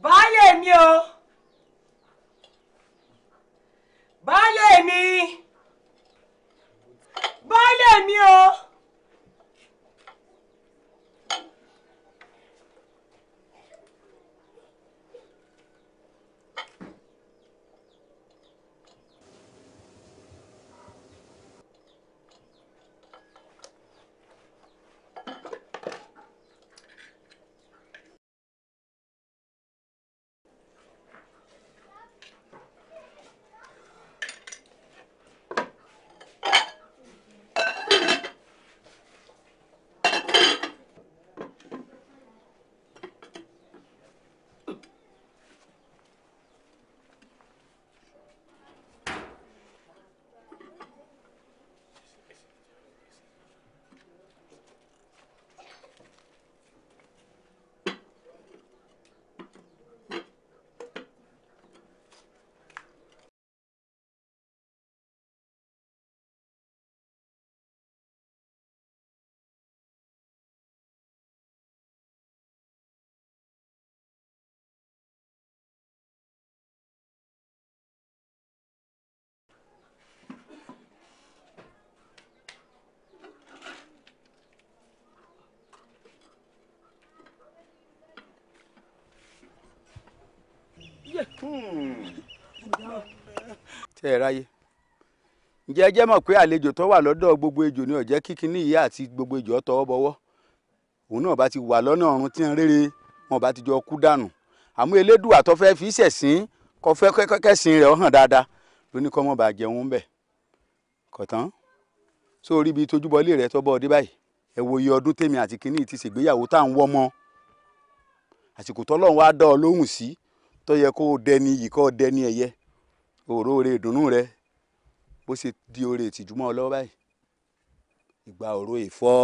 baálé mi o baálé mi baálé mi o. tẹ́ ẹ ráyé ǹjẹ́ ẹ jẹ́ mọ̀ pé àlejò tó wà lọ́dọ̀ gbogbo ejò ni ó jẹ́ kí kinní ìyá àti gbogbo ejò tọwọ́ bọwọ́ òun náà bá ti wà lọ́nà ọ̀run tí ń rere wọn bá ti jọ kú dànù àmọ́ elédùà tó fẹ́ fi ṣẹ̀sín kó fẹ́ kẹ́sìn rẹ̀ hàn dáadáa ló ní kọ́ mọ́ bá jẹun bẹ̀ kọ̀tán sórí ibi tójúbọlé rẹ̀ tọ́bọ̀ ọdẹ báyìí ẹ wo iye ọdún tèmi àti kinní ti ṣègbéyàwó tá à ń wọ́ mọ́ àsìkò tọ́lọ́run wá dá ọ lóhùn sí tó yẹ kó o dẹni yìí kó o dẹni ẹ̀yẹ òró rẹ ìdùnnú rẹ bó ṣe di oore ìtìjú mọ́ ọ lọ́wọ́ báyìí ìgbà òró ìfọ́.